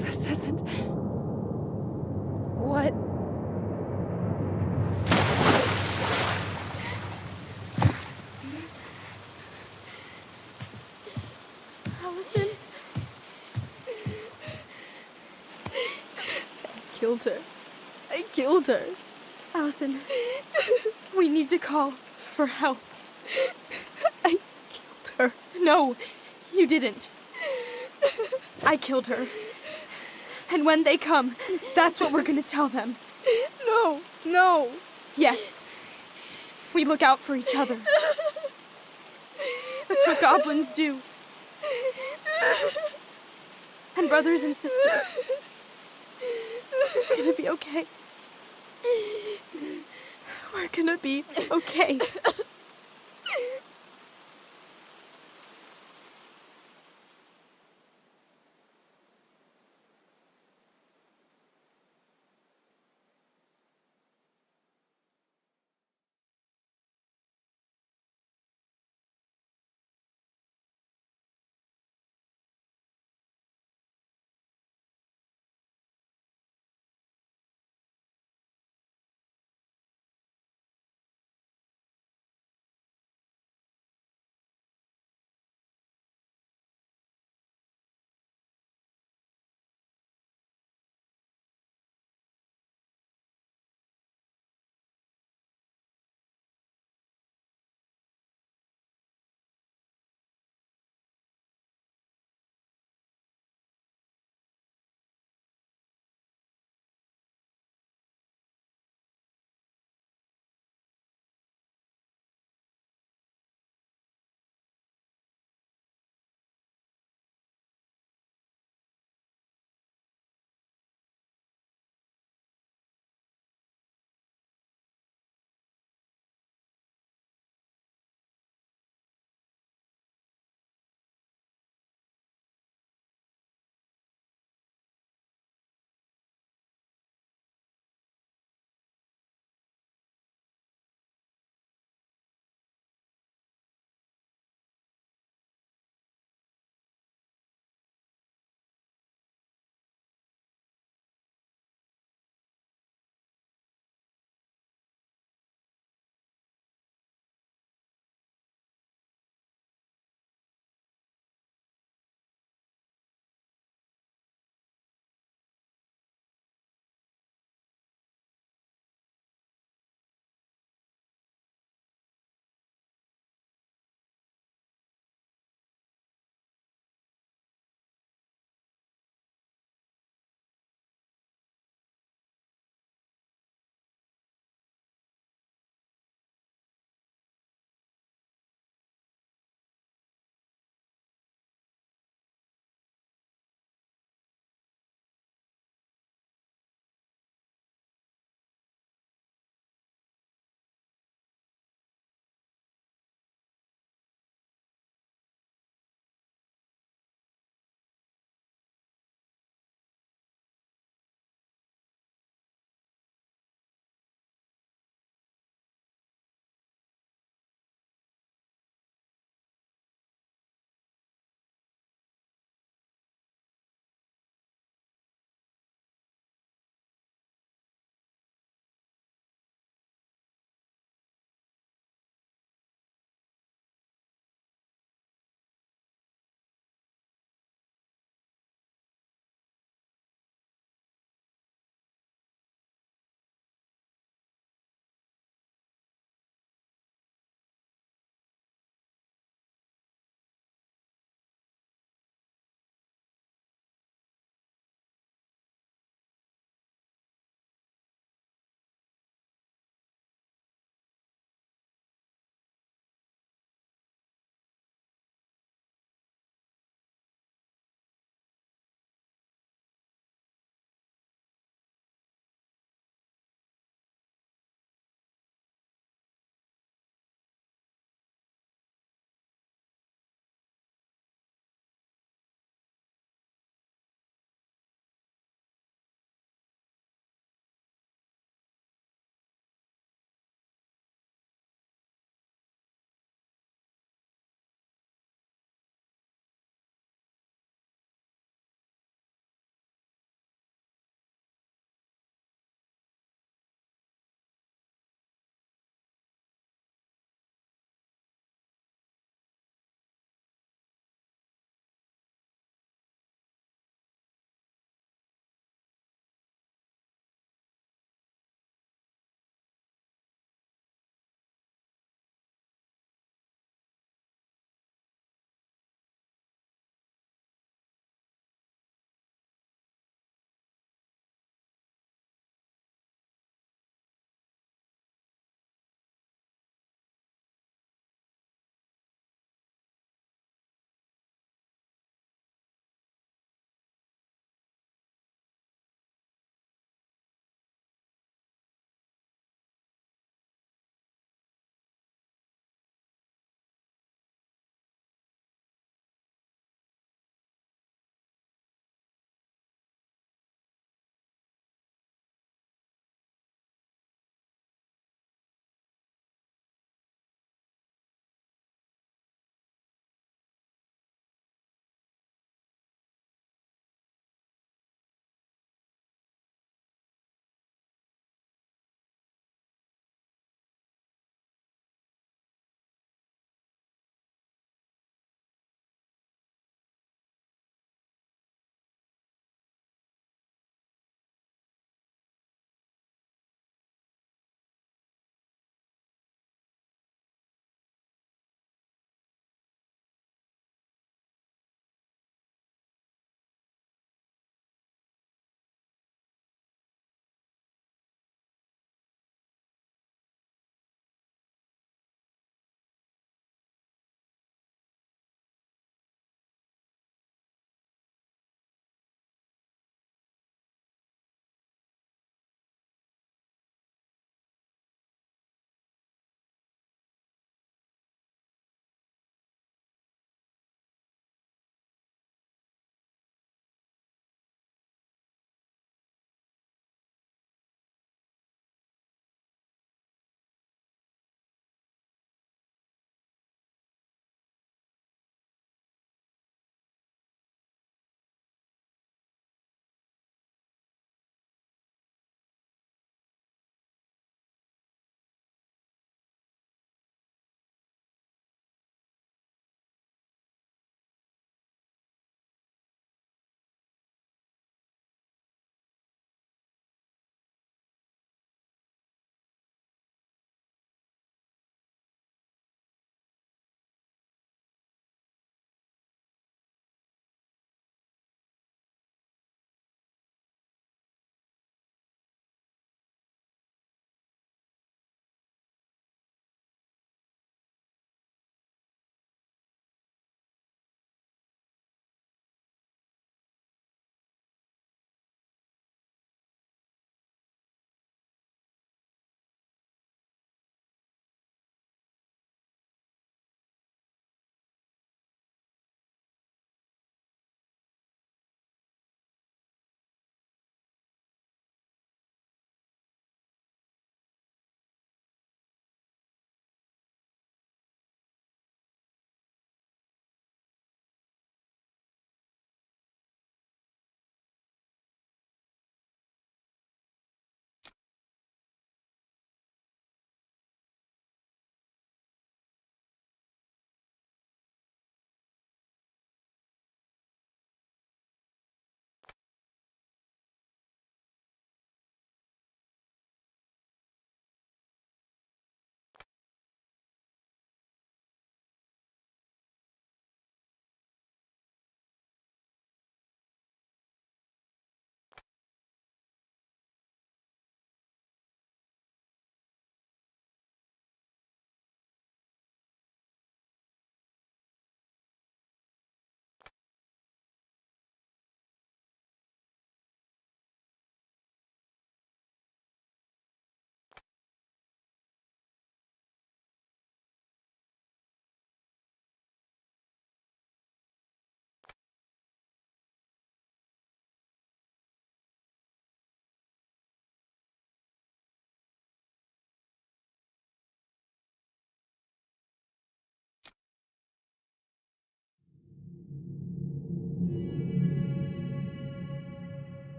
This isn't. What? Allison. I killed her. I killed her. Allison, we need to call for help. I killed her. No, you didn't. I killed her. And when they come, that's what we're gonna tell them. No, no. Yes. We look out for each other. That's what goblins do. And brothers and sisters. It's gonna be okay. We're gonna be okay.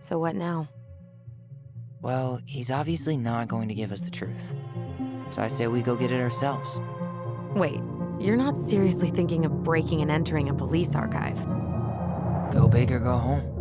So what now? Well, he's obviously not going to give us the truth. So I say we go get it ourselves. Wait, you're not seriously thinking of breaking and entering a police archive? Go big or go home.